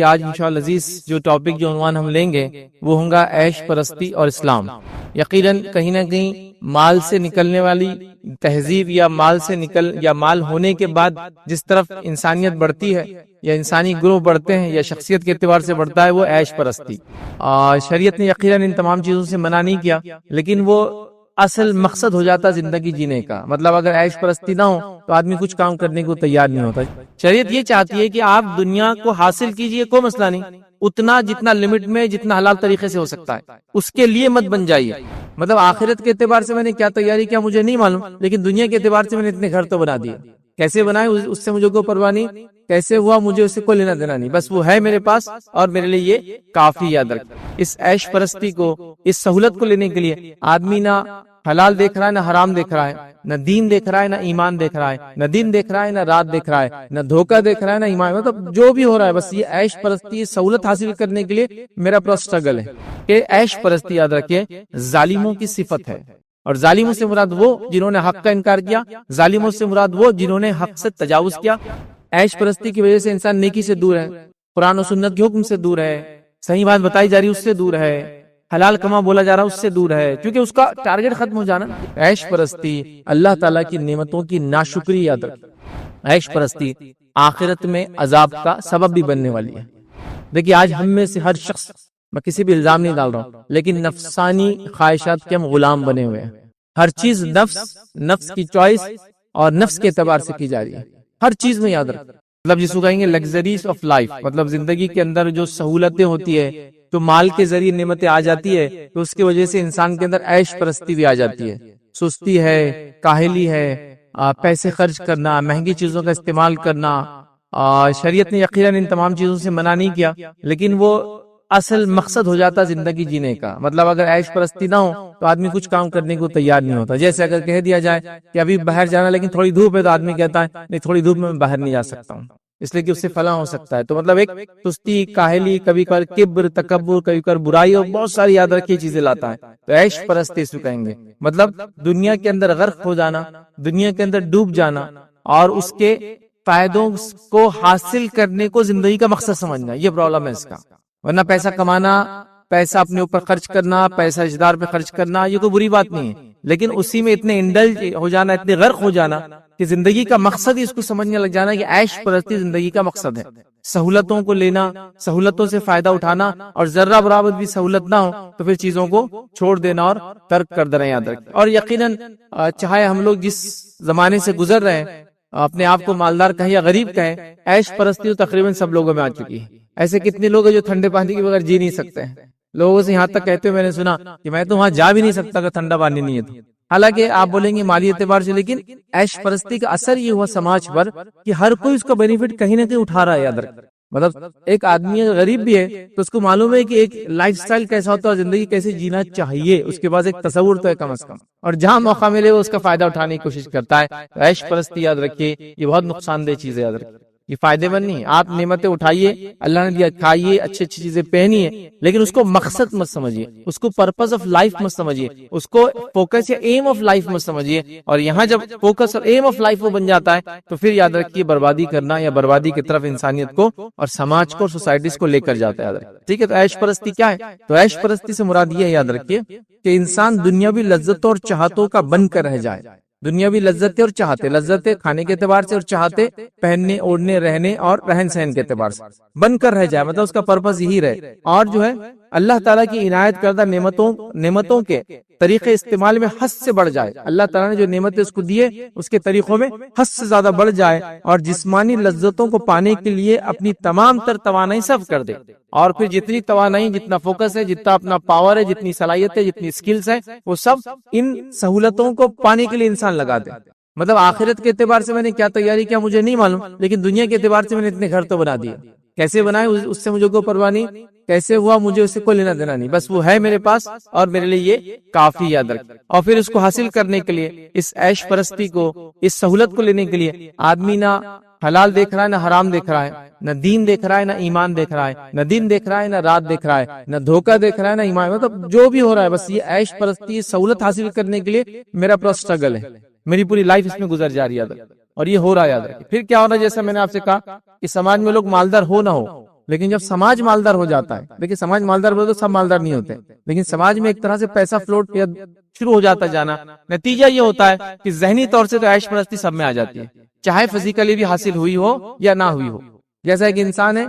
آج انشاءاللہ عزیز جو ٹاپک جو عنوان ہم لیں گے وہ ہوگا عیش پرستی اور اسلام۔ یقیناً کہیں نہ کہیں مال سے نکلنے والی تہذیب یا مال ہونے کے بعد جس طرف انسانیت بڑھتی ہے یا انسانی گروہ بڑھتے ہیں یا شخصیت کے اعتبار سے بڑھتا ہے وہ عیش پرستی۔ شریعت نے یقیناً ان تمام چیزوں سے منع نہیں کیا، لیکن وہ اصل مقصد ہو جاتا زندگی جینے کا۔ مطلب اگر عیش پرستی نہ ہو تو آدمی کچھ کام کرنے کو تیار نہیں ہوتا۔ شریعت یہ چاہتی ہے کہ آپ دنیا کو حاصل کیجئے، کوئی مسئلہ نہیں، اتنا جتنا لمٹ میں، جتنا حلال طریقے سے ہو سکتا ہے، اس کے لیے مت بن جائیے۔ مطلب آخرت کے اعتبار سے میں نے کیا تیاری کیا مجھے نہیں معلوم، لیکن دنیا کے اعتبار سے میں نے اتنے گھر تو بنا دیے، کیسے بنائے اس سے مجھے کوئی پرواہ نہیں، کیسے ہوا مجھے اس سے کوئی لینا دینا نہیں، بس وہ ہے میرے پاس اور میرے لیے یہ کافی۔ یاد رکھ، اس عیش پرستی کو، اس سہولت کو لینے کے لیے آدمی نہ حلال دیکھ رہا ہے نہ حرام دیکھ رہا ہے، نہ دین دیکھ رہا ہے نہ ایمان دیکھ رہا ہے، نہ دن دیکھ رہا ہے نہ رات دیکھ رہا ہے، نہ دھوکہ دیکھ رہا ہے نہ ایمان۔ مطلب جو بھی ہو رہا ہے بس یہ عیش پرستی، سہولت حاصل کرنے کے لیے میرا پورا سٹرگل ہے کہ عیش پرستی یاد رکھیے ظالموں کی صفت ہے، اور ظالموں سے مراد وہ جنہوں نے حق کا انکار کیا، ظالموں سے مراد وہ جنہوں نے حق سے تجاوز کیا۔ عیش پرستی کی وجہ سے انسان نیکی سے دور ہے، قرآن و سنت کے حکم سے دور ہے، صحیح بات بتائی جا رہی اس سے دور ہے، حلال کما بولا جا رہا اس سے دور ہے، کیونکہ اس کا ٹارگٹ ختم ہو جانا۔ عیش پرستی اللہ تعالیٰ کی نعمتوں کی ناشکری یاد رکھ، عیش پرستی آخرت میں عذاب کا سبب بھی بننے والی ہے۔ دیکھیے آج ہم میں سے ہر شخص، میں کسی بھی الزام نہیں ڈال رہا ہوں، لیکن نفسانی خواہشات کے ہم غلام بنے ہوئے ہیں۔ ہر چیز نفس کی چوائس اور نفس کے اعتبار سے کی جا رہی ہے، ہر چیز میں یاد رکھ۔ مطلب جس کو کہیں گے لگژریز آف لائف، مطلب زندگی کے اندر جو سہولتیں ہوتی ہے، تو مال کے ذریعے نعمتیں آ جاتی ہے، تو اس کی وجہ سے انسان کے اندر عیش پرستی بھی آ جاتی ہے، سستی ہے، کاہلی ہے، پیسے خرچ کرنا، مہنگی چیزوں کا استعمال کرنا۔ شریعت نے یقیناً ان تمام چیزوں سے منع نہیں کیا، لیکن وہ اصل مقصد ہو جاتا زندگی جینے کا۔ مطلب اگر عیش پرستی نہ ہو تو آدمی کچھ کام کرنے کو تیار نہیں ہوتا۔ جیسے اگر کہہ دیا جائے کہ ابھی باہر جانا لیکن تھوڑی دھوپ ہے، تو آدمی کہتا ہے نہیں تھوڑی دھوپ میں باہر نہیں جا سکتا ہوں، اس لیے کہ اس سے فلاں ہو سکتا ہے۔ تو مطلب ایک سستی، کاہلی، کبھی کبھار کبر، تکبر، کبھی کبھار برائی اور بہت ساری یاد رکھی چیزیں لاتا ہے، تو عیش پرستی اس کو کہیں گے۔ مطلب دنیا کے اندر غرق ہو جانا، دنیا کے اندر ڈوب جانا اور اس کے فائدوں کو حاصل کرنے کو زندگی کا مقصد سمجھنا، یہ پرابلم ہے اس کا۔ ورنہ پیسہ کمانا، پیسہ اپنے اوپر خرچ کرنا، پیسہ رشتہ دار پہ خرچ کرنا، یہ کوئی بری بات نہیں ہے، لیکن اسی میں اتنے انڈلج ہو جانا، اتنے غرق ہو جانا کہ زندگی کا مقصد ہی اس کو سمجھنے لگ جانا کہ عیش پرستی زندگی کا مقصد ہے۔ سہولتوں کو لینا، سہولتوں سے فائدہ اٹھانا، اور ذرہ برابر بھی سہولت نہ ہو تو پھر چیزوں کو چھوڑ دینا اور ترک کر دینا یاد رکھ۔ اور یقیناً چاہے ہم لوگ جس زمانے سے گزر رہے ہیں، اپنے آپ کو مالدار کہیں یا غریب کہیں، عیش پرستی تو تقریباً سب لوگوں میں آ چکی ہے۔ ایسے کتنے لوگ ہیں جو ٹھنڈے پانی کے بغیر جی نہیں سکتے ہیں۔ لوگوں سے یہاں تک کہتے ہوئے میں نے سنا کہ میں تو وہاں جا بھی نہیں سکتا اگر ٹھنڈا پانی نہیں ہے تو۔ حالانکہ آپ بولیں گے مالی اعتبار سے، لیکن عیش پرستی کا اثر یہ ہوا سماج پر کہ ہر کوئی اس کا بینیفٹ کہیں نہ کہیں اٹھا رہا ہے۔ یاد رکھ، مطلب ایک آدمی غریب بھی ہے تو اس کو معلوم ہے کہ ایک لائف سٹائل کیسا ہوتا ہے، زندگی کیسے جینا چاہیے، اس کے پاس ایک تصور تو ہے کم از کم، اور جہاں موقع ملے وہ اس کا فائدہ اٹھانے کی کوشش کرتا ہے۔ عیش پرستی یاد رکھیے یہ بہت نقصان دہ چیز ہے، یاد رکھیے یہ فائدے مند نہیں۔ آپ نعمتیں اٹھائیے، اللہ نے دیا کھائیے، اچھی اچھی چیزیں پہنیے، لیکن اس کو مقصد مت سمجھیے، اس کو پرپز آف لائف مت سمجھیے، اس کو فوکس یا ایم آف لائف مت سمجھیے۔ اور یہاں جب فوکس اور ایم آف لائف وہ بن جاتا ہے تو پھر یاد رکھیے بربادی کرنا یا بربادی کی طرف انسانیت کو اور سماج کو اور سوسائٹیز کو لے کر جاتا ہے۔ یاد رکھیے، ٹھیک ہے۔ تو عیش پرستی کیا ہے؟ تو عیش پرستی سے مراد یہ ہے، یاد رکھیے، کہ انسان دنیاوی لذتوں اور چاہتوں کا بن کر رہ جائے۔ دنیاوی لذتیں اور چاہتے، لذتیں کھانے کے اعتبار سے اور چاہتے پہننے، اوڑھنے، رہنے اور رہن سہن کے اعتبار سے بن کر رہ جائے، مطلب اس کا پرپس یہی رہے، اور جو ہے اللہ تعالیٰ کی عنایت کردہ نعمتوں کے طریقے استعمال میں حد سے بڑھ جائے۔ اللہ تعالیٰ نے جو نعمتیں اس کو دیے اس کے طریقوں میں حد سے زیادہ بڑھ جائے، اور جسمانی لذتوں کو پانے کے لیے اپنی تمام تر توانائی صرف کر دے، اور پھر جتنی توانائی، جتنا فوکس ہے، جتنا اپنا پاور ہے، جتنی صلاحیت ہے، جتنی سکلز ہے، وہ سب ان سہولتوں کو پانے کے لیے انسان لگا دے۔ مطلب آخرت کے اعتبار سے میں نے کیا تیاری کیا مجھے نہیں معلوم، لیکن دنیا کے اعتبار سے میں نے اتنے گھر تو بنا دیے، کیسے بنائے اس سے مجھے کوئی پرواہ نہیں، کیسے ہوا مجھے اس سے کوئی لینا دینا نہیں، بس وہ ہے میرے پاس اور میرے لیے یہ کافی۔ یاد رکھ، اور پھر اس کو حاصل کرنے کے لیے، اس عیش پرستی کو، اس سہولت کو لینے کے لیے آدمی نہ حلال دیکھ رہا ہے نہ حرام دیکھ رہا ہے، نہ دین دیکھ رہا ہے نہ ایمان دیکھ رہا ہے، نہ دن دیکھ رہا ہے نہ رات دیکھ رہا ہے، نہ دھوکہ دیکھ رہا ہے نہ ایمان۔ مطلب جو بھی ہو رہا ہے بس یہ عیش پرستی، سہولت حاصل کرنے کے لیے میرا پورا سٹرگل ہے، میری پوری لائف اس میں گزر جا رہی ہے، اور یہ ہو رہا ہے۔ یاد رکھیے پھر کیا ہو رہا ہے، جیسا میں نے آپ سے کہا کہ سماج میں لوگ مالدار ہو نہ ہو، لیکن جب سماج مالدار ہو جاتا ہے، دیکھیں سماج مالدار ہو تو سب مالدار نہیں ہوتے، لیکن سماج میں ایک طرح سے پیسہ فلوٹ شروع ہو جاتا جانا، نتیجہ یہ ہوتا ہے کہ ذہنی طور سے تو عیش پرستی سب میں آ جاتی ہے، چاہے فزیکلی بھی حاصل ہوئی ہو یا نہ ہوئی ہو۔ جیسا ایک انسان ہے،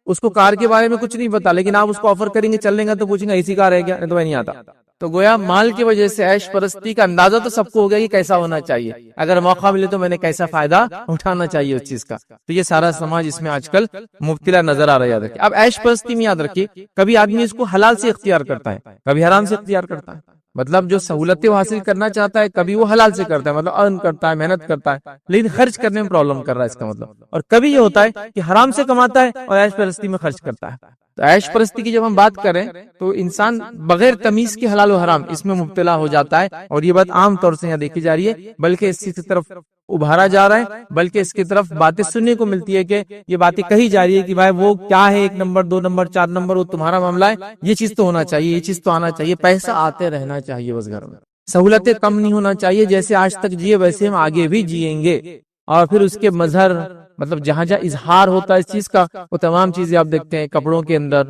اس کو کار کے بارے میں کچھ نہیں پتا، لیکن آپ اس کو آفر کریں گے چلنے کا تو پوچھیں گے اسی کار ہے کیا، نہیں تو میں نہیں آتا۔ تو گویا مال کی وجہ سے عیش پرستی کا اندازہ تو سب کو ہو گیا کہ کیسا ہونا چاہیے، اگر موقع ملے تو میں نے کیسا فائدہ اٹھانا چاہیے اس چیز کا۔ تو یہ سارا سماج اس میں آج کل مبتلا نظر آ رہا ہے، یاد رکھیے۔ اب عیش پرستی میں یاد رکھیے، کبھی آدمی اس کو حلال سے اختیار کرتا ہے، کبھی حرام سے اختیار کرتا ہے، مطلب جو سہولتیں وہ حاصل کرنا چاہتا ہے کبھی وہ حلال سے کرتا ہے، مطلب ارن کرتا ہے، محنت کرتا ہے، لیکن خرچ کرنے میں پرابلم کر رہا ہے اس کا مطلب، اور کبھی یہ ہوتا ہے کہ حرام سے کماتا ہے اور عیش پرستی میں خرچ کرتا ہے۔ تو عیش پرستی کی جب ہم بات کریں تو انسان بغیر تمیز کے حلال و حرام اس میں مبتلا ہو جاتا ہے، اور یہ بات عام طور سے یہاں دیکھی جا رہی ہے، بلکہ اس کی طرف ابھارا جا رہا ہے، بلکہ اس کی طرف باتیں سننے کو ملتی ہے کہ یہ باتیں کہی جا رہی ہے کہ بھائی وہ کیا ہے 1 نمبر 2 نمبر 4 نمبر، وہ تمہارا معاملہ ہے، یہ چیز تو ہونا چاہیے، یہ چیز تو آنا چاہیے، پیسہ آتے رہنا چاہیے بس گھر میں، سہولتیں کم نہیں ہونا چاہیے، جیسے آج تک جیے ویسے ہم آگے بھی جیئیں گے۔ اور پھر اس کے مظہر، مطلب جہاں جہاں اظہار ہوتا ہے اس چیز کا، وہ تمام چیزیں آپ دیکھتے ہیں، کپڑوں کے اندر،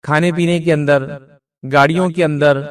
کھانے پینے کے اندر، گاڑیوں کے اندر،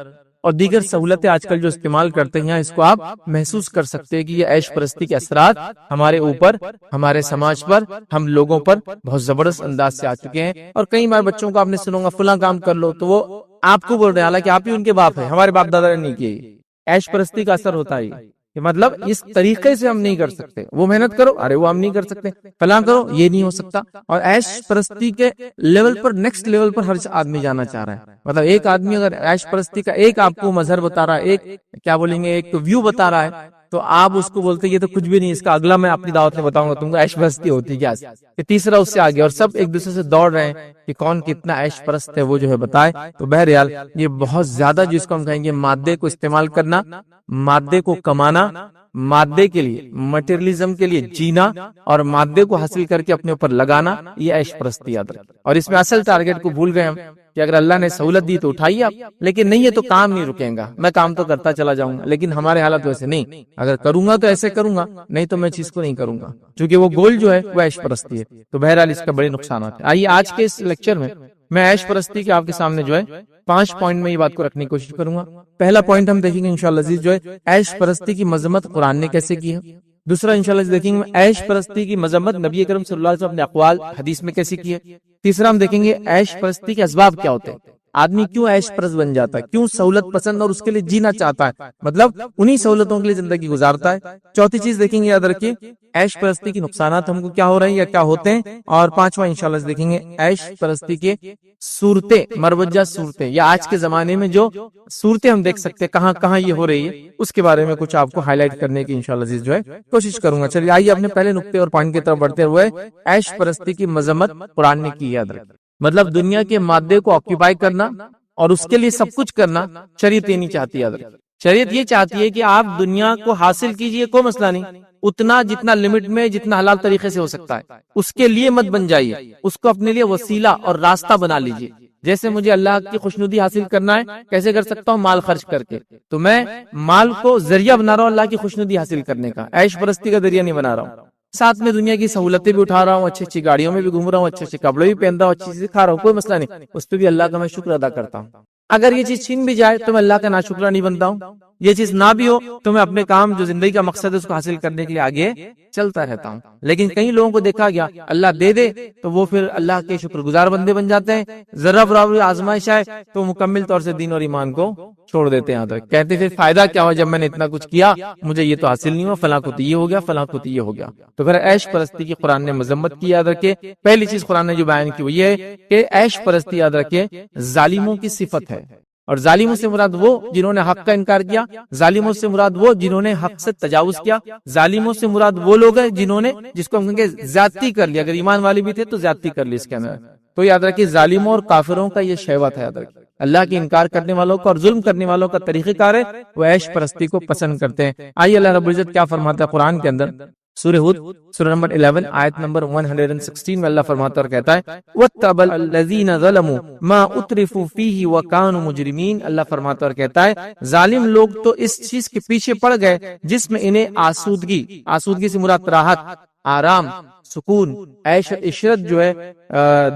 اور دیگر سہولتیں آج کل جو استعمال کرتے ہیں، اس کو آپ محسوس کر سکتے ہیں کہ یہ عیش پرستی کے اثرات ہمارے اوپر، ہمارے سماج پر، ہم لوگوں پر بہت زبردست انداز سے آ چکے ہیں۔ اور کئی بار بچوں کو آپ نے سنو گا فلاں کام کر لو تو وہ آپ کو بول رہے ہیں، حالانکہ آپ ہی ان کے باپ ہیں، ہمارے باپ دادا نے نہیں کیے۔ عیش پرستی کا اثر ہوتا ہے کہ مطلب اس طریقے سے ہم نہیں کر سکتے، وہ محنت کرو، ارے وہ ہم نہیں کر سکتے، فلاں کرو، یہ نہیں ہو سکتا۔ اور عیش پرستی کے لیول پر، نیکسٹ لیول پر ہر آدمی جانا چاہ رہا ہے، مطلب ایک آدمی اگر عیش پرستی کا ایک آپ کو مظہر بتا رہا ہے، ایک کیا بولیں گے، ایک ویو بتا رہا ہے، تو آپ اس کو بولتے یہ تو کچھ بھی نہیں، اس کا اگلا میں اپنی دعوت میں بتاؤں گا تم کو عیش پرستی ہوتی کیا۔ کہ تیسرا اس سے آگے، اور سب ایک دوسرے سے دوڑ رہے ہیں کہ کون کتنا عیش پرست ہے، وہ جو ہے بتائے۔ تو بہرحال یہ بہت زیادہ جس کو ہم کہیں گے مادے کو استعمال کرنا، مادے کو کمانا، مادے کے لیے، مٹیریلزم کے لیے جینا، اور مادے کو حاصل کر کے اپنے اوپر لگانا، یہ عیش پرستی یاد رکھیں۔ اور اس میں اصل ٹارگٹ کو بھول گئے ہم کہ اگر اللہ نے سہولت دی تو اٹھائیے آپ، لیکن نہیں ہے تو کام نہیں رکیں گا، میں کام تو کرتا چلا جاؤں گا، لیکن ہمارے حالت ویسے نہیں، اگر کروں گا تو ایسے کروں گا، نہیں تو میں چیز کو نہیں کروں گا، کیونکہ وہ گول جو ہے وہ عیش پرستی ہے۔ تو بہرحال اس کا بڑے نقصانات ہیں۔ آئیے آج کے اس لیکچر میں عیش پرستی کے آپ کے سامنے جو ہے 5 پوائنٹ میں یہ بات کو رکھنے کی کوشش کروں گا۔ پہلا پوائنٹ ہم دیکھیں گے انشاءاللہ عزیز جو ہے عیش پرستی کی مذمت قرآن نے کیسے کی ہے۔ دوسرا انشاءاللہ دیکھیں گے عیش پرستی کی مذمت نبی کریم صلی اللہ علیہ وسلم اپنے اقوال حدیث میں کیسے کی ہے۔ تیسرا ہم دیکھیں گے عیش پرستی کے اسباب کیا ہوتے ہیں، آدمی کیوں عیش پرست بن جاتا ہے، کیوں سہولت پسند اور اس کے لیے جینا چاہتا ہے، مطلب انہی سہولتوں کے لیے زندگی گزارتا ہے۔ چوتھی چیز دیکھیں گے، یاد رکھیے عیش پرستی کی نقصانات ہم کو کیا ہو رہے ہیں یا کیا ہوتے ہیں۔ اور پانچواں انشاءاللہ دیکھیں گے عیش پرستی کے صورتیں، مروجہ صورتیں، یا آج کے زمانے میں جو صورتیں ہم دیکھ سکتے ہیں کہاں کہاں یہ ہو رہی ہے، اس کے بارے میں کچھ آپ کو ہائی لائٹ کرنے کی انشاءاللہ عزیز جو ہے کوشش کروں گا۔ چلیے آئیے اپنے پہلے نقطے اور پوائنٹ کی طرف بڑھتے ہوئے عیش پرستی کی مذمت قرآن نے کی، یاد رکھیں مطلب دنیا کے مادے کو آکیپائی کرنا اور اس کے لیے سب کچھ کرنا شریعت یہ نہیں چاہتی، یاد رکھیں شریعت یہ چاہتی ہے کہ آپ دنیا کو حاصل کیجئے، کوئی مسئلہ نہیں، اتنا جتنا لمٹ میں، جتنا حلال طریقے سے ہو سکتا ہے، اس کے لیے مت بن جائیے، اس کو اپنے لیے وسیلہ اور راستہ بنا لیجئے۔ جیسے مجھے اللہ کی خوشنودی حاصل کرنا ہے، کیسے کر سکتا ہوں؟ مال خرچ کر کے، تو میں مال کو ذریعہ بنا رہا ہوں اللہ کی خوشنودی حاصل کرنے کا، عیش پرستی کا ذریعہ نہیں بنا رہا ہوں۔ ساتھ میں دنیا کی سہولتیں بھی اٹھا رہا ہوں، اچھی اچھی گاڑیوں میں بھی گھوم رہا ہوں، اچھے اچھے کپڑے بھی پہن رہا ہوں، اچھی چیزیں کھا رہا ہوں، کوئی مسئلہ نہیں، اس پہ بھی اللہ کا میں شکر ادا کرتا ہوں۔ اگر یہ چیز چھین بھی جائے تو میں اللہ کا ناشکرہ نہیں بنتا ہوں، یہ چیز نہ بھی ہو تو میں اپنے کام جو زندگی کا مقصد ہے اس کو حاصل کرنے کے لیے آگے چلتا رہتا ہوں۔ لیکن کئی لوگوں کو دیکھا گیا اللہ دے دے تو وہ پھر اللہ کے شکر گزار بندے بن جاتے ہیں، ذرا برابر آزمائش آئے تو مکمل طور سے دین اور ایمان کو چھوڑ دیتے ہیں، کہتے پھر فائدہ کیا ہوا جب میں نے اتنا کچھ کیا، مجھے یہ تو حاصل نہیں ہوا، فلاں کو تو یہ ہو گیا، فلاں کو تو یہ ہو گیا۔ تو پھر عیش پرستی کی قرآن نے مذمت کی، یاد رکھے پہلی چیز قرآن نے جو بیان کی وہ یہ ہے کہ عیش پرستی یاد رکھے ظالموں کی صفت ہے، اور ظالموں سے مراد وہ جنہوں نے حق کا انکار کیا، ظالموں سے مراد وہ جنہوں نے حق سے تجاوز کیا، ظالموں سے مراد وہ لوگ ہیں جنہوں نے جس کو ہم کہیں گے زیادتی کر لی، اگر ایمان والے بھی تھے تو زیادتی کر لی اس کے اندر۔ تو یاد رکھیے ظالموں اور کافروں کا یہ شیوت ہے، یاد رکھیے اللہ کی انکار کرنے والوں کا اور ظلم کرنے والوں کا طریقہ کار ہے، وہ عیش پرستی کو پسند کرتے ہیں۔ آئیے اللہ رب العزت کیا فرماتا ہے قرآن کے اندر، سورہ ہود سورہ نمبر 11 آیت نمبر 116 میں اللہ فرماتا اور کہتا ہے وَاتَّبَعَ الَّذِينَ ظَلَمُوا مَا أُتْرِفُوا فِيهِ وَكَانُوا مُجْرِمِينَ، اللہ فرماتا اور کہتا ہے ظالم لوگ تو اس چیز کے پیچھے پڑ گئے جس میں انہیں آسودگی سے مراد راحت، آرام، سکون، عیش و عشرت جو ہے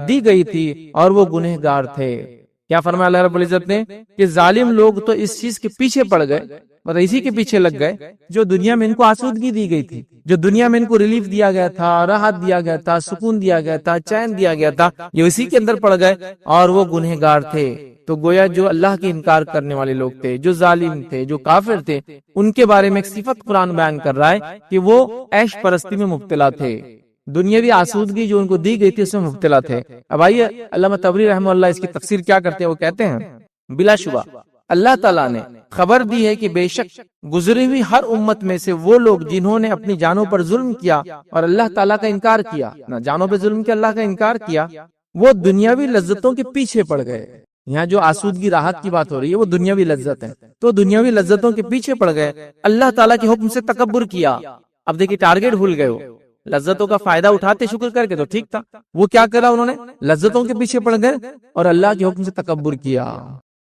دی گئی تھی، اور وہ گنہگار تھے۔ کیا فرمایا اللہ رب العزت نے کہ ظالم لوگ تو اس چیز کے پیچھے پڑ گئے اور اسی کے پیچھے لگ گئے جو دنیا میں ان کو آسودگی دی گئی تھی، جو دنیا میں ان کو ریلیف دیا گیا تھا، راحت دیا گیا تھا، سکون دیا گیا تھا، چین دیا گیا تھا، یہ اسی کے اندر پڑ گئے اور وہ گنہگار تھے۔ تو گویا جو اللہ کی انکار کرنے والے لوگ تھے، جو ظالم تھے، جو کافر تھے، ان کے بارے میں ایک صفت قرآن بیان کر رہا ہے کہ وہ عیش پرستی میں مبتلا تھے، دنیاوی آسودگی جو ان کو دی گئی تھی اس میں مبتلا تھے۔ اب آئیے علامہ طبری رحمہ اللہ اس کی تفسیر کیا کرتے ہیں، وہ کہتے ہیں بلا شبہ اللہ تعالیٰ نے خبر دی ہے کہ بے شک گزری ہوئی ہر امت میں سے وہ لوگ جنہوں نے اپنی جانوں پر ظلم کیا اور اللہ تعالیٰ کا انکار کیا، نہ جانوں پہ ظلم کیا، اللہ کا انکار کیا، وہ دنیاوی لذتوں کے پیچھے پڑ گئے۔ یہاں جو آسودگی راحت کی بات ہو رہی ہے وہ دنیاوی لذت ہے، تو دنیاوی لذتوں کے پیچھے پڑ گئے، اللہ تعالیٰ کے حکم سے تکبر کیا۔ اب دیکھیے ٹارگیٹ بھول گئے، وہ لذتوں کا فائدہ اٹھاتے شکر کر کے تو ٹھیک تھا، وہ کیا کرا، انہوں نے لذتوں کے پیچھے پڑ گئے اور اللہ کے حکم سے تکبر کیا،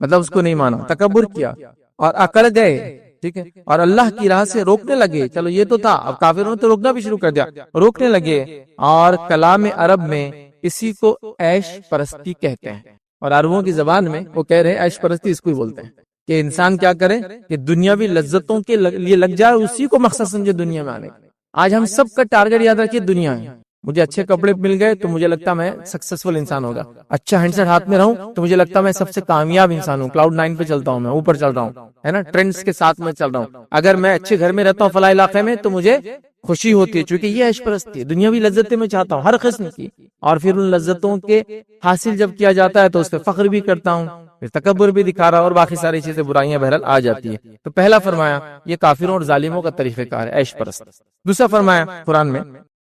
مطلب اس کو نہیں مانا، تکبر کیا اور اکڑ گئے، ٹھیک ہے، اور اللہ کی راہ سے روکنے لگے۔ چلو یہ تو تھا، اب کافروں نے تو روکنا بھی شروع کر دیا، روکنے لگے۔ اور کلام عرب میں اسی کو عیش پرستی کہتے ہیں، اور عربوں کی زبان میں وہ کہہ رہے ہیں عیش پرستی اس کو ہی بولتے ہیں کہ انسان کیا کرے کہ دنیاوی لذتوں کے لیے لگ جائے، اسی کو مقصد سمجھے دنیا میں آنے کا۔ آج ہم سب کا ٹارگٹ یاد رکھیے دنیا ہے، مجھے اچھے کپڑے مل گئے تو مجھے لگتا میں سکسیسفل انسان ہوگا، اچھا ہینڈسیٹ ہاتھ میں رہوں تو مجھے لگتا میں سب سے کامیاب انسان ہوں، کلاؤڈ 9 پہ چلتا ہوں، میں اوپر چل رہا ہوں، ہے نا، ٹرینڈز کے ساتھ میں چل رہا ہوں۔ اگر میں اچھے گھر میں رہتا ہوں فلاں علاقے میں تو مجھے خوشی ہوتی ہے، چونکہ یہ عیش پرستی ہے، دنیاوی لذتیں میں چاہتا ہوں ہر قسم کی، اور پھر ان لذتوں کے حاصل جب کیا جاتا ہے تو اس پہ فخر بھی کرتا ہوں، پھر تکبر بھی دکھا رہا اور باقی ساری چیزیں برائیاں بہرحال آ جاتی ہے۔ تو پہلا فرمایا یہ کافروں اور ظالموں کا طریقہ کار ہے عیش پرست۔ دوسرا فرمایا قرآن میں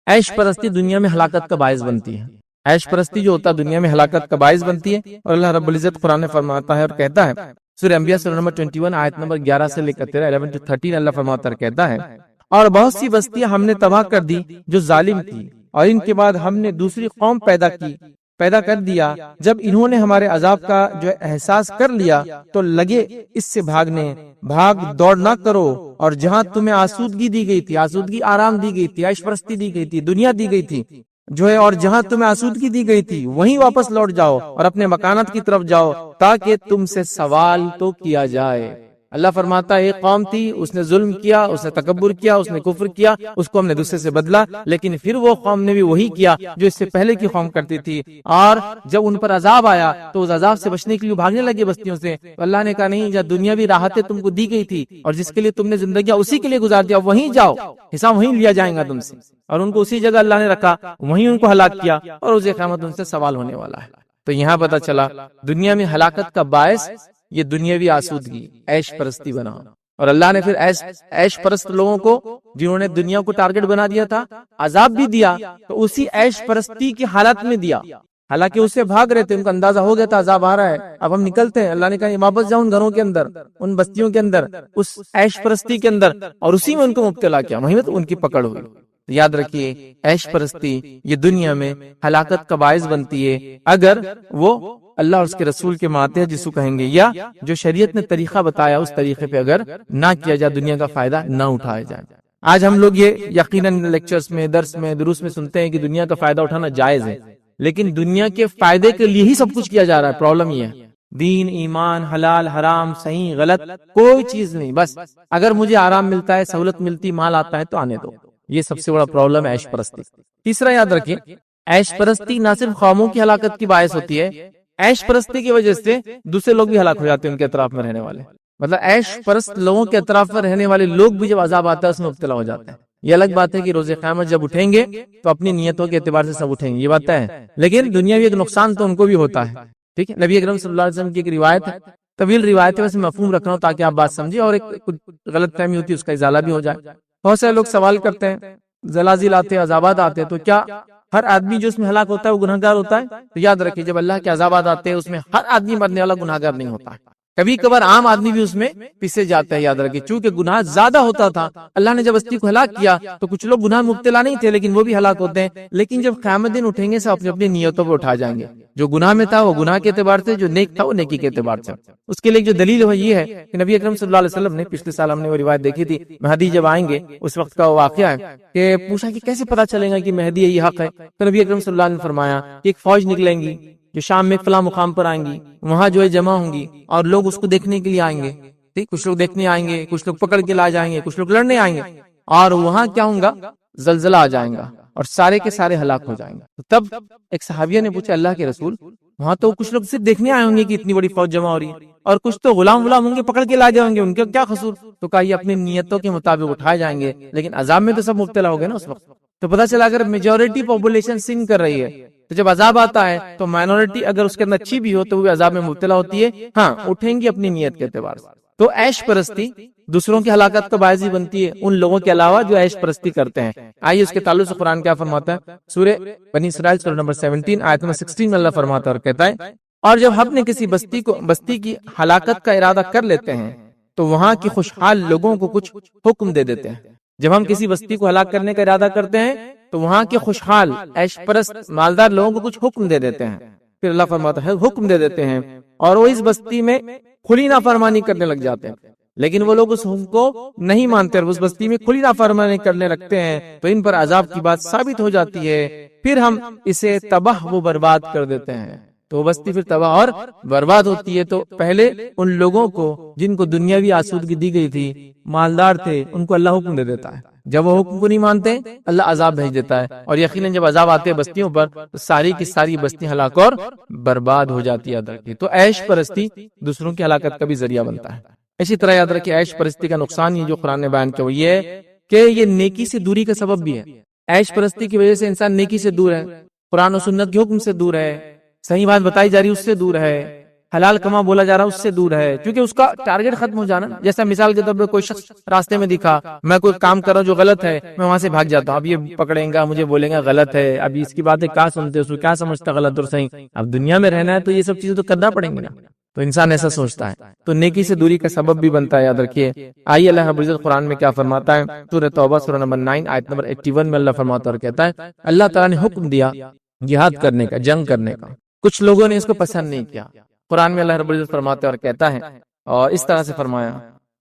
عیش پرستی دنیا میں ہلاکت کا باعث بنتی ہے، عیش پرستی جو ہوتا ہے دنیا میں ہلاکت کا باعث بنتی ہے، اور اللہ رب العزت قرآن میں فرماتا ہے اور کہتا ہے سورہ انبیاء سورہ نمبر 21 آیت نمبر 11 سے لے کر 11 to 13 اللہ فرماتا ہے کہتا ہے اور بہت سی بستیاں ہم نے تباہ کر دی جو ظالم تھی، اور ان کے بعد ہم نے دوسری قوم پیدا کر دیا، جب انہوں نے ہمارے عذاب کا جو احساس کر لیا تو لگے اس سے بھاگنے، بھاگ دوڑ نہ کرو، اور جہاں تمہیں آسودگی دی گئی تھی، آسودگی آرام دی گئی تھی، عیش پرستی دی گئی تھی، دنیا دی گئی تھی جو ہے، اور جہاں تمہیں آسودگی دی گئی تھی وہیں واپس لوٹ جاؤ اور اپنے مکانات کی طرف جاؤ تاکہ تم سے سوال تو کیا جائے۔ اللہ فرماتا ہے ایک قوم تھی، اس نے ظلم کیا، اس نے تکبر کیا، اس نے کفر کیا، اس کو ہم نے دوسرے سے بدلا، لیکن پھر وہ قوم نے بھی وہی کیا جو اس سے پہلے کی قوم کرتی تھی، اور جب ان پر عذاب آیا تو اس عذاب سے بچنے کے لیے بھاگنے لگے بستیوں سے۔ اللہ نے کہا نہیں، جب دنیاوی راحتیں تم کو دی گئی تھی اور جس کے لیے تم نے زندگیاں اسی کے لیے گزار دیا، وہیں جاؤ، حساب وہیں لیا جائے گا تم سے، اور ان کو اسی جگہ اللہ نے رکھا، وہیں ان کو ہلاک کیا، اور روز قیامت ان سے سوال ہونے والا ہے۔ تو یہاں پتہ چلا دنیا میں ہلاکت کا باعث یہ دنیاوی آسودگی، عیش پرستی بنا، اور اللہ نے پھر عیش پرست لوگوں کو جنہوں نے دنیا کو ٹارگٹ بنا دیا تھا عذاب بھی دیا، تو اسی عیش پرستی کی حالت میں دیا، حالانکہ اس سے بھاگ رہے تھے، ان کو اندازہ ہو گیا تھا عذاب آ رہا ہے، اب ہم نکلتے ہیں، اللہ نے کہا واپس جاؤ ان گھروں کے اندر، ان بستیوں کے اندر، اس عیش پرستی کے اندر، اور اسی میں ان کو مبتلا کیا، وہیں ان کی پکڑ ہوئی۔ یاد رکھیے عیش پرستی یہ دنیا میں ہلاکت کا باعث بنتی ہے اگر وہ اللہ اور اس کے رسول کے ماتحت جسو کہیں گے، یا جو شریعت نے طریقہ بتایا اس طریقے پہ اگر نہ کیا جائے، دنیا کا فائدہ نہ اٹھایا جائے۔ آج ہم لوگ یہ یقیناً لیکچرز میں، درس میں، دروس میں سنتے ہیں کہ دنیا کا فائدہ اٹھانا جائز ہے، لیکن دنیا کے فائدے کے لیے ہی سب کچھ کیا جا رہا ہے۔ پرابلم یہ ہے دین، ایمان، حلال، حرام، صحیح، غلط، کوئی چیز نہیں، بس اگر مجھے آرام ملتا ہے، سہولت ملتی، مال آتا ہے تو آنے دو، یہ سب سے بڑا پرابلم ہے عیش پرستی۔ تیسرا یاد رکھیے عیش پرستی نہ صرف قوموں کی ہلاکت کی باعث ہوتی ہے، عیش پرستی کی وجہ سے دوسرے لوگ بھی ہلاک ہو جاتے ہیں، ان کے اطراف میں رہنے والے، مطلب عیش پرست لوگوں کے اطراف میں رہنے والے لوگ بھی جب عذاب آتا ہے اس میں مبتلا ہو جاتے ہیں۔ یہ الگ بات ہے کہ روز قیامت جب اٹھیں گے تو اپنی نیتوں کے اعتبار سے سب اٹھیں گے، یہ بات ہے، لیکن دنیاوی ایک نقصان تو ان کو بھی ہوتا ہے، ٹھیک ہے۔ نبی اکرم صلی اللہ علیہ وسلم کی ایک روایت ہے، طویل روایت ہے، ویسے مفہوم رکھ رہا ہوں تاکہ آپ بات سمجھیں اور ایک غلط فہمی ہوتی ہے اس کا ازالہ بھی ہو جائے۔ بہت سارے لوگ سوال کرتے ہیں زلازل آتے، عذابات آتے، تو کیا ہر آدمی جو اس میں ہلاک ہوتا ہے وہ گنہگار ہوتا ہے؟ تو یاد رکھیے جب اللہ کے عذابات آتے ہیں اس میں ہر آدمی مرنے والا گنہگار نہیں ہوتا ہے، کبھی کبھار عام آدمی بھی اس میں پسے جاتا ہے، یاد رکھیں، چونکہ گناہ زیادہ ہوتا تھا، اللہ نے جب بستی کو ہلاک کیا تو کچھ لوگ گناہ مبتلا نہیں تھے لیکن وہ بھی ہلاک ہوتے ہیں، لیکن جب قیامت دن اٹھیں گے سب اپنی اپنی نیتوں پہ اٹھا جائیں گے، جو گناہ میں تھا وہ گناہ کے اعتبار سے، جو نیک تھا وہ نیکی کے اعتبار سے۔ اس کے لیے جو دلیل ہے یہ ہے کہ نبی اکرم صلی اللہ علیہ وسلم نے پچھلے سال ہم نے وہ روایت دیکھی تھی، مہدی جب آئیں گے اس وقت کا وہ واقعہ ہے کہ پوچھا کہ کیسے پتا چلے گا کہ مہدی یہ حق ہے، تو نبی اکرم صلی اللہ علیہ وسلم نے فرمایا کہ ایک فوج نکلیں گی جو شام میں فلاں مقام پر آئیں گی، وہاں جو ہے جمع ہوں گی اور لوگ اس کو دیکھنے کے لیے آئیں گے، ٹھیک، کچھ لوگ دیکھنے آئیں گے، کچھ لوگ پکڑ کے لا جائیں گے، کچھ لوگ لڑنے آئیں گے، اور وہاں کیا ہوں گا، زلزلہ آ جائے گا اور سارے کے سارے ہلاک ہو جائیں گے۔ تب ایک صحابیہ نے پوچھا اللہ کے رسول، وہاں تو کچھ لوگ صرف دیکھنے آئے ہوں گے کہ اتنی بڑی فوج جمع ہو رہی ہے، اور کچھ تو غلام ہوں گے پکڑ کے لا جائیں گے، ان کا کیا قصور؟ تو کہا یہ اپنی نیتوں کے مطابق اٹھائے جائیں گے، لیکن عذاب میں تو سب مبتلا ہو گئے نا اس وقت۔ تو پتہ چلا اگر میجورٹی پاپولیشن سن کر رہی ہے تو جب عذاب آتا ہے تو مائنورٹی اگر اس کے اندر اچھی بھی ہو تو وہ بھی عذاب میں مبتلا ہوتی ہے، ہاں اٹھیں گی اپنی نیت کے اعتبار سے۔ تو عیش پرستی دوسروں کی ہلاکت کا باعث بنتی ہے ان لوگوں کے علاوہ جو عیش پرستی کرتے ہیں۔ آئیے اس کے تعلق سے قرآن کیا فرماتا ہے، سورہ بنی اسرائیل سورہ نمبر 17 آیت نمبر 16 میں اللہ فرماتا ہے اور کہتا ہے، اور جب ہم نے کسی بستی کی ہلاکت کا ارادہ کر لیتے ہیں تو وہاں کی خوشحال لوگوں کو کچھ حکم دے دیتے ہیں۔ جب ہم کسی بستی کو ہلاک کرنے کا ارادہ کرتے ہیں تو وہاں کے خوشحال عیش پرست مالدار لوگوں کو کچھ حکم دے دیتے ہیں۔ پھر اللہ فرماتا ہے حکم دے دیتے ہیں اور وہ اس بستی میں کھلی نافرمانی کرنے لگ جاتے ہیں، لیکن وہ لوگ اس حکم کو نہیں مانتے اور اس بستی میں کھلی نافرمانی کرنے لگتے ہیں تو ان پر عذاب کی بات ثابت ہو جاتی ہے، پھر ہم اسے تباہ و برباد کر دیتے ہیں۔ تو وہ بستی پھر تباہ اور برباد ہوتی ہے۔ تو پہلے ان لوگوں کو جن کو دنیاوی آسودگی دی گئی تھی، مالدار تھے، ان کو اللہ حکم دے دیتا ہے، جب وہ حکم کو نہیں مانتے اللہ عذاب بھیج دیتا ہے، اور یقیناً جب عذاب آتے ہیں بستیوں پر تو ساری کی ساری بستی ہلاک اور برباد ہو جاتی ہے۔ تو عیش پرستی دوسروں کی ہلاکت کا بھی ذریعہ بنتا ہے۔ اسی طرح یاد رکھیں عیش پرستی کا نقصان یہ جو قرآن نے بیان کیا وہ یہ ہے کہ یہ نیکی سے دوری کا سبب بھی ہے۔ عیش پرستی کی وجہ سے انسان نیکی سے دور ہے، قرآن و سنت کے حکم سے دور ہے، صحیح بات بتائی جا رہی اس سے دور ہے، حلال کما بولا جا رہا اس سے دور ہے، کیونکہ اس کا ٹارگٹ ختم ہو جانا۔ جیسا مثال کے طور پر کوئی شخص راستے میں دکھا، میں کوئی کام کر رہا ہوں جو غلط ہے، میں وہاں سے بھاگ جاتا ہوں، اب یہ پکڑیں گا مجھے بولیں گا غلط ہے، ابھی اس کی باتیں کیا سنتے، اس کو کیا سمجھتا غلط اور صحیح، اب دنیا میں رہنا ہے تو یہ سب چیزیں تو کرنا پڑیں گی نا، تو انسان ایسا سوچتا ہے، تو نیکی سے دوری کا سبب بھی بنتا ہے، یاد رکھیے۔ آئیے اللہ رب العزت قرآن میں کیا فرماتا ہے، سورہ توبہ سورہ نمبر 9 آیت نمبر 81 میں اللہ فرماتا اور کہتا ہے، اللہ تعالیٰ نے حکم دیا جہاد کرنے کا، جنگ کرنے کا، کچھ لوگوں نے اس کو پسند نہیں کیا۔ قرآن میں اللہ رب العزت فرماتا ہے اور کہتا ہے، اور اس طرح سے فرمایا،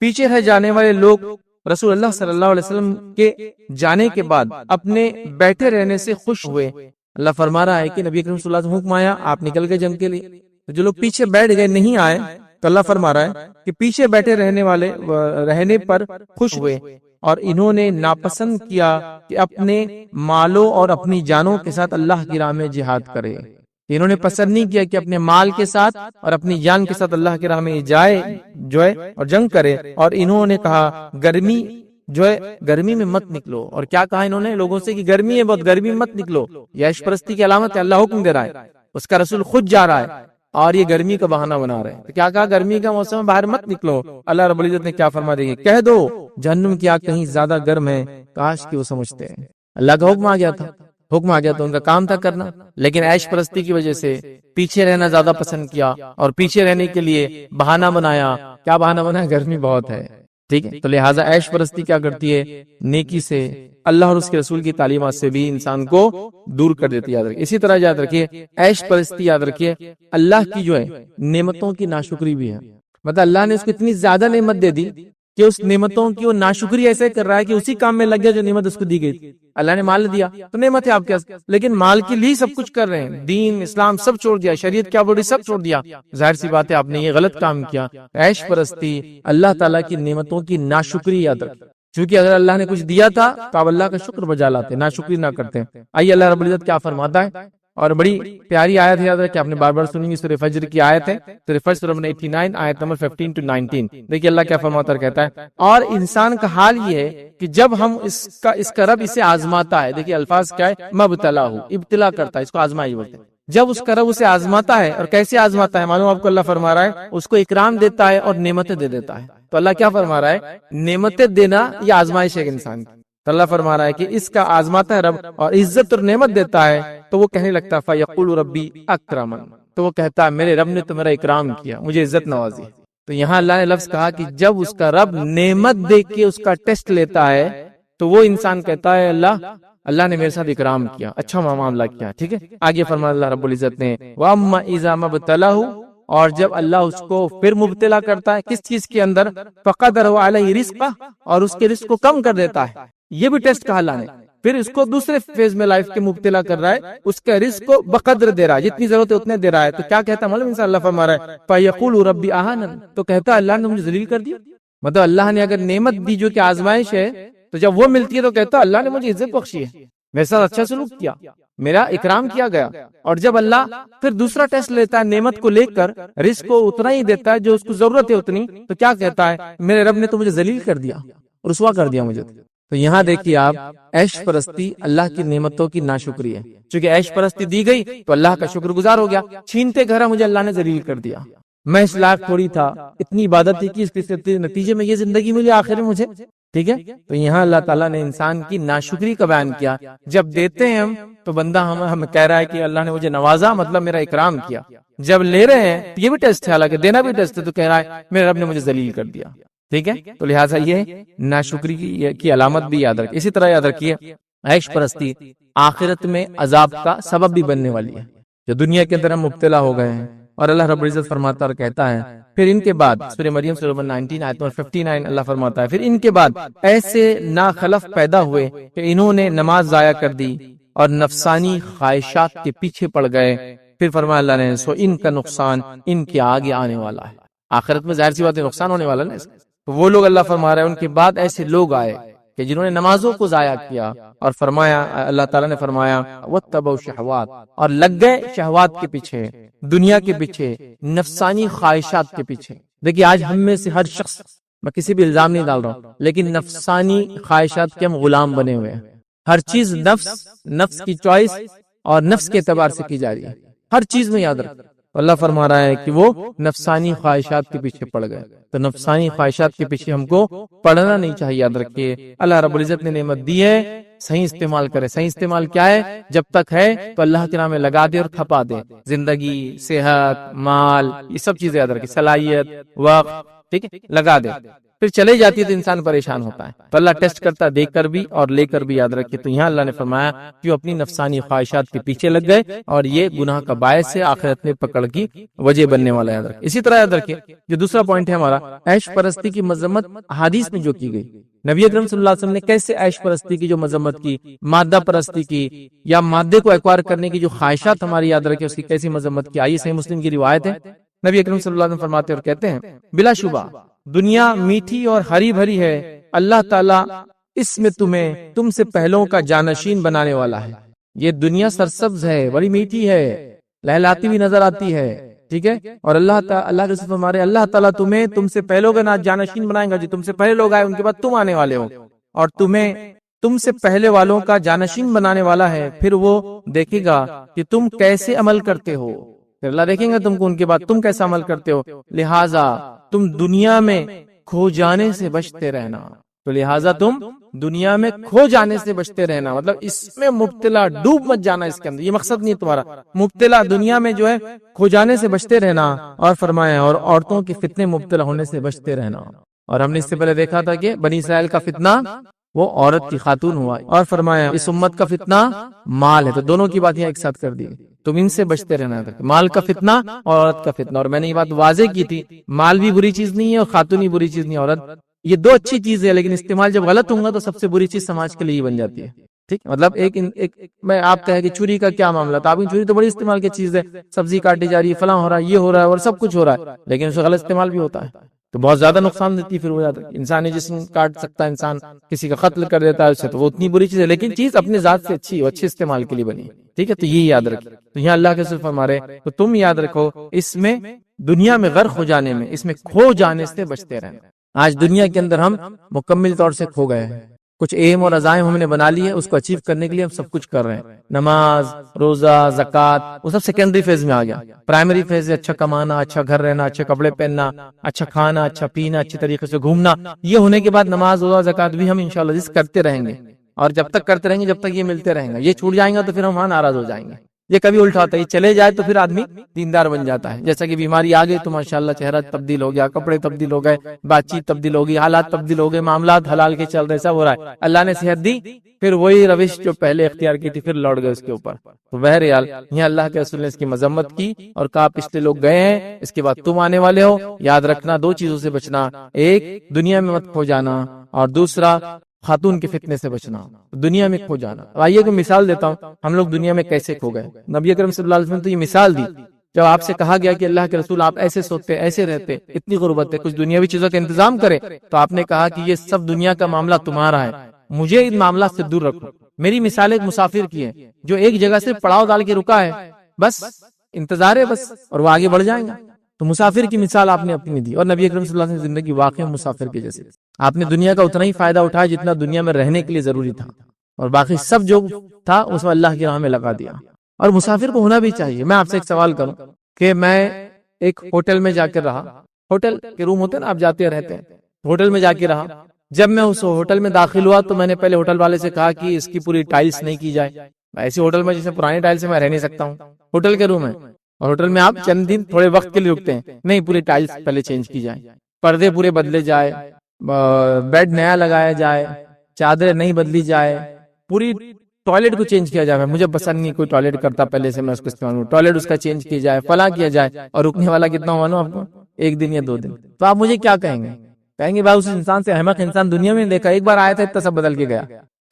پیچھے رہ جانے والے لوگ رسول اللہ صلی اللہ علیہ وسلم کے جانے کے بعد اپنے بیٹھے رہنے سے خوش ہوئے۔ اللہ فرما رہا ہے کہ نبی اکرم صلی اللہ علیہ وسلم حکم آیا، آپ نکل گئے جنگ کے لیے، جو لوگ پیچھے بیٹھ گئے نہیں آئے تو اللہ فرما رہا ہے کہ پیچھے بیٹھے رہنے پر خوش ہوئے، اور انہوں نے ناپسند کیا کہ اپنے مالوں اور اپنی جانوں کے ساتھ اللہ کی راہ میں جہاد کرے۔ انہوں نے پسند نہیں کیا کہ اپنے مال کے ساتھ اور اپنی جان کے ساتھ اللہ کی راہ میں جائے اور جنگ کرے، اور انہوں نے کہا گرمی میں مت نکلو، اور کیا کہا انہوں نے لوگوں سے کہ گرمی ہے بہت، گرمی میں مت نکلو، یہ عیش پرستی کی علامت ہے، اللہ حکم دے رہا ہے، اس کا رسول خود جا رہا ہے اور یہ گرمی کا بہانہ بنا رہے ہیں، تو کیا کہا گرمی کا موسم باہر مت نکلو۔ اللہ رب العزت نے کیا فرما دیا، کہہ دو جہنم کی آگ کہیں زیادہ گرم ہے، کاش کہ وہ سمجھتے ہیں۔ اللہ کا حکم آ گیا تھا، ان کا کام تھا کرنا، لیکن عیش پرستی کی وجہ سے پیچھے رہنا زیادہ پسند کیا، اور پیچھے رہنے کے لیے بہانہ بنایا، کیا بہانہ بنایا، گرمی بہت ہے، ٹھیک ہے۔ تو لہٰذا عیش پرستی کیا کرتی ہے، نیکی سے، اللہ اور اس کے رسول کی تعلیمات سے بھی انسان کو دور کر دیتی ہے، یاد رکھیے۔ اسی طرح یاد رکھیے عیش پرستی، یاد رکھیے اللہ کی جو ہے نعمتوں کی ناشکری بھی ہے، مطلب اللہ نے اس کو اتنی زیادہ نعمت دے دی کہ اس نعمتوں کی وہ ناشکری ایسے کر رہا ہے کہ اسی کام میں لگ گیا جو نعمت اس کو دی گئی تھی۔ اللہ نے مال دیا تو نعمت ہے آپ کے پاس، لیکن مال کے لیے سب کچھ کر رہے ہیں، دین اسلام سب چھوڑ دیا، شریعت کیا بولی سب چھوڑ دیا، ظاہر سی بات ہے آپ نے یہ غلط کام کیا۔ عیش پرستی اللہ تعالیٰ کی نعمتوں کی ناشکری یاد رکھیں، چونکہ اگر اللہ نے کچھ دیا تھا تو آپ اللہ کا شکر بجا لاتے، ناشکری نہ کرتے۔ آئیے اللہ رب العزت کیا فرماتا ہے، اور بڑی پیاری آیت ہے، یاد رکھیں، آپ نے بار بار سنی گی، سورہ فجر کی آیت ہے، سورہ فجر سورہ نمبر 89 آیت نمبر 15 to 19۔ دیکھیے اللہ کیا فرماتا ہے، کہتا ہے، اور انسان کا حال یہ ہے کہ جب ہم اس کا رب اسے آزماتا ہے، دیکھیے الفاظ کیا ہے، مبتلا ہو، ابتلا کرتا ہے، اس کو آزمائی بولتے ہیں۔ جب اس کا رب اسے آزماتا ہے، اور کیسے آزماتا ہے معلوم آپ کو، اللہ فرما رہا ہے اس کو اکرام دیتا ہے اور نعمتیں دے دیتا ہے۔ تو اللہ کیا فرما رہا ہے، نعمتیں دینا یہ آزمائش ہے انسان کی، تو اللہ فرما رہا ہے کہ اس کا آزماتا ہے رب اور عزت اور نعمت دیتا ہے، تو وہ کہنے لگتا ہے فَيَقُولُ رَبِّي أَكْرَمَنِ، تو وہ کہتا ہے میرے رب نے تو میرا اکرام کیا، مجھے عزت نوازی۔ تو یہاں اللہ نے لفظ کہا کہ جب اس کا رب نعمت دیکھ کے اس کا ٹیسٹ لیتا ہے تو وہ انسان کہتا ہے اللہ نے میرے ساتھ اکرام کیا، اچھا معاملہ کیا. ٹھیک ہے، آگے فرمایا اللہ رب العزت نے وَأَمَّا إِذَا مَا ابْتَلَاهُ، اور جب اللہ اس کو پھر مبتلا کرتا ہے کس چیز کے اندر، فَقَدَرَهُ عَلَيْهِ رِزْقَهُ، اور اس کے رزق کو کم کر دیتا ہے. یہ بھی ٹیسٹ کہا اللہ نے. پھر اس کو دوسرے فیز میں لائف کے مبتلا کر رہا ہے، اس کے رزق کو بقدر دے رہا ہے، جتنی ضرورت ہے اتنے دے رہا ہے. تو کیا کہتا ہے معلوم انسان، اللہ فرما رہا ہے فَيَقُولُ رَبِّ أَهَانَنِ، تو کہتا ہے اللہ نے مجھے ذلیل کر دیا. مطلب اللہ نے اگر نعمت دی جو کہ آزمائش ہے، تو جب وہ ملتی ہے تو کہتا ہے اللہ نے مجھے عزت بخشی ہے، میرے ساتھ اچھا سلوک کیا، میرا اکرام کیا گیا. اور جب اللہ پھر دوسرا ٹیسٹ لیتا ہے نعمت کو لے کر، رزق کو اتنا ہی دیتا ہے جو اس کو ضرورت ہے اتنی، تو کیا کہتا ہے میرے رب نے تو مجھے ذلیل کر دیا، رسوا کر دیا مجھے. تو یہاں دیکھیے آپ، عیش پرستی اللہ کی نعمتوں کی ناشکری ہے. چونکہ عیش پرستی دی گئی تو اللہ کا شکر گزار ہو گیا، چھینتے گھر مجھے اللہ نے ذلیل کر دیا، میں اس لائق تھوڑی تھا، اتنی عبادت تھی کہ اس کے نتیجے میں یہ زندگی ملی آخر میں مجھے. ٹھیک ہے، تو یہاں اللہ تعالیٰ نے انسان کی ناشکری کا بیان کیا. جب دیتے ہیں ہم تو بندہ ہمیں کہہ رہا ہے کہ اللہ نے مجھے نوازا، مطلب میرا اکرام کیا. جب لے رہے ہیں تو یہ بھی ٹیسٹ ہے، حالانکہ دینا بھی ٹیسٹ ہے، تو کہہ رہا ہے میرے رب نے مجھے ذلیل کر دیا. ٹھیک ہے، تو لہٰذا یہ ناشکری کی علامت بھی یاد رکھیے. اسی طرح یاد رکھیے عیش پرستی آخرت میں عذاب کا سبب بھی بننے والی ہے. جو دنیا کے اندر ہم مبتلا ہو گئے ہیں، اور اللہ رب العزت فرماتا اور کہتا ہے پھر ان کے بعد، سورہ مریم سورہ 19 آیت نمبر 59 اللہ فرماتا ہے پھر ان کے بعد ایسے ناخلف پیدا ہوئے کہ انہوں نے نماز ضائع کر دی اور نفسانی خواہشات کے پیچھے پڑ گئے. پھر فرمایا اللہ نے سو ان کا نقصان ان کے آگے آنے والا ہے. آخرت میں ظاہر سی بات ہے نقصان ہونے والا ہے. تو وہ لوگ اللہ فرما رہا ہے ان کے بعد ایسے لوگ آئے کہ جنہوں نے نمازوں کو ضائع کیا، اور فرمایا اللہ تعالیٰ نے فرمایا وَاتَّبَعُوا الشَّهَوَاتِ، اور لگ گئے شہوات کے پیچھے، دنیا کے پیچھے، نفسانی خواہشات کے پیچھے. دیکھیے آج ہم میں سے ہر شخص، میں کسی بھی الزام نہیں ڈال رہا ہوں، لیکن نفسانی خواہشات کے ہم غلام بنے ہوئے ہیں. ہر چیز نفس کی چوائس اور نفس کے اعتبار سے کی جا رہی ہے، ہر چیز میں یاد رکھ. اللہ فرما رہا ہے کہ وہ نفسانی خواہشات کے پیچھے پڑ گئے. تو نفسانی خواہشات کے پیچھے ہم کو پڑنا نہیں چاہیے. یاد رکھیے اللہ رب العزت نے نعمت دی ہے، صحیح استعمال کرے. صحیح استعمال کیا ہے؟ جب تک ہے تو اللہ کے نام میں لگا دے اور کھپا دے. زندگی، صحت، مال، یہ سب چیزیں یاد رکھیے، صلاحیت، وقت، ٹھیک ہے، لگا دے. پھر چلے جاتی ہے تو انسان پریشان ہوتا ہے. تو اللہ ٹیسٹ کرتا ہے، دیکھ کر بھی اور لے کر بھی. یاد رکھیے تو یہاں اللہ نے فرمایا کہ وہ اپنی نفسانی خواہشات کے پیچھے لگ گئے، اور یہ گناہ کا باعث ہے، آخرت میں پکڑ کی وجہ بننے والا. یاد رکھیے. اسی طرح یاد رکھیے جو دوسرا پوائنٹ ہے ہمارا، عیش پرستی کی مذمت حدیث میں جو کی گئی. نبی اکرم صلی اللہ علیہ وسلم نے کیسے عیش پرستی کی جو مذمت کی، مادہ پرستی کی، یا مادے کو ایکوائر کرنے کی جو خواہشات ہماری یاد رکھے اس کی کیسی مذمت کی. آئیے صحیح مسلم کی روایت ہے، نبی اکرم صلی اللہ علیہ وسلم فرماتے اور کہتے ہیں بلا شبہ دنیا میٹھی اور ہری بھری ہے، اللہ تعالیٰ اس میں تم سے پہلوں کا جانشین بنانے والا ہے. یہ دنیا سرسبز ہے، بڑی میٹھی ہے، لہلاتی بھی نظر آتی ہے. ٹھیک ہے، اور اللہ کے صرف ہمارے اللہ تعالیٰ تم سے پہلوں کا جانشین بنائے گا. جی تم سے پہلے لوگ آئے ان کے بعد تم آنے والے ہو، اور تم سے پہلے والوں کا جانشین بنانے والا ہے. پھر وہ دیکھے گا کہ تم کیسے عمل کرتے ہو. پھر اللہ دیکھیں گا تم کو ان کے بعد تم کیسا عمل کرتے ہو. لہٰذا تم دنیا میں کھو جانے سے بچتے رہنا. تو لہٰذا تم دنیا میں کھو جانے سے بچتے رہنا، مطلب اس میں مبتلا، ڈوب مت جانا اس کے اندر. یہ مقصد نہیں تمہارا، مبتلا دنیا میں جو ہے کھو جانے سے بچتے رہنا. اور فرمایا اور عورتوں کے فتنے مبتلا ہونے سے بچتے رہنا. اور ہم نے اس سے پہلے دیکھا تھا کہ بنی اسرائیل کا فتنہ وہ عورت کی خاتون ہوا. اور فرمایا اس امت کا فتنہ مال ہے. تو دونوں کی بات یہاں ایک ساتھ کر دی، تم ان سے بچتے رہنا. مال کا فتنہ اور عورت کا فتنہ. اور میں نے یہ بات واضح کی تھی، مال بھی بری چیز نہیں ہے اور خاتون بھی بری چیز نہیں ہے. عورت یہ دو اچھی چیز ہے، لیکن استعمال جب غلط ہوگا تو سب سے بری چیز سماج کے لیے بن جاتی ہے. ٹھیک، مطلب ایک میں آپ کہے کہ چھری کا کیا معاملہ تھا، آپ کی چھری تو بڑی استعمال کی چیز ہے، سبزی کاٹی جا رہی ہے، فلاں ہو رہا ہے، یہ ہو رہا ہے اور سب کچھ ہو رہا ہے، لیکن اس کا غلط استعمال بھی ہوتا ہے تو بہت زیادہ نقصان دیتی ہے. پھر ہو جاتا ہے انسانی جسم کاٹ سکتا ہے، انسان کسی کا قتل کر دیتا ہے اس سے، تو وہ اتنی بری چیز ہے، لیکن چیز اپنے ذات سے اچھی ہو، اچھے استعمال کے لیے بنی. ٹھیک ہے، تو یہ یاد رکھیں. تو یہاں اللہ کے صرف ہمارے تو تم یاد رکھو اس میں دنیا میں غرق ہو جانے میں، اس میں کھو جانے سے بچتے رہنا. آج دنیا کے اندر ہم مکمل طور سے کھو گئے ہیں. کچھ ایم اور عزائم ہم نے بنا لی ہے، اس کو اچیو کرنے کے لیے ہم سب کچھ کر رہے ہیں. نماز، روزہ، زکوٰۃ، وہ سب سیکنڈری فیز میں آ گیا. پرائمری فیز ہے اچھا کمانا، اچھا گھر رہنا، اچھے کپڑے پہننا، اچھا کھانا، اچھا پینا، اچھی طریقے سے گھومنا. یہ ہونے کے بعد نماز، روزہ، زکوٰۃ بھی ہم انشاءاللہ کرتے رہیں گے، اور جب تک کرتے رہیں گے جب تک یہ ملتے رہیں گے. یہ چھوٹ جائیں گا تو پھر ہم وہاں ناراض ہو جائیں گے. یہ کبھی الٹا ہوتا ہے، یہ چلے جائے تو پھر آدمی دیندار بن جاتا ہے. جیسا کہ بیماری آ گئی تو ماشاءاللہ چہرہ تبدیل ہو گیا، کپڑے تبدیل ہو گئے، بات چیت تبدیل ہو گئی، حالات تبدیل ہو گئے، معاملات حلال کے چل رہے، سب ہو رہا ہے. اللہ نے صحت دی، پھر وہی روش جو پہلے اختیار کی تھی پھر لوٹ گئے اس کے اوپر. تو بہرحال یہ اللہ کے رسول نے اس کی مذمت کی اور کہا پچھلے لوگ گئے ہیں، اس کے بعد تم آنے والے ہو. یاد رکھنا دو چیزوں سے بچنا، ایک دنیا میں مت کھو جانا، اور دوسرا خاتون کے فتنے سے بچنا، دنیا میں کھو جانا. آئیے کو مثال دیتا ہوں ہم لوگ دنیا میں کیسے کھو گئے. نبی اکرم صلی اللہ علیہ وسلم نے تو یہ مثال دی جب آپ سے کہا گیا کہ اللہ کے رسول آپ ایسے سوتے ایسے رہتے، اتنی غربت ہے، کچھ دنیاوی چیزوں کا انتظام کرے، تو آپ نے کہا کہ یہ سب دنیا کا معاملہ تمہارا ہے، مجھے ان معاملات سے دور رکھو. میری مثال ایک مسافر کی ہے جو ایک جگہ سے پڑاؤ ڈال کے رکا ہے، بس انتظار ہے بس، اور وہ آگے بڑھ جائیں گا. تو مسافر کی مثال آپ نے اپنی دی، اور نبی اکرم صلی اللہ علیہ وسلم زندگی واقعی مسافر کے جیسے. آپ نے دنیا کا اتنا ہی فائدہ اٹھایا جتنا دنیا میں رہنے کے لیے ضروری تھا، اور باقی سب جو تھا اس میں اللہ کی راہ میں لگا دیا. اور مسافر کو ہونا بھی چاہیے. میں آپ سے ایک سوال کروں کہ میں ایک ہوٹل میں جا کر رہا، ہوٹل کے روم ہوتے ہیں نا، آپ جاتے رہتے ہیں، ہوٹل میں جا کے رہا. جب میں اس ہوٹل میں داخل ہوا تو میں نے پہلے ہوٹل والے سے کہا کہ اس کی پوری ٹائلز نہیں کی جائے. ایسے ہوٹل میں جیسے پرانی ٹائل سے میں رہ نہیں سکتا ہوں، ہوٹل کے روم ہے، اور ہوٹل میں آپ چند دن تھوڑے وقت کے لیے رکتے ہیں، نہیں پوری ٹائلز پہلے چینج کی جائے، پردے پورے بدلے جائے، بیڈ نیا لگایا جائے، چادریں نہیں بدلی جائے، پوری ٹوائلٹ کو چینج کیا جائے. مجھے پسند نہیں کوئی ٹوائلٹ کرتا پہلے سے میں اس کو استعمال کروں، ٹوائلٹ اس کا چینج کیا جائے، فلاں کیا جائے. اور رکنے والا کتنا ہوا نا آپ کو، 1 دن یا 2 دن. تو آپ مجھے کیا کہیں گے؟ کہیں گے بھائی اس انسان سے احمق انسان دنیا میں دیکھا، ایک بار آیا تھا اتنا سب بدل کے گیا.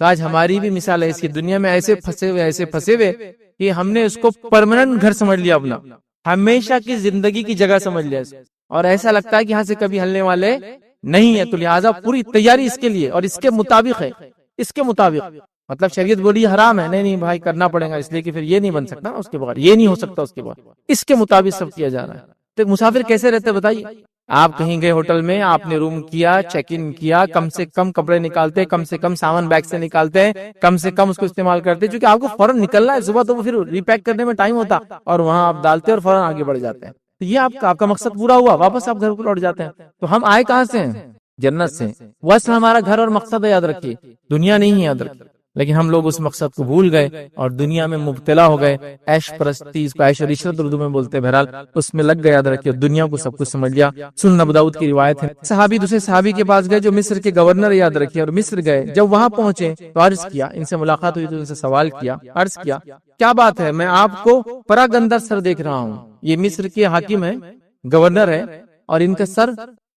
تو آج ہماری بھی مثال ہے اس کی، دنیا میں ایسے پھنسے ہوئے کہ ہم نے اس کو پرماننٹ گھر سمجھ لیا، اپنا ہمیشہ کی زندگی کی جگہ سمجھ لیا، اور ایسا لگتا ہے کہ یہاں سے کبھی ہلنے والے نہیں ہے. تو لہٰذا پوری تیاری اس کے لیے اور اس کے مطابق ہے، اس کے مطابق. مطلب شریعت بولی حرام ہے، نہیں بھائی کرنا پڑے گا، اس لیے کہ پھر یہ نہیں بن سکتا اس کے بعد، یہ نہیں ہو سکتا اس کے بعد، اس کے مطابق سب کیا جا رہا ہے. تو مسافر کیسے رہتے بتائیے؟ آپ کہیں گئے ہوٹل میں، آپ نے روم کیا، چیک ان کیا، کم سے کم کپڑے نکالتے، کم سے کم سامان بیگ سے نکالتے ہیں، کم سے کم اس کو استعمال کرتے، کیونکہ آپ کو فوراً نکلنا ہے صبح، تو وہ پھر ری پیک کرنے میں ٹائم ہوتا، اور وہاں آپ ڈالتے اور فوراً آگے بڑھ جاتے ہیں. تو یہ آپ کا مقصد پورا ہوا، واپس آپ گھر کو لوٹ جاتے ہیں. تو ہم آئے کہاں سے ہیں؟ جنت سے. وہ اصل ہمارا گھر اور مقصد ہے، یاد رکھیے، دنیا نہیں ہے، یاد رکھیے. لیکن ہم لوگ اس مقصد کو بھول گئے اور دنیا میں مبتلا ہو گئے، عیش پرستی، اس کو عیش و عشرت اردو میں بولتے ہیں، بہرحال اس میں لگ گئے. یاد رکھیے دنیا کو سب کچھ سمجھ لیا. سنن ابو داؤد کی روایت ہے، صحابی دوسرے صحابی کے پاس گئے جو مصر کے گورنر، یاد رکھیے، اور مصر گئے. جب وہاں پہنچے تو عرض کیا، ان سے ملاقات ہوئی تو ان سے سوال کیا، عرض کیا کیا بات ہے، میں آپ کو پراگندہ سر دیکھ رہا ہوں. یہ مصر کے حاکم ہے، گورنر ہے، اور ان کا سر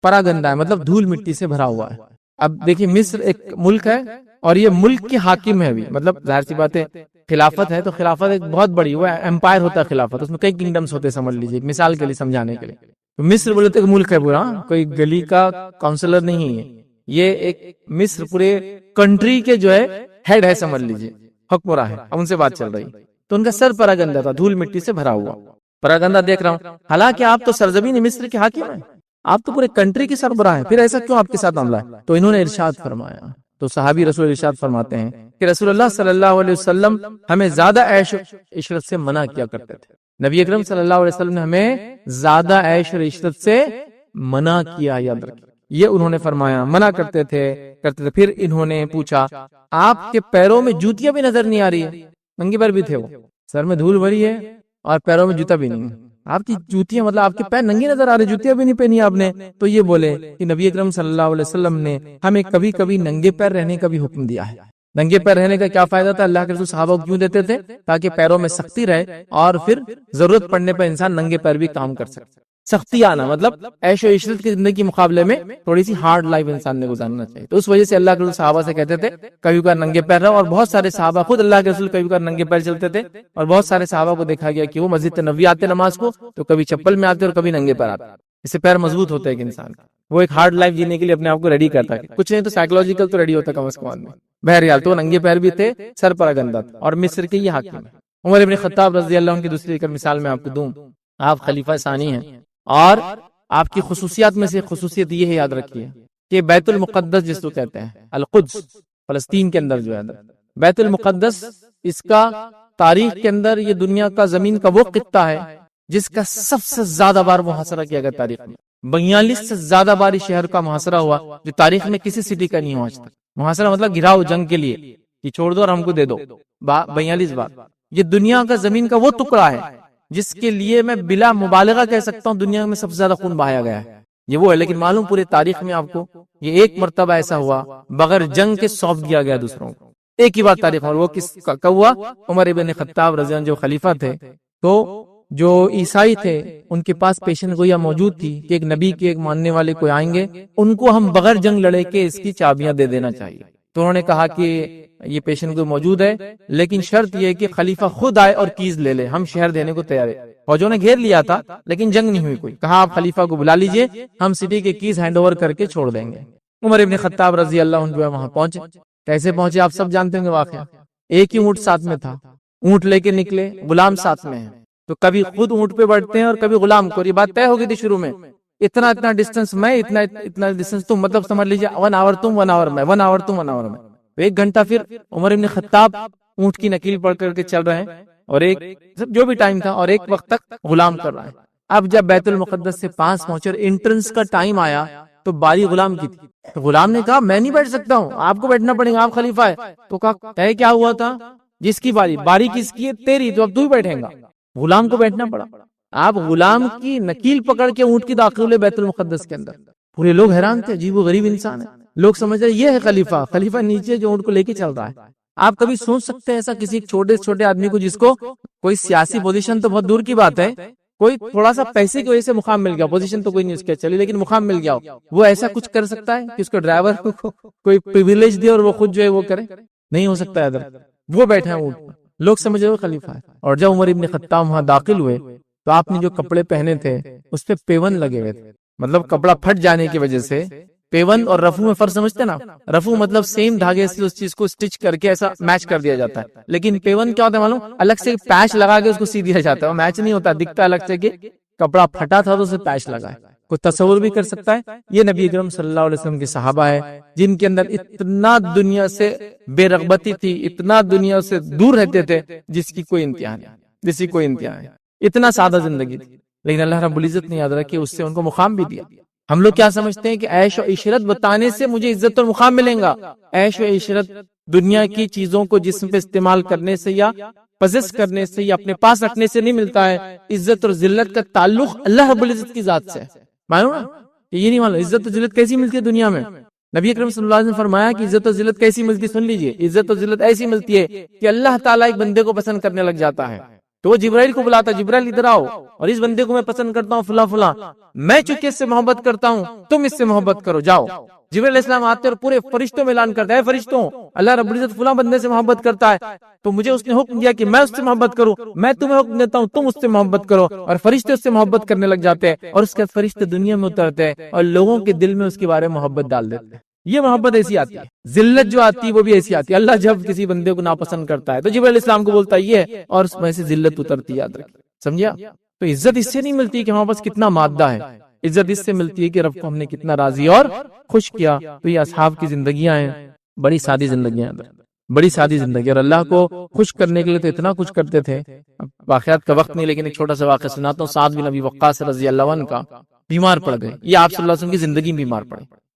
پراگندہ ہے، مطلب دھول مٹی سے بھرا ہوا ہے. اب دیکھیے مصر ایک ملک ہے اور یہ ملک کے حاکم ہے ابھی، مطلب ظاہر سی بات ہے خلافت ہے، تو خلافت ایک بہت بڑی وہ امپائر ہوتا ہے خلافت، اس میں کئی کنگڈمز ہوتے ہیں، سمجھ لیجیے مثال کے لیے سمجھانے کے لیے. مصر بولے تو ایک ملک ہے پورا، کوئی گلی کا کاؤنسلر نہیں ہے یہ، ایک مصر پورے کنٹری کے جو ہے ہیڈ ہے، سمجھ لیجیے حکمراں ہے. اب ان سے بات چل رہی تو ان کا سر پراگندہ تھا، دھول مٹی سے بھرا ہوا. پراگندہ دیکھ رہا ہوں، حالانکہ آپ تو سرزمین مصر کے حاکم ہیں، آپ تو پورے کنٹری کے سربراہ ہیں، پھر ایسا کیوں آپ کے ساتھ معاملہ ہے؟ تو انہوں نے ارشاد فرمایا، تو صحابی رسول ارشاد فرماتے ہیں کہ رسول اللہ صلی اللہ علیہ وسلم ہمیں زیادہ عیش و عشرت سے منع کیا کرتے تھے. نبی اکرم صلی اللہ علیہ وسلم نے ہمیں زیادہ عیش و عشرت سے منع کیا، یاد رکھیں یہ انہوں نے فرمایا، منع کرتے تھے. پھر انہوں نے پوچھا آپ کے پیروں میں جوتیاں بھی نظر نہیں آ رہی ہے؟ ننگے پیر بھی تھے وہ، سر میں دھول بھری ہے اور پیروں میں جوتا بھی نہیں، آپ کی جوتیاں مطلب آپ کے پیر ننگے نظر آ رہے، جوتیاں بھی نہیں پہنی آپ نے. تو یہ بولے کہ نبی اکرم صلی اللہ علیہ وسلم نے ہمیں کبھی کبھی ننگے پیر رہنے کا بھی حکم دیا ہے. ننگے پیر رہنے کا کیا فائدہ تھا؟ اللہ کے رسول صحابہ کو کیوں دیتے تھے؟ تاکہ پیروں میں سختی رہے اور پھر ضرورت پڑنے پر انسان ننگے پیر بھی کام کر سکے. سختی آنا مطلب عیش و عشرت کی زندگی کے مقابلے میں تھوڑی سی ہارڈ لائف انسان نے گزارنا چاہیے. تو اس وجہ سے اللہ کے رسول صحابہ سے کہتے تھے کبھی کبھار ننگے پیر رہو، اور بہت سارے صحابہ، خود اللہ کے رسول کبھی کبھار ننگے پیر چلتے تھے، اور بہت سارے صحابہ کو دیکھا گیا کہ وہ مسجد نبوی آتے نماز کو تو کبھی چپل میں آتے اور کبھی ننگے پیر آتے. اس سے پیر مضبوط ہوتا ہے ایک انسان کا، وہ ایک ہارڈ لائف جینے کے لیے اپنے آپ کو ریڈی کرتا ہے، کچھ نہیں تو سائیکولوجیکل تو ریڈی ہوتا کم از کم آدمی. بہرحال تو ننگے پیر بھی تھے، سر پراگندہ تھا، اور مصر کے یہ حاکم ہیں. عمر ابن خطاب رضی اللہ عنہ کی دوسری ایک مثال میں آپ کو دوں، آپ خلیفہ ثانی ہیں، اور آپ کی خصوصیات میں سے خصوصیت یہ ہے، یاد رکھیے، کہ بیت المقدس جس کو کہتے ہیں، القدس فلسطین کے اندر جو ہے بیت المقدس، اس کا تاریخ کے اندر یہ دنیا کا زمین کا وہ خطہ ہے جس کا سب سے زیادہ بار محاصرہ کیا گیا تاریخ میں. 42 سے زیادہ بار شہر کا محاصرہ ہوا جو تاریخ میں کسی سٹی کا نہیں ہوا آج تک. محاصرہ مطلب گھراؤ جنگ کے لیے کہ چھوڑ دو اور ہم کو دے دو، 42 بار. یہ دنیا کا زمین کا وہ ٹکڑا ہے جس کے لیے میں بلا مبالغہ کہہ سکتا ہوں دنیا میں سب سے زیادہ خون بہایا گیا ہے، یہ وہ ہے۔ لیکن معلوم پورے تاریخ میں آپ کو یہ ایک مرتبہ ایسا ہوا بغیر جنگ کے سونپ دیا گیا دوسروں کو، ایک ہی بات تاریخ میں، اور وہ کس کا ہوا؟ عمر ابن خطاب رضی اللہ عنہ جو خلیفہ تھے، تو جو عیسائی تھے ان کے پاس پیشن گوئیاں موجود تھی کہ ایک نبی کے ایک ماننے والے کوئی آئیں گے، ان کو ہم بغیر جنگ لڑے کے اس کی چابیاں دے دینا چاہیے۔ تو انہوں نے کہا کہ یہ پیشن گوئی موجود ہے، لیکن شرط یہ کہ خلیفہ خود آئے اور کیز لے لے، ہم شہر دینے کو تیار ہیں۔ فوجوں نے گھیر لیا تھا لیکن جنگ نہیں ہوئی کوئی، کہا آپ خلیفہ کو بلا لیجئے، ہم سٹی کے کیز ہینڈ اوور کر کے چھوڑ دیں گے۔ عمر ابن خطاب رضی اللہ عنہ جو ہے وہاں پہنچے، کیسے پہنچے آپ سب جانتے ہیں واقعہ، ایک ہی اونٹ ساتھ میں تھا، اونٹ لے کے نکلے، غلام ساتھ میں ہے، تو کبھی خود اونٹ پہ بیٹھتے ہیں اور کبھی غلام کو، یہ بات طے ہو گئی تھی شروع میں، اتنا ڈسٹینس میں، اتنا ڈسٹینس تم، مطلب سمجھ لیجیے 1 آور تم 1 آور میں، 1 آور تم 1 آور میں، 1 گھنٹہ پھر عمر ابن خطاب اونٹ کی نکیل پڑھ کر کے چل رہے ہیں، اور ایک جو بھی ٹائم تھا اور ایک وقت تک غلام کر رہا ہے۔ اب جب بیت المقدس سے پاس پہنچے اور انٹرنس کا ٹائم آیا تو باری غلام کی تھی، تو غلام نے کہا میں نہیں بیٹھ سکتا ہوں، آپ کو بیٹھنا پڑے گا، آپ خلیفہ ہے۔ تو کہا طے کیا ہوا تھا؟ جس کی باری کس کی ہے؟ تیری، تو اب تو ہی بیٹھیں گا۔ غلام کو بیٹھنا پڑا، آپ غلام کی نکیل پکڑ کے اونٹ کی داخل ہوئے بیت المقدس کے اندر، پورے لوگ حیران تھے، عجیب و غریب انسان ہے، لوگ سمجھ رہے یہ ہے خلیفہ، خلیفہ نیچے جو اونٹ کو لے کے چل رہا ہے۔ آپ کبھی سوچ سکتے ہیں ایسا کسی چھوٹے چھوٹے آدمی کو، جس کو کوئی سیاسی پوزیشن تو بہت دور کی بات ہے، کوئی تھوڑا سا پیسے کی وجہ سے مقام مل گیا، پوزیشن تو کوئی نہیں اس کے چلی لیکن مقام مل گیا ہو، وہ ایسا کچھ کر سکتا ہے کہ اس کو ڈرائیور کو کوئی پریویلیج دے اور وہ خود جو ہے وہ کرے؟ نہیں ہو سکتا ہے ادھر، وہ بیٹھے ہیں اونٹ، لوگ سمجھ رہے وہ خلیفہ ہے۔ اور جب عمر ابن خطاب وہاں داخل ہوئے تو آپ نے جو کپڑے پہنے تھے اس پہ پیون لگے ہوئے تھے، مطلب کپڑا پھٹ جانے کی وجہ سے پیون اور رفو میں فرق سمجھتے نا، رفو مطلب سیم دھاگے سے اس چیز کو سٹچ کر کے ایسا میچ کر دیا جاتا ہے، لیکن پیون کیا ہوتا ہے معلوم؟ الگ سے پیچ لگا کے اس کو سی دیا جاتا ہے، وہ میچ نہیں ہوتا، دکھتا الگ سے کہ کپڑا پھٹا تھا تو اسے پیچ لگا ہے۔ کوئی تصور بھی کر سکتا ہے؟ یہ نبی اکرم صلی اللہ علیہ وسلم کے صحابہ ہے جن کے اندر اتنا دنیا سے بے رغبتی تھی، اتنا دنیا سے دور رہتے تھے جس کی کوئی انتہا نہیں، جس کی کوئی انتہا نہیں، اتنا سادہ زندگی تھی، لیکن اللہ رب العزت نے یاد رکھے اس سے ان کو مقام بھی دیا۔ ہم لوگ کیا سمجھتے ہیں کہ عیش و عشرت بتانے سے مجھے عزت اور مقام ملیں گا؟ عیش و عشرت دنیا کی چیزوں کو جسم پہ استعمال کرنے سے یا پزیس کرنے سے یا اپنے پاس رکھنے سے نہیں ملتا ہے، عزت اور ذلت کا تعلق اللہ رب العزت کی ذات سے ہے۔ معلوم نا کہ یہ نہیں معلوم عزت و ذلت کیسی ملتی ہے دنیا میں؟ نبی اکرم صلی اللہ علیہ وسلم نے فرمایا کہ عزت و ذلت کیسی ملتی ہے، سن لیجئے، عزت و ذلت ایسی ملتی ہے کہ اللہ تعالیٰ ایک بندے کو پسند کرنے لگ جاتا ہے تو وہ جبرائیل کو بلاتا ہے، جبرائیل ادھر آؤ، اور اس بندے کو میں پسند کرتا ہوں فلاں فلاں، میں چونکہ اس سے محبت کرتا ہوں تم اس سے محبت کرو، جاؤ۔ جبرائیل علیہ السلام آتے اور پورے فرشتوں میں اعلان کرتا ہے، فرشتوں اللہ رب العزت فلاں بندے سے محبت کرتا ہے تو مجھے اس نے حکم دیا کہ میں اس سے محبت کروں، میں تمہیں حکم دیتا ہوں تم اس سے محبت کرو، اور فرشتے اس سے محبت کرنے لگ جاتے ہیں، اور اس کے فرشتے دنیا میں اترتے ہیں اور لوگوں کے دل میں اس کے بارے میں محبت ڈال دیتے ہیں۔ یہ محبت ایسی آتی ہے، ذلت جو آتی ہے وہ بھی ایسی آتی ہے۔ اللہ جب کسی بندے کو ناپسند کرتا ہے تو جبرائیل علیہ السلام کو بولتا ہے یہ، اور اس میں سے ذلت اترتی ہے، یاد رکھیں، سمجھا؟ تو عزت اس سے نہیں ملتی کہ ہمارے پاس کتنا مادہ ہے، عزت اس سے ملتی ہے کہ رب کو ہم نے کتنا راضی اور خوش کیا۔ تو یہ اصحاب کی زندگیاں ہیں، بڑی سادی زندگیاں، بڑی سادی زندگی، اور اللہ کو خوش کرنے کے لیے تو اتنا کچھ کرتے تھے۔ واقعات کا وقت نہیں، لیکن ایک چھوٹا سا واقعہ سناتا ہوں۔ سعد بن ابی وقاص رضی اللہ عنہ کا بیمار پڑ گئے، یہ آپ صلی اللہ علیہ وسلم کی زندگی میں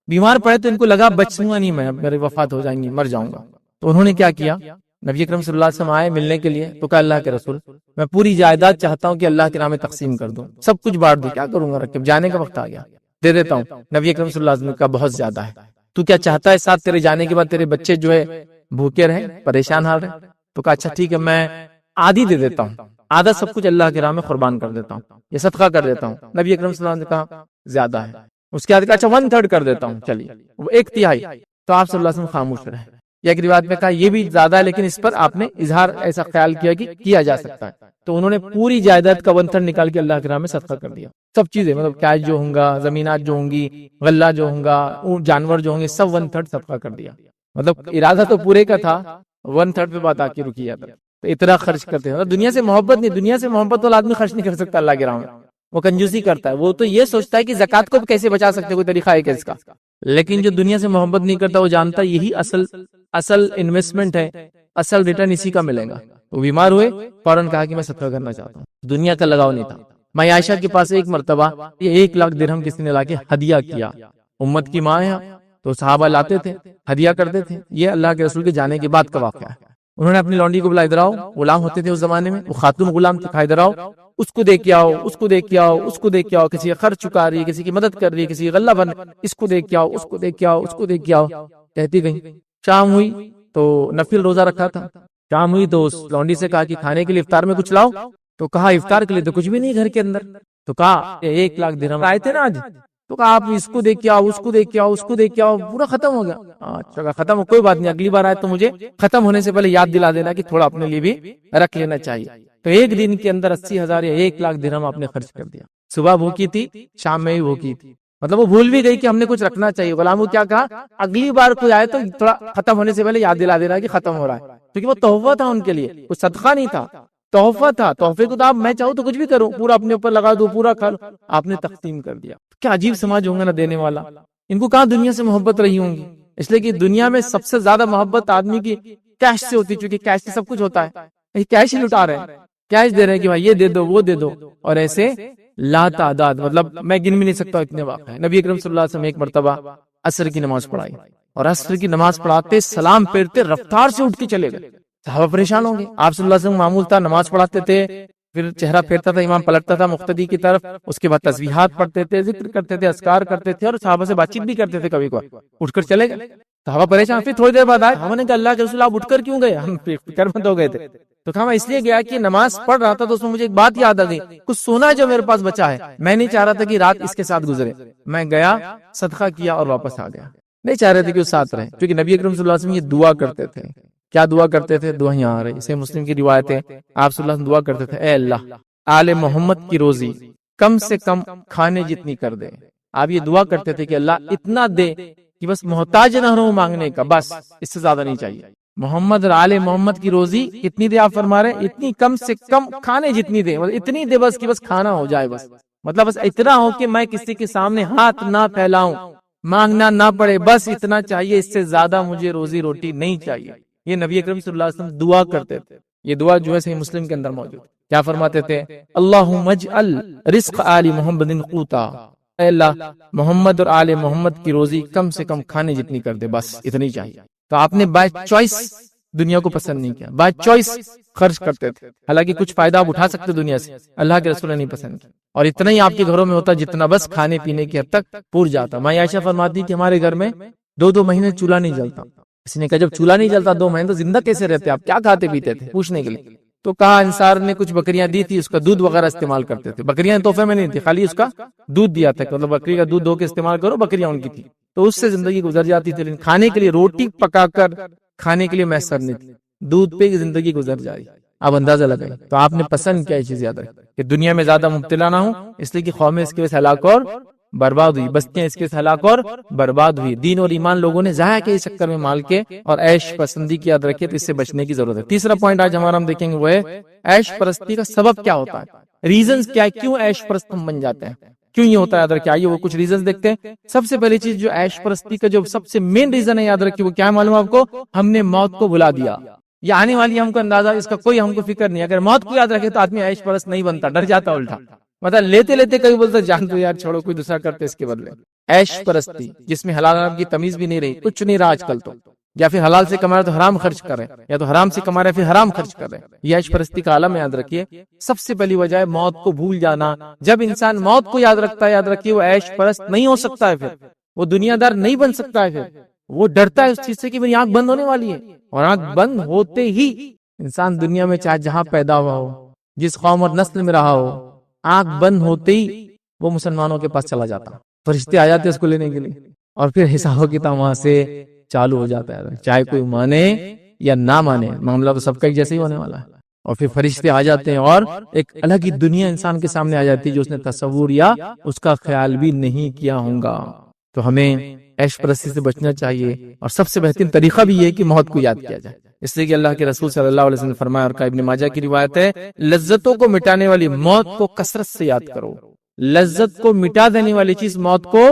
بیمار پڑے تو ان کو لگا بچوں گا نہیں، میں میری وفات ہو جائیں گی، مر جاؤں گا۔ تو انہوں نے کیا کیا، نبی اکرم صلی اللہ علیہ وسلم آئے ملنے کے لیے تو کہا اللہ کے رسول میں پوری جائیداد چاہتا ہوں کہ اللہ کے نام میں تقسیم کر دوں، سب کچھ بانٹ دوں، کیا کروں گا، رکھ جانے کا وقت آ گیا، دے دیتا ہوں۔ نبی اکرم صلی اللہ علیہ وسلم کا بہت زیادہ ہے، تو کیا چاہتا ہے ساتھ تیرے جانے کے بعد تیرے بچے جو ہے بھوکے رہیں، پریشان حال رہیں؟ تو کہا اچھا ٹھیک ہے، میں آدھی دے دیتا ہوں، آدھا سب کچھ اللہ کے راہ میں قربان کر دیتا ہوں، یہ صدقہ کر دیتا ہوں۔ نبی اکرم صلی اللہ علیہ وسلم نے کہا زیادہ ہے، اس کے بعد کہا اچھا 1/3 کر دیتا ہوں، چلیے وہ 1/3۔ تو آپ صلی اللہ علیہ وسلم خاموش رہے۔ ایک روایت میں کہا یہ بھی زیادہ ہے، لیکن اس پر آپ نے اظہار ایسا خیال کیا کہ کیا جا سکتا ہے، تو انہوں نے پوری جائیداد کا 1/3 نکال کے اللہ کے راہ میں صدقہ کر دیا، سب چیزیں، مطلب کیش جو ہوں گا، زمینات جو ہوں گی، غلہ جو ہوں گا، جانور جو ہوں گے، سب 1/3 صدقہ کر دیا۔ مطلب ارادہ تو پورے کا تھا، 1/3 پہ بات آ کے رکی جاتا، تو اتنا خرچ کرتے ہیں۔ مطلب دنیا سے محبت نہیں، دنیا سے محبت والا آدمی خرچ نہیں کر سکتا اللہ کے راہ میں، وہ کنجوسی کرتا ہے، وہ تو یہ سوچتا ہے کہ زکات کو کیسے بچا سکتے، کوئی طریقہ ہے کہ اس کا، لیکن جو دنیا سے محبت نہیں کرتا وہ جانتا یہی اصل انویسٹمنٹ ہے، اصل ریٹرن اسی کا ملے گا۔ وہ بیمار ہوئے، فوراً کہا کہ میں صدقہ کرنا چاہتا ہوں، دنیا کا لگاؤ نہیں تھا۔ ماں عائشہ کے پاس ایک مرتبہ یہ 1 لاکھ درہم کسی نے لا کے ہدیہ کیا، امت کی ماں ہے تو صحابہ لاتے تھے، ہدیہ کرتے تھے، یہ اللہ کے رسول کے جانے کے بعد کا واقعہ ہے۔ انہوں نے اپنی لونڈی کو بلا، ادھر آؤ، غلام ہوتے تھے اس زمانے میں، وہ خاتون غلام تھا، ادھر آؤ، اس کو دیکھ کے آؤ، اس کو دیکھ کے آؤ، اس کو دیکھ کے آؤ، کسی کا خرچ چکا رہی ہے، کسی کی مدد کر رہی ہے، کسی غلہ بن، اس کو دیکھ کے آؤ، اس کو دیکھ کے آؤ، اس کو دیکھ کے آؤ، کہتی گئی۔ شام ہوئی تو نفل روزہ رکھا تھا، شام ہوئی تو اس لونڈی سے کہا کہ کھانے کے لیے افطار میں کچھ لاؤ، تو کہا افطار کے لیے تو کچھ بھی نہیں گھر کے اندر، تو کہا 1,00,000 درہم آئے تھے نا آج، تو کہا آپ اس کو دیکھ کے آؤ، اس کو دیکھ کے آؤ، اس کو دیکھ کے آؤ، پورا ختم ہو گیا۔ اچھا ختم ہو، کوئی بات نہیں، اگلی بار آئے تو مجھے ختم ہونے سے پہلے یاد دلا دینا کہ تھوڑا اپنے لیے بھی رکھ لینا چاہیے۔ تو ایک دن کے اندر 80,000 یا 1,00,000 درہم آپ نے خرچ کر دیا۔ صبح بھوکی تھی، شام میں ہی بھوکی تھی، مطلب وہ بھول بھی گئی کہ ہم نے کچھ رکھنا چاہیے۔ غلام کو کیا کہا، اگلی بار کوئی آئے تو تھوڑا ختم ہونے سے پہلے یاد دلا دینا کہ ختم ہو رہا ہے، کیونکہ وہ تحفہ تھا ان کے لیے، کوئی صدقہ نہیں تھا، تحفہ تھا۔ تحفے کو تو آپ، میں چاہوں تو کچھ بھی کروں، پورا اپنے اوپر لگا دوں، پورا کھا لوں، آپ نے تقسیم کر دیا۔ کیا عجیب سماج ہوگا نا دینے والا، ان کو کہاں دنیا سے محبت رہی ہوں گی، اس لیے کہ دنیا میں سب سے زیادہ محبت آدمی کی کیش سے ہوتی، چونکہ کیش سے سب کچھ ہوتا ہے، کیش ہی لٹا رہے ہیں، کیش دے رہے ہیں کہ بھائی یہ دے دو، وہ دے دو، اور ایسے لا تعداد، مطلب میں گن بھی نہیں سکتا اتنے واقع ہیں۔ نبی اکرم صلی اللہ علیہ وسلم ایک مرتبہ عصر کی نماز پڑھائی، اور عصر کی نماز پڑھاتے سلام پھیرتے رفتار سے اٹھ کے چلے گئے، صحابہ پریشان ہوں گے۔ آپ صلی اللہ علیہ وسلم معمول تھا نماز پڑھاتے تھے، پھر چہرہ پھیرتا تھا، امام پلٹتا تھا مقتدی کی طرف، اس کے بعد تسبیحات پڑھتے تھے، ذکر کرتے تھے، اذکار کرتے تھے، اور صحابہ سے بات چیت بھی کرتے تھے، کبھی کبھی اٹھ کر چلے گئے۔ صحابہ پریشان، پھر تھوڑی دیر بعد آئے، ہم نے کہا اللہ کے رسول آپ اٹھ کر کیوں گئے، ہم فکر مند ہو گئے تھے، تو کہا میں اس لیے گیا کہ نماز پڑھ رہا تھا تو اس میں مجھے ایک بات یاد آ گئی، کچھ سونا جو میرے پاس بچا ہے، میں نہیں چاہ رہا تھا کہ رات اس کے ساتھ گزرے، میں گیا صدقہ کیا اور واپس آ گیا، نہیں چاہ رہے تھے کہ وہ ساتھ رہے، کیونکہ نبی اکرم صلی اللہ علیہ وسلم یہ دعا کرتے تھے۔ کیا دعا کرتے تھے؟ دعا یہاں آ رہی، اسے مسلم کی روایت ہے، آپ صلی اللہ علیہ وسلم دعا کرتے تھے، اے اللہ آل محمد کی روزی کم سے کم کھانے جتنی کر دے۔ آپ یہ دعا کرتے تھے کہ اللہ اتنا دے کہ بس محتاج نہ رہو مانگنے کا، بس اس سے زیادہ نہیں چاہیے۔ محمد اور آل محمد کی روزی کتنی دے آپ فرما رہے ہیں؟ اتنی کم سے کم کھانے جتنی دے، اتنی دے بس کہ بس کھانا ہو جائے، بس مطلب بس اتنا ہو کہ میں کسی کے سامنے ہاتھ نہ پھیلاؤں، مانگنا نہ پڑے، بس اتنا چاہیے، اس سے زیادہ مجھے روزی روٹی نہیں چاہیے۔ یہ نبی اکرم صلی اللہ علیہ وسلم دعا کرتے تھے، یہ دعا جو ہے صحیح مسلم کے اندر موجود، کیا فرماتے تھے؟ اللہم اجعل رزق آل محمد قوتا، اے اللہ محمد اور آل محمد کی روزی کم سے کم کھانے جتنی کر دے، بس اتنی چاہیے۔ تو آپ نے بائی چوائس دنیا کو پسند نہیں کیا، بائی چوائس خرچ کرتے تھے، حالانکہ کچھ فائدہ آپ اٹھا سکتے دنیا سے، اللہ کے رسول نے نہیں پسند کیا، اور اتنا ہی آپ کے گھروں میں ہوتا جتنا بس کھانے پینے کی حد تک پور جاتا۔ ماں عائشہ فرماتی کہ ہمارے گھر میں 2 مہینے چولہا نہیں جلتا۔ کسی نے کہا جب چولہا نہیں جلتا 2 مہینے تو زندہ کیسے رہتے آپ، کیا کھاتے پیتے تھے، پوچھنے کے لیے، تو کہا انصار نے کچھ بکریاں دی تھی، اس کا دودھ وغیرہ استعمال کرتے تھے، بکریاں تحفے میں نہیں تھی، خالی اس کا دودھ دیا تھا، مطلب بکری کا دودھ دو کے استعمال کرو، بکریاں ان کی تھی، تو اس سے زندگی گزر جاتی تھی، لیکن کھانے کے لیے روٹی پکا کر کھانے کے لیے میسر نہیں تھی، دودھ پہ زندگی گزر جائے۔ آپ اندازہ لگائیں، تو آپ نے پسند کیا یہ چیز یاد رکھیں کہ دنیا میں زیادہ مبتلا نہ ہوں، اس لیے کہ قومیں اس کے وجہ سے ہلاک اور برباد ہوئی، بستیاں اس کے ہلاک اور برباد ہوئی، دین اور ایمان لوگوں نے ضائع کے اس چکر میں مال کے اور عیش پسندی کی یاد رکھے، تو اس سے بچنے کی ضرورت ہے۔ تیسرا پوائنٹ آج ہمارا ہم دیکھیں گے وہ ہے عیش پرستی کا سبب کیا ہوتا ہے، ریزنز کیا ہے، کیوں عیش پرست ہم بن جاتے ہیں، کیوں یہ ہوتا ہے، یاد رکھیں۔ آئیے وہ کچھ ریزنز دیکھتے ہیں۔ سب سے پہلی چیز جو عیش پرستی کا جو سب سے مین ریزن ہے، یاد رکھیے وہ کیا ہے معلوم آپ کو، ہم نے موت کو بھلا دیا، یہ آنے والی ہم کو اندازہ، اس کا کوئی ہم کو فکر نہیں۔ اگر موت کو یاد رکھے تو آدمی عیش پرست نہیں بنتا، ڈر جاتا الٹا، مطلب لیتے لیتے کبھی بولتا جان تو یار چھوڑو، کوئی دوسرا کرتے اس کے بدلے۔ عیش پرستی جس میں حلال حرام کی تمیز بھی نہیں رہی، کچھ نہیں رہا آج کل، تو یا پھر حلال سے کما رہے تو حرام خرچ کر رہے، یا تو حرام سے کما رہے پھر حرام خرچ کر رہے، یہ عیش پرستی کا عالم ہے، یاد رکھیے۔ سب سے پہلی وجہ ہے موت کو بھول جانا۔ جب انسان موت کو یاد رکھتا ہے، یاد رکھیے وہ عیش پرست نہیں ہو سکتا ہے، پھر وہ دنیا دار نہیں بن سکتا ہے، پھر وہ ڈرتا ہے اس چیز سے کہ میری آنکھ بند ہونے والی ہے، اور آنکھ بند ہوتے ہی انسان دنیا میں چاہے جہاں پیدا ہوا ہو، جس قوم اور نسل میں رہا ہو، آنکھ بند ہوتے ہی وہ مسلمانوں کے پاس چلا جاتا، فرشتے آ جاتے اس کو لینے کے لیے، اور پھر حساب و کتاب وہاں سے چالو ہو جاتا ہے، چاہے کوئی مانے یا نہ مانے، معاملہ تو سب کا ایک جیسے ہی ہونے والا ہے، اور پھر فرشتے آ جاتے ہیں اور ایک الگ ہی دنیا انسان کے سامنے آ جاتی ہے جو اس نے تصور یا اس کا خیال بھی نہیں کیا ہوگا۔ تو ہمیں عیش پرستی سے بچنا چاہیے، اور سب سے بہترین طریقہ بھی یہ کہ موت کو یاد کیا جائے، اس لیے کہ اللہ کے رسول صلی اللہ علیہ وسلم نے فرمایا، اور ابن ماجہ کی روایت ہے، لذتوں کو مٹانے والی موت کو کثرت سے یاد کرو، لذت کو مٹا دینے والی چیز موت کو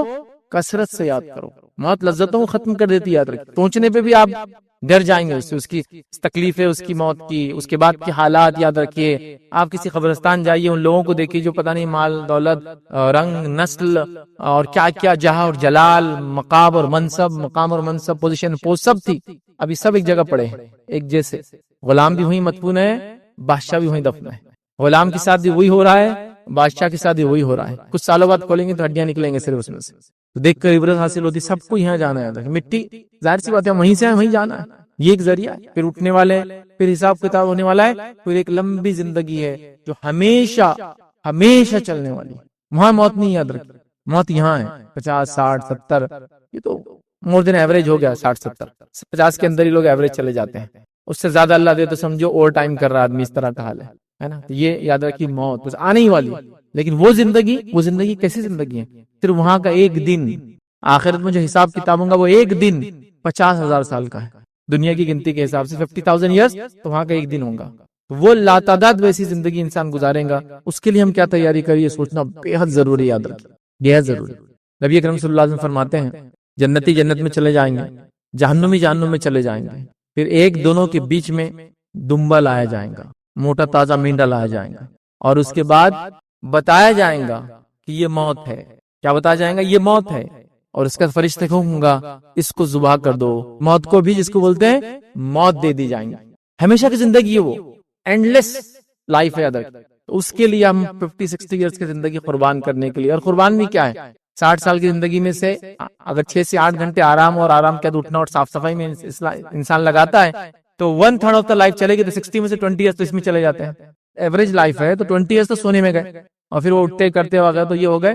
کثرت سے یاد کرو۔ موت لذتوں کو ختم کر دیتی، یاد رکھیں، پہنچنے پہ بھی آپ ڈر جائیں گے، اس کی تکلیفیں، اس کی موت کی، اس کے بعد کے حالات یاد رکھیے۔ آپ کسی قبرستان جائیے، ان لوگوں کو دیکھیے جو پتہ نہیں مال دولت رنگ نسل اور کیا کیا جہاں اور جلال مقام اور منصب پوزیشن پوسٹ سب تھی، ابھی سب ایک جگہ پڑے ہیں ایک جیسے، غلام بھی وہیں مدفون ہے، بادشاہ بھی وہیں دفن ہے، غلام کے ساتھ بھی وہی ہو رہا ہے، بادشاہ کے ساتھ بھی وہی ہو رہا ہے. کچھ سالوں بعد کھولیں گے تو ہڈیاں نکلیں گے صرف اس میں سے. تو دیکھ کر عبرت حاصل ہوتی. سب کو یہاں جانا ہے. مٹی ظاہر سی بات ہے وہیں سے وہیں جانا ہے، یہ ایک ذریعہ ہے. پھر اٹھنے والے، پھر حساب کتاب ہونے والا ہے، پھر ایک لمبی زندگی ہے جو ہمیشہ ہمیشہ چلنے والی. وہاں موت نہیں، یاد رکھ، موت یہاں ہے. 50 60 70 یہ تو مور دین ایوریج ہو گیا. 60 70 50 کے اندر ہی لوگ ایوریج چلے جاتے ہیں. اس سے زیادہ اللہ دے تو سمجھو اوور ٹائم کر رہا آدمی، اس طرح کا حال ہے نا. یہ یاد رکھیے موت بس آنے ہی والی ہے. لیکن وہ زندگی کیسی زندگی ہے؟ صرف وہاں کا ایک دن، آخرت میں جو حساب کتاب ہوگا وہ ایک دن 50,000 سال کا ہے. دنیا کی گنتی کے حساب سے 50,000 ایئرس، تو وہاں کا ایک دن ہوگا. وہ لاتعداد ویسی زندگی انسان گزارے گا. اس کے لیے ہم کیا تیاری کریے، سوچنا بے حد ضروری. یاد رکھیے بے حد ضروری. نبی اکرم صلی اللہ علیہ وسلم فرماتے ہیں جنتی جنت میں چلے جائیں گے، جہنمی جہنم میں چلے جائیں گے. پھر ایک دونوں کے بیچ میں دمبا لایا جائے گا، موٹا تازہ مینڈا لایا جائے گا، اور اس کے بعد بتایا جائے گا کہ یہ موت ہے. کیا بتایا جائے گا؟ یہ موت ہے. اور اس کا فرشتے کہوں گا اس کو ذبح کر دو. موت کو بھی جس کو بولتے ہیں موت دے دی جائیں گے. ہمیشہ کی زندگی ہے، وہ اینڈ لیس لائف ہے. ادر اس کے لیے ہم 50-60 ایئرس کی زندگی قربان کرنے کے لیے. اور قربان بھی کیا ہے؟ 60 سال کی زندگی میں سے اگر 6 سے 8 گھنٹے آرام اور آرام کے اٹھنا اور صاف صفائی میں انسان لگاتا ہے تو 1/3 آف دا لائف چلے گی. تو 60 میں سے 20 ایئرس تو اس میں چلے جاتے ہیں. ایوریج لائف ہے تو 20 ایئرس تو سونے میں گئے، اور پھر وہ اٹھتے کرتے وغیرہ تو یہ ہو گئے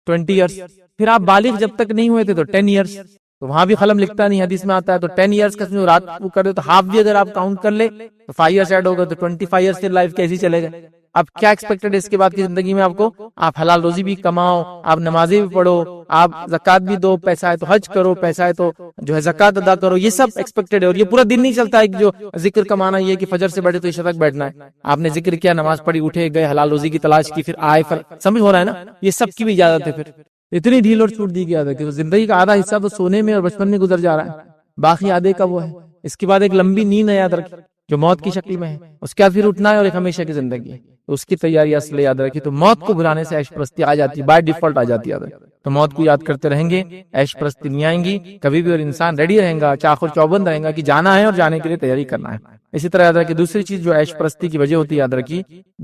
20 ایئرس. پھر آپ بالغ جب تک نہیں ہوئے تھے تو 10 ایئرس. تو وہاں بھی قلم لکھتا نہیں، حدیث میں آتا ہے. تو 10 ایئرس کا رات وہ کر دے تو ہاف بھی اگر آپ کاؤنٹ کر لے تو 5 ایئرس ایڈ ہوگا، تو 25 ایئرس کی لائف کیسی چلے گئے. اب کیا ایکسپیکٹڈ ہے اس کے بعد کی زندگی میں؟ آپ کو آپ حلال روزی بھی کماؤ، آپ نمازیں بھی پڑھو، آپ زکات بھی دو، پیسہ ہے تو حج کرو، پیسہ ہے تو جو ہے زکات ادا کرو. یہ سب ایکسپیکٹڈ ہے. اور یہ پورا دن نہیں چلتا ہے کہ جو ذکر کمانا یہ کہ فجر سے بیٹھے تو عشاء تک بیٹھنا ہے. آپ نے ذکر کیا، نماز پڑھی، اٹھے گئے، حلال روزی کی تلاش کی، پھر آئے، سمجھ ہو رہا ہے نا؟ یہ سب کی بھی اجازت ہے. پھر اتنی ڈھیل اور چھوٹ دی گئی ہے کہ زندگی کا آدھا حصہ تو سونے میں اور بچپن میں گزر جا رہا ہے، باقی آدھے کا وہ ہے. اس کے بعد ایک لمبی نیند ہے، یاد رکھ، جو موت کی شکل میں ہے. اس کے بعد پھر اٹھنا ہے اور ایک ہمیشہ کی زندگی ہے. تو اس کی تیاری اصل یاد رکھی. تو موت کو بھلانے سے عیش پرستی آ جاتی ہے، بائی ڈیفالٹ آ جاتی ہے. تو موت کو یاد کرتے رہیں گے، عیش پرستی نہیں آئیں گی کبھی بھی. اور انسان ریڈی رہیں گا، چاق اور چوبند رہیں گا کہ جانا ہے اور جانے کے لیے تیاری کرنا ہے. اسی طرح یاد رکھیے دوسری چیز جو عیش پرستی کی وجہ ہوتی ہے، یاد رکھیے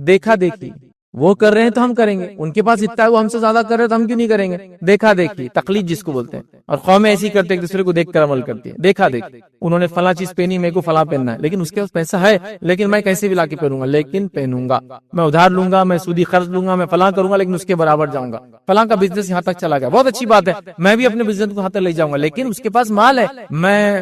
دیکھا دیکھی. وہ کر رہے ہیں تو ہم کریں گے، ان کے پاس اتنا ہے وہ ہم سے زیادہ کر رہے ہیں تو ہم کیوں نہیں کریں گے؟ دیکھا دیکھی، تقلید جس کو بولتے ہیں. اور قومیں ایسی کرتے ہیں ایک دوسرے کو دیکھ کر عمل کرتی ہے. دیکھا دیکھی، انہوں نے فلاں چیز پہنی، میرے کو فلاں پہننا ہے، لیکن اس کے پاس پیسہ ہے، لیکن میں کیسے بھی لا کے پہنوں گا، لیکن پہنوں گا. میں ادھار لوں گا، میں سودی قرض لوں گا، میں فلاں کروں گا، لیکن اس کے برابر جاؤں گا. فلاں کا بزنس یہاں تک چلا گیا، بہت اچھی بات ہے، میں بھی اپنے بزنس کو یہاں تک لے جاؤں گا، لیکن اس کے پاس مال ہے. میں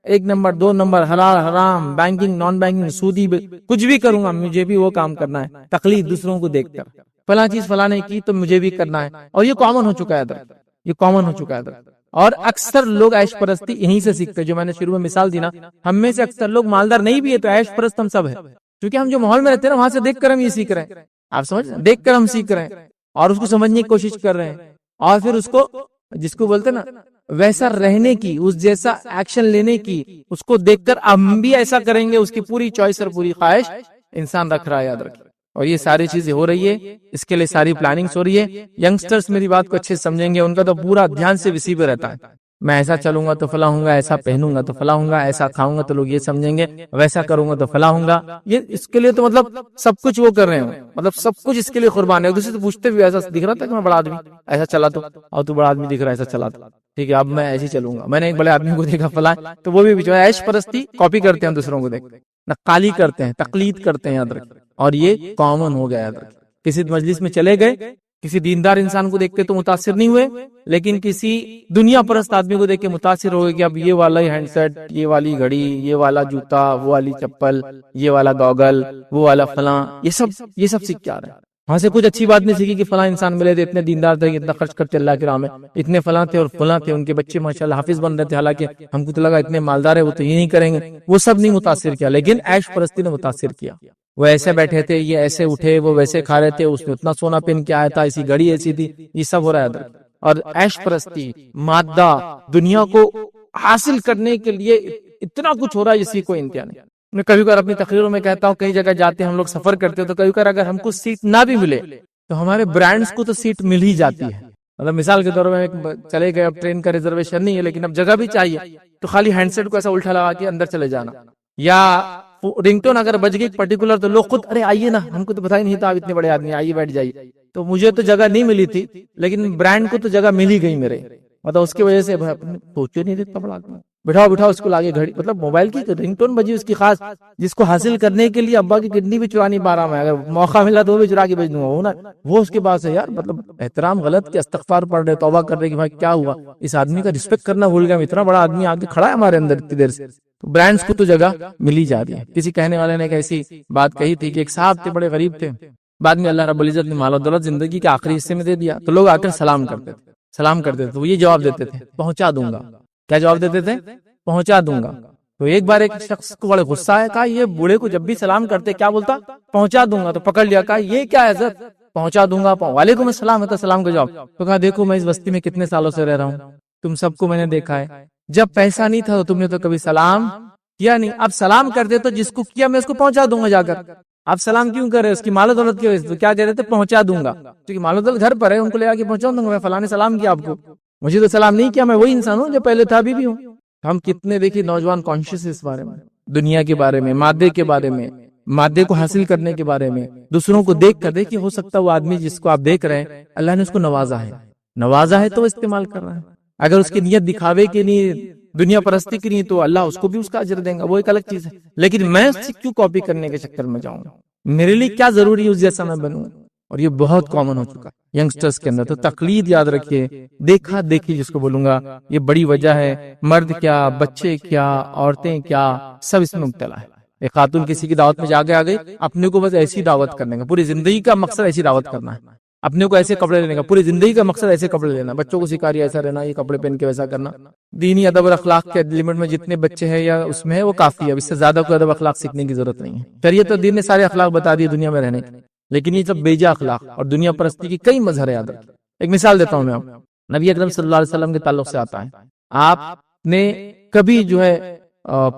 1 نمبر 2 نمبر حلال حرام، بینکنگ نان بینکنگ، سودی کچھ بھی کروں گا، مجھے بھی وہ کام کرنا ہے. تقلید دوسروں کو دیکھ کر، فلاں چیز فلاں نے کی تو مجھے بھی کرنا ہے. اور یہ کامن ہو چکا ہے ادھر، یہ کامن ہو چکا ہے ادھر. اور اکثر لوگ عیش پرستی یہیں سے سیکھتے ہیں. جو میں نے شروع میں مثال دی نا، ہم میں سے اکثر لوگ مالدار نہیں بھی ہے تو عیش پرست ہم سب ہے، کیونکہ ہم جو ماحول میں رہتے ہیں نا وہاں سے دیکھ کر ہم یہ سیکھ رہے ہیں. آپ سمجھ، دیکھ کر ہم سیکھ رہے ہیں اور اس کو سمجھنے کی کوشش کر رہے ہیں. اور پھر اس کو جس کو بولتے ہیں نا ویسا رہنے کی، اس جیسا ایکشن لینے کی، اس کو دیکھ کر ہم بھی ایسا کریں گے، اس کی پوری چوائس اور پوری خواہش انسان رکھ رہا ہے. یاد رکھیں. اور یہ ساری چیزیں ہو رہی ہے، اس کے لیے ساری پلاننگز ہو رہی ہے. ینگسٹرز میری بات کو اچھے سمجھیں گے، ان کا تو پورا دھیان سے اسی پہ رہتا ہے. میں ایسا چلوں گا تو فلاں ہوں گا، ایسا پہنوں گا تو فلاں ہوں گا، ایسا کھاؤں گا تو لوگ یہ سمجھیں گے، ویسا کروں گا تو فلاں ہوں گا. یہ اس کے لیے تو مطلب سب کچھ وہ کر رہے ہیں، مطلب سب کچھ اس کے لیے قربان ہے. دوسرے سے پوچھتے بھی ایسا دکھ رہا تھا کہ میں بڑا آدمی ایسا چلا تو، اور تو بڑا آدمی دکھ رہا ہے ایسا چلا تو، ٹھیک ہے اب میں ایسے ہی چلوں گا. میں نے ایک بڑے آدمی کو دیکھا فلاں، تو وہ بھی عیش پرستی کاپی کرتے ہیں دوسروں کو دیکھ، نقالی کرتے ہیں، تقلید کرتے ہیں. یاد رکھیں. اور یہ کامن ہو گیا. یاد رکھیں. کسی مجلس میں چلے گئے، کسی دیندار انسان کو دیکھ کے تو متاثر نہیں ہوئے، لیکن کسی دنیا پرست آدمی کو دیکھ کے متاثر ہو گئے کہ اب یہ والا ہینڈ سیٹ، یہ والی گھڑی، یہ والا جوتا، وہ والی چپل، یہ والا گوگل، وہ والا فلاں، یہ سب سیکھ کے آ رہے ہیں. وہاں سے کچھ اچھی بات نہیں سیکھی کہ فلاں انسان ملے تھے، اتنے دیندار تھے، اتنا خرچ کرتے اللہ کے راہ میں، اتنے فلاں تھے اور فلاں تھے، ان کے بچے ماشاءاللہ حافظ بن رہے تھے، حالانکہ ہم کو تو لگا اتنے مالدار ہے وہ تو یہ نہیں کریں گے. وہ سب نہیں متاثر کیا، لیکن عیش پرستی نے متاثر کیا. وہ ایسے بیٹھے تھے، یہ ایسے اٹھے، وہ ویسے کھا رہے تھے، اس نے اتنا سونا پہن کے آیا تھا، ایسی گھڑی ایسی تھی، یہ سب ہو رہا ہے ادھر. اور عیش پرستی، مادہ، دنیا کو حاصل کرنے کے لیے اتنا کچھ ہو رہا ہے جس کی کوئی انتہا نہیں. میں کبھی کبھار اپنی تقریروں میں کہتا ہوں، کئی جگہ جاتے ہیں ہم لوگ، سفر کرتے ہیں تو کبھی کبھار اگر ہم کو سیٹ نہ بھی ملے تو ہمارے برانڈز کو تو سیٹ مل ہی جاتی ہے. مطلب مثال کے طور میں چلے گئے، اب ٹرین کا ریزرویشن نہیں ہے لیکن اب جگہ بھی چاہیے، تو خالی ہینڈ سیٹ کو ایسا الٹا لگا کے اندر چلے جانا، یا رنگ ٹون اگر بج گئی پرٹیکولر تو لوگ خود ارے آئیے نا، ہم کو تو پتا ہی نہیں تھا آپ اتنے بڑے آدمی، آئیے بیٹھ جائیے. تو مجھے تو جگہ نہیں ملی تھی، لیکن برانڈ کو تو جگہ مل ہی گئی میرے، مطلب اس کی وجہ سے سوچے نہیں اتنا بڑا آدمی. بٹھاؤ اس کو لاگے گھڑی، مطلب موبائل کی رنگ ٹون بجی اس کی خاص، جس کو حاصل کرنے کے لیے ابا کی کڈنی بھی چرانی پا رہا میں، اگر موقع ملا تو وہ بھی چرا کے بھیج دوں گا. وہ نا وہ اس کے پاس ہے یار، مطلب احترام غلط کہ استغفار پڑھ رہے، توبہ کر رہے کہ بھائی کیا ہوا، اس آدمی کا رسپیکٹ کرنا بھول گیا. اتنا بڑا آدمی آگے کھڑا ہے ہمارے اندر اتنی دیر سے. تو برانڈز کو تو جگہ ملی جا رہی ہے. کسی کہنے والے نے ایک ایسی بات کہی تھی کہ ایک صاحب تھے بڑے غریب تھے، بعد میں اللہ رب العزت نے مال و دولت زندگی کے آخری حصے میں دے دیا، تو لوگ آ کر سلام کرتے تھے تو وہ یہ جواب دیتے تھے پہنچا دوں گا. کیا جواب دیتے تھے؟ پہنچا دوں گا. تو ایک بار ایک شخص کو بڑے غصہ آیا، کہا یہ بوڑھے کو جب بھی سلام کرتے کیا بولتا؟ پہنچا دوں گا. تو پکڑ لیا، کہا یہ کیا ہے حضرت، پہنچا دوں گا، وعلیکم السلام ہے تو سلام کا جواب. تو کہا دیکھو میں اس بستی میں کتنے سالوں سے رہ رہا ہوں، تم سب کو میں نے دیکھا ہے، جب پیسہ نہیں تھا تو تم نے تو کبھی سلام کیا نہیں، اب سلام کر دے تو جس کو کیا میں اس کو پہنچا دوں گا جا کر. آپ سلام کیوں کر رہے؟ اس کی مال و دولت کی وجہ سے. تو کیا کہہ رہے تھے؟ پہنچا دوں گا، کیونکہ مال و دولت گھر پر ہے، ان کو لے آ کے پہنچا دوں گا. میں فلاں نے سلام کیا آپ کو، مجھے تو سلام نہیں کیا، میں وہی انسان ہوں جو پہلے تھا ابھی بھی ہوں. ہم کتنے دیکھیے نوجوان کانشیس اس بارے میں، دنیا کے بارے میں، مادے کے بارے میں، مادے کو حاصل کرنے کے بارے میں، دوسروں کو دیکھ کر دیکھیے، ہو سکتا ہے وہ آدمی جس کو آپ دیکھ رہے ہیں اللہ نے اس کو نوازا ہے تو وہ استعمال کر رہا ہے. اگر اس کی نیت دکھاوے کے لیے، دنیا پرستی کی نہیں، تو اللہ اس کو بھی اس کا اجر دیں گا، وہ ایک الگ چیز ہے. لیکن میں اس سے کیوں کاپی کرنے کے چکر میں جاؤں؟ میرے لیے کیا ضروری ہے اس جیسا میں بنوں؟ اور یہ بہت کامن ہو چکا ہے ینگسٹرز کے اندر. تو تقلید یاد رکھیے، دیکھا دیکھی جس کو بولوں گا، یہ بڑی وجہ ہے. مرد کیا، بچے کیا، عورتیں کیا، سب اس میں مبتلا ہے. ایک خاتون کسی کی دعوت میں جا کے آ گئی، اپنے کو بس ایسی دعوت کرنے کا، پوری زندگی کا مقصد ایسی دعوت کرنا ہے. اپنے کو ایسے کپڑے لینے کا، پوری زندگی کا مقصد ایسے کپڑے لینا. بچوں کو سکھا رہی ہے ایسا رہنا، یہ کپڑے پہن کے ویسا کرنا. دینی ادب اور اخلاق کے لمٹ میں جتنے بچے ہیں یا اس میں ہے وہ کافی ہے، اب اس سے زیادہ کوئی ادب اخلاق سیکھنے کی ضرورت نہیں ہے. شریعت اور دین نے سارے اخلاق بتا دیے دنیا میں رہنے کے، لیکن یہ سب بیجا اخلاق اور دنیا پرستی کی کئی مظہر ہے. ایک مثال دیتا ہوں میں آپ، نبی اکرم صلی اللہ علیہ وسلم کے تعلق سے آتا ہے. آپ نے کبھی جو ہے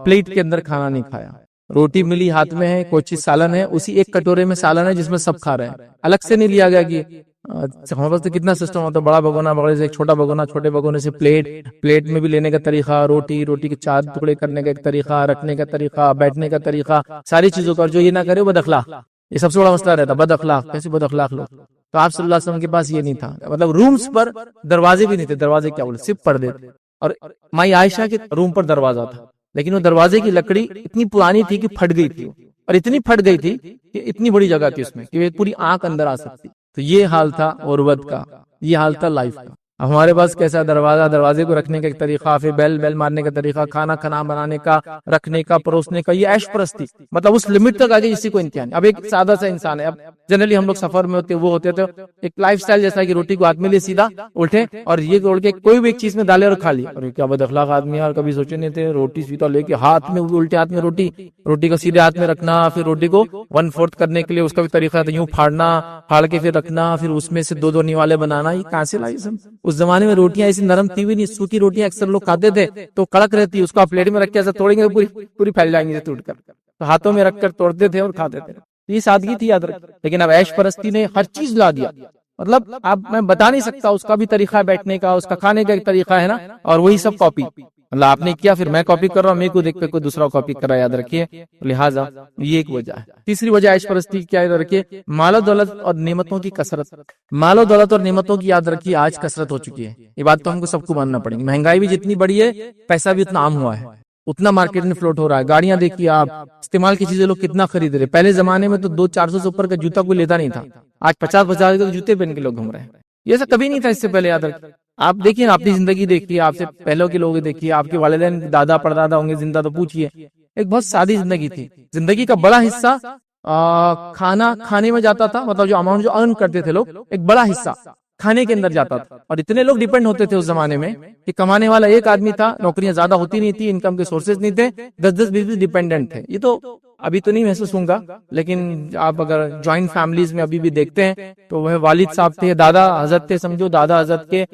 پلیٹ کے اندر کھانا نہیں کھایا، روٹی ملی ہاتھ میں ہے، کوئی چیز سالن ہے، اسی ایک کٹورے میں سالن ہے جس میں سب کھا رہے ہیں، الگ سے نہیں لیا گیا کہ ہمارے پاس تو کتنا سسٹم ہوتا ہے، بڑا بگونا، بڑے سے ایک چھوٹا بگونا، چھوٹے بگونے سے پلیٹ میں بھی لینے کا طریقہ، روٹی کے 4 ٹکڑے کرنے کا ایک طریقہ، رکھنے کا طریقہ، بیٹھنے کا طریقہ، ساری چیزوں کا. جو یہ نہ کرے وہ بد اخلاق، یہ سب سے بڑا مسئلہ رہتا. بد اخلاق، کیسے بد اخلاق لوگ. تو آپ صلی اللہ علیہ وسلم کے پاس یہ نہیں تھا، مطلب رومز پر دروازے بھی نہیں تھے. دروازے کیا بولے، صرف پردے تھے. اور مائی عائشہ کے روم پر دروازہ تھا، لیکن وہ دروازے کی لکڑی اتنی پرانی تھی کہ پھٹ گئی تھی، اور اتنی پھٹ گئی تھی کہ اتنی بڑی جگہ تھی اس میں کہ پوری آنکھ اندر آ سکتی. تو یہ حال تھا غربت کا، یہ حال تھا لائف کا. اب ہمارے پاس کیسا دروازہ، دروازے کو رکھنے کا ایک طریقہ، پھر بیل مارنے کا طریقہ، کھانا بنانے کا، رکھنے کا، پروسنے کا، یہ عیش پرستی، مطلب اس لمٹ تک آگے کسی کو انتہا نہیں. اب ایک سادہ سا انسان ہے، اب جنرلی ہم لوگ سفر میں ہوتے وہ ہوتے تو ایک لائف سٹائل جیسا کہ روٹی کو ہاتھ میں لے سیدھا اٹھے اور یہ توڑ کے کوئی بھی ایک چیز میں ڈالے اور کھا لی. اور کیا بد اخلاق آدمی ہے، اور کبھی سوچے نہیں تھے روٹی سیدھا لے کے ہاتھ میں، الٹے ہاتھ میں روٹی کو سیدھے ہاتھ میں رکھنا، پھر روٹی کو 1/4 کرنے کے لیے اس کا بھی طریقہ تھا، یوں پھاڑ کے پھر رکھنا، پھر اس میں سے 2 نیوالے بنانا. یہ کہاں سے لائی سب؟ اس زمانے میں روٹیاں ایسی نرم تھی بھی نہیں، سوکھی روٹیاں اکثر لوگ کھاتے تھے تو کڑک رہتی، اس کو آپ پلیٹ میں رکھ کے ایسا توڑیں گے پوری پھیل جائیں گے ٹوٹ کر. تو ہاتھوں میں رکھ کر توڑتے تھے اور کھاتے تھے. یہ سادگی تھی یاد رکھ. لیکن اب عیش پرستی نے ہر چیز لا دیا، مطلب آپ میں بتا نہیں سکتا، اس کا بھی طریقہ ہے بیٹھنے کا، اس کا کھانے کا ایک طریقہ ہے نا، اور وہی سب کاپی. اللہ آپ نے کیا، پھر میں کاپی کر رہا ہوں، میرے کو دیکھ کے کوئی دوسرا کاپی کر رہا ہے، یاد رکھیے. لہٰذا یہ ایک وجہ ہے. تیسری وجہ عیش پرستی کیا ہے، یاد رکھیے، مال و دولت اور نعمتوں کی کثرت. مال و دولت اور نعمتوں کی یاد رکھیے آج کثرت ہو چکی ہے. یہ بات تو ہم کو سب کو ماننا پڑے گی. مہنگائی بھی جتنی بڑی ہے، پیسہ بھی اتنا عام ہوا ہے، اتنا مارکیٹ میں فلوٹ ہو رہا ہے. گاڑیاں دیکھیے آپ، استعمال کی چیزیں لوگ کتنا خرید رہے. پہلے زمانے میں تو 200-400 سے اوپر کا جوتا کوئی لیتا نہیں تھا، آج 50,000 کے جوتے پہن کے لوگ گھوم رہے ہیں. یہ سب کبھی نہیں تھا اس سے پہلے. یاد رکھیے، آپ دیکھیے اپنی زندگی دیکھیے، آپ سے پہلوں کے لوگ دیکھیے، آپ کے والدین دادا پردادا ہوں گے زندہ تو پوچھئے، ایک بہت سادی زندگی تھی. زندگی کا بڑا حصہ کھانا کھانے میں جاتا تھا، مطلب جو اماؤنٹ جو ارن کرتے تھے لوگ، ایک بڑا حصہ کھانے کے اندر جاتا تھا. اور اتنے لوگ ڈیپینڈ ہوتے تھے اس زمانے میں کہ کمانے والا ایک آدمی تھا، نوکریاں زیادہ ہوتی نہیں تھی، انکم کے سورسز نہیں تھے، 10-10 20 ڈیپینڈنٹ تھے. یہ تو ابھی تو نہیں محسوس ہوں گا، لیکن آپ اگر جوائنٹ فیملیز میں ابھی بھی دیکھتے ہیں تو وہ والد صاحب تھے، دادا حضرت تھے، سمجھو دادا حضرت کے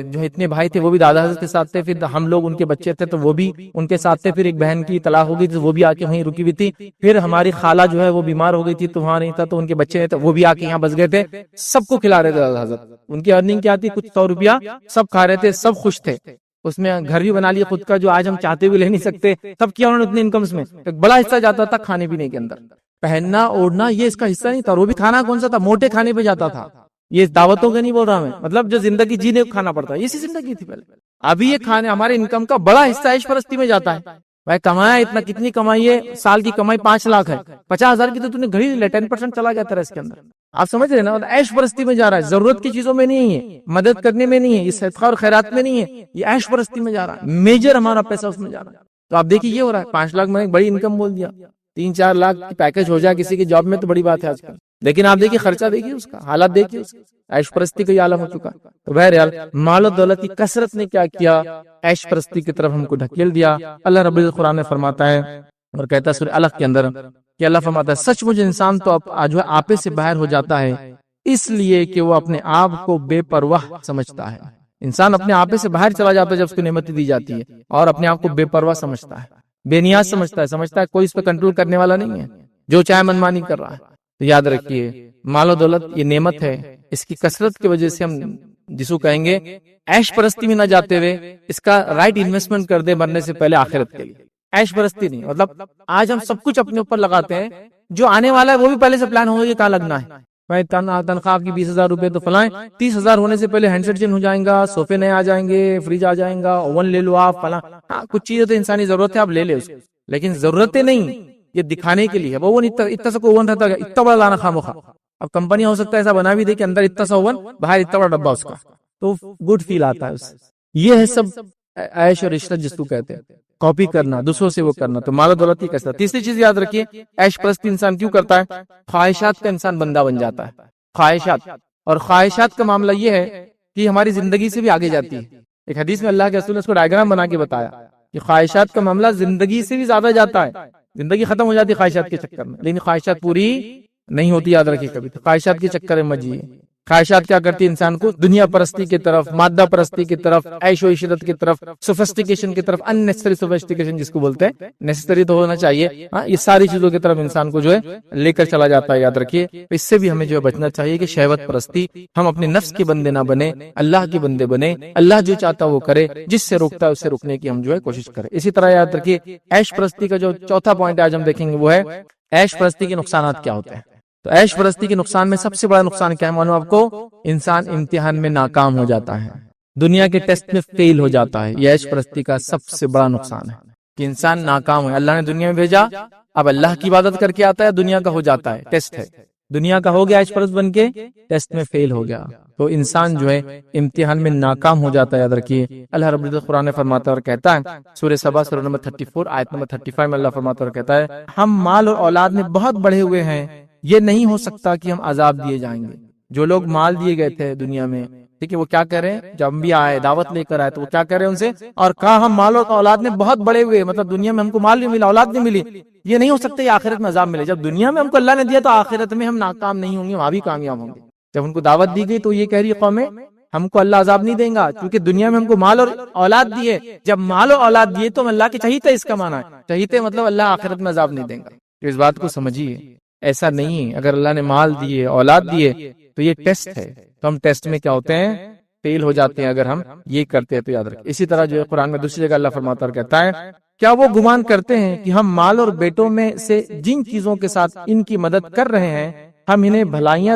جو اتنے بھائی تھے وہ بھی دادا حضرت کے ساتھ تھے، پھر ہم لوگ ان کے بچے تھے تو وہ بھی ان کے ساتھ تھے، پھر ایک بہن کی طلاق ہو گئی تو وہ بھی آ کے وہیں رکی ہوئی تھی، پھر ہماری خالہ جو ہے وہ بیمار ہو گئی تھی تو وہاں نہیں تھا تو ان کے بچے تھے وہ بھی آ کے یہاں بس گئے تھے. سب کو کھلا رہے تھے دادا حضرت. ان کی ارننگ کیا تھی؟ کچھ 100 روپیہ، سب کھا رہے تھے، سب خوش تھے. اس میں گھر بھی بنا لیا خود کا جو آج ہم چاہتے بھی لے نہیں سکتے، سب کیا انہوں نے اتنے انکمز میں ایک بڑا حصہ جاتا تھا کھانے پینے کے اندر. پہننا اوڑھنا یہ اس کا حصہ نہیں تھا. اور وہ بھی کھانا کون سا تھا؟ موٹے کھانے پہ جاتا تھا. یہ دعوتوں کے نہیں بول رہا میں، مطلب جو زندگی جینے کو کھانا پڑتا ہے، اسی زندگی تھی پہلے. ابھی یہ کھانے ہمارے انکم کا بڑا حصہ عیش پرستی میں جاتا ہے. بھائی کمایا اتنا، کتنی کمائی ہے؟ سال کی کمائی 5 لاکھ ہے، 50,000 کی تو نے گھڑی لے، 10% چلا گیا تھا اس کے اندر. آپ سمجھ رہے نا؟ عیش پرستی میں جا رہا ہے، ضرورت کی چیزوں میں نہیں ہے، مدد کرنے میں نہیں ہے، یہ صدقہ اور خیرات میں نہیں ہے، یہ عیش پرستی میں جا رہا ہے. میجر ہمارا پیسہ اس میں جا رہا ہے. تو آپ دیکھیے یہ ہو رہا ہے. 5 لاکھ میں ایک بڑی انکم بول دیا، 3-4 لاکھ کی پیکج ہو جائے کسی کی جاب میں تو بڑی بات ہے آج کل. لیکن آپ دیکھیے خرچہ دیکھیے اس کا، حالات دیکھیے اس کا، عیش پرستی کا یہ عالم ہو چکا. تو بہرحال مال و دولت کی کثرت نے کیا کیا؟ عیش پرستی کی طرف ہم کو ڈھکیل دیا. اللہ رب العزت قرآن میں فرماتا ہے اور کہتا ہے سورہ الق کے اندر کہ اللہ فرماتا ہے سچ مجھ انسان تو جو ہے آپے سے باہر ہو جاتا ہے اس لیے کہ وہ اپنے آپ کو بے پرواہ سمجھتا ہے. انسان اپنے آپے سے باہر چلا جاتا ہے جب اس کو نعمتیں دی جاتی ہے، اور اپنے آپ کو بے پرواہ سمجھتا ہے، بے نیاز سمجھتا ہے کوئی اس پہ کنٹرول کرنے والا نہیں ہے، جو چاہے منمانی کر رہا ہے. تو یاد رکھیے مال و دولت یہ نعمت ہے، اس کی کثرت کی وجہ سے ہم جسو کہیں گے عیش پرستی میں نہ جاتے ہوئے اس کا رائٹ انویسٹمنٹ کر دے مرنے سے پہلے آخرت کے لیے. عیش پرستی نہیں، مطلب آج ہم سب کچھ اپنے اوپر لگاتے ہیں، جو آنے والا ہے وہ بھی پہلے سے پلان ہوگا کہ کہاں لگنا ہے. بھائی تنخواہ کی 20,000 روپے تو فلائیں 30,000 ہونے سے پہلے ہینڈ سیٹ چینج ہو جائیں گا، صوفے نئے آ جائیں گے، فریج آ جائیں گا، اوون لے لو آپ فلاں. ہاں کچھ چیزیں تو انسانی ضرورت ہے، آپ لے لے اس کو، لیکن ضرورتیں نہیں، یہ دکھانے کے لیے. وہ اتنا سا اوون رہتا ہے، اتنا بڑا لانا خاموخا. اب کمپنی ہو سکتا ہے ایسا بنا بھی دے کہ اندر اتنا سا اوون، باہر اتنا بڑا ڈبا اس کا، تو گڈ فیل آتا ہے اس سے. یہ ہے سب عیش اور عشرت جس کو کہتے ہیں، کاپی کرنا، دوسروں سے وہ کرنا. تو مال و دولت کی کثرت. تیسری چیز یاد رکھیے عیش پرستی انسان کیوں کرتا ہے؟ خواہشات کا انسان بندہ بن جاتا ہے. خواہشات، اور خواہشات کا معاملہ یہ ہے کہ ہماری زندگی سے بھی آگے جاتی ہے. ایک حدیث میں اللہ کے رسول نے اس کو ڈائیگرام بنا کے بتایا کہ خواہشات کا معاملہ زندگی سے بھی زیادہ جاتا ہے. زندگی ختم ہو جاتی ہے خواہشات کے چکر میں، لیکن خواہشات پوری نہیں ہوتی. یاد رکھیے کبھی تو خواہشات کے چکر میں مت جیے. خواہشات کیا کرتی ہے؟ انسان کو دنیا پرستی کی طرف، مادہ پرستی کی طرف، عیش و عشرت کی طرف، سوفسٹیکیشن کی طرف، ان نیسسری سوفسٹیکیشن جس کو بولتے ہیں، نیسسری تو ہونا چاہیے، ہاں یہ ساری چیزوں کی طرف انسان کو جو ہے لے کر چلا جاتا ہے. یاد رکھیے اس سے بھی ہمیں جو ہے بچنا چاہیے کہ شہوت پرستی، ہم اپنے نفس کے بندے نہ بنے، اللہ کے بندے بنے. اللہ جو چاہتا وہ کرے، جس سے روکتا ہے اسے روکنے کی ہم جو ہے کوشش کریں. اسی طرح یاد رکھیے عیش پرستی کا جو چوتھا پوائنٹ آج ہم دیکھیں گے وہ ہے عیش پرستی کے نقصانات کیا ہوتے ہیں. تو عیش پرستی کے نقصان میں سب سے بڑا نقصان کیا ہے معلوم آپ کو؟ انسان امتحان میں ناکام ہو جاتا ہے، دنیا کے ٹیسٹ میں فیل ہو جاتا ہے. یہ عیش پرستی کا سب سے بڑا نقصان ہے کہ انسان ناکام ہے. اللہ نے دنیا میں بھیجا، اب اللہ کی عبادت کر کے آتا ہے، دنیا کا ہو جاتا ہے، ٹیسٹ ہے، دنیا کا ہو گیا عیش پرست بن کے، ٹیسٹ میں فیل ہو گیا، تو انسان جو ہے امتحان میں ناکام ہو جاتا ہے. یاد رکھیے اللہ رب العزت قرآن میں فرماتا ہے اور کہتا ہے سورہ سبا سورہ نمبر 34 آیت نمبر 35 میں اللہ فرماتا ہے اور کہتا ہے ہم مال اور اولاد میں بہت بڑھے ہوئے ہیں، یہ نہیں ہو سکتا کہ ہم عذاب دیے جائیں گے. جو لوگ مال دیے گئے تھے دنیا میں، ٹھیک ہے، وہ کیا کہہ رہے ہیں؟ جب ہم بھی آئے دعوت لے کر آئے تو وہ کیا کہہ رہے ہیں ان سے؟ اور کہا ہم مال اور اولاد میں بہت بڑے ہوئے، مطلب دنیا میں ہم کو مال نہیں ملا، اولاد نہیں ملی، یہ نہیں ہو سکتا یہ آخرت میں عذاب ملے. جب دنیا میں ہم کو اللہ نے دیا تو آخرت میں ہم ناکام نہیں ہوں گے، وہاں بھی کامیاب ہوں گے. جب ان کو دعوت دی گئی تو یہ کہہ رہی ہے قومیں ہم کو اللہ عذاب نہیں دیں گا کیونکہ دنیا میں ہم کو مال اور اولاد دیے. جب مال اور اولاد دیے تو ہم اللہ کے چہیتے، اس کا معنی ہے چہیتے مطلب اللہ آخرت میں عذاب نہیں دیں گا. تو اس بات کو سمجھیے، ایسا نہیں ہے اگر اللہ نے مال دیے اولاد دیے تو یہ ٹیسٹ ہے، تو ہم ٹیسٹ میں کیا ہوتے ہیں؟ فیل ہو جاتے ہیں اگر ہم یہ کرتے ہیں. تو یاد رکھیں اسی طرح جو ہے قرآن میں دوسری جگہ اللہ فرماتا اور کہتا ہے کیا وہ گمان کرتے ہیں کہ ہم مال اور بیٹوں میں سے جن چیزوں کے ساتھ ان کی مدد کر رہے ہیں ہم انہیں بھلائیاں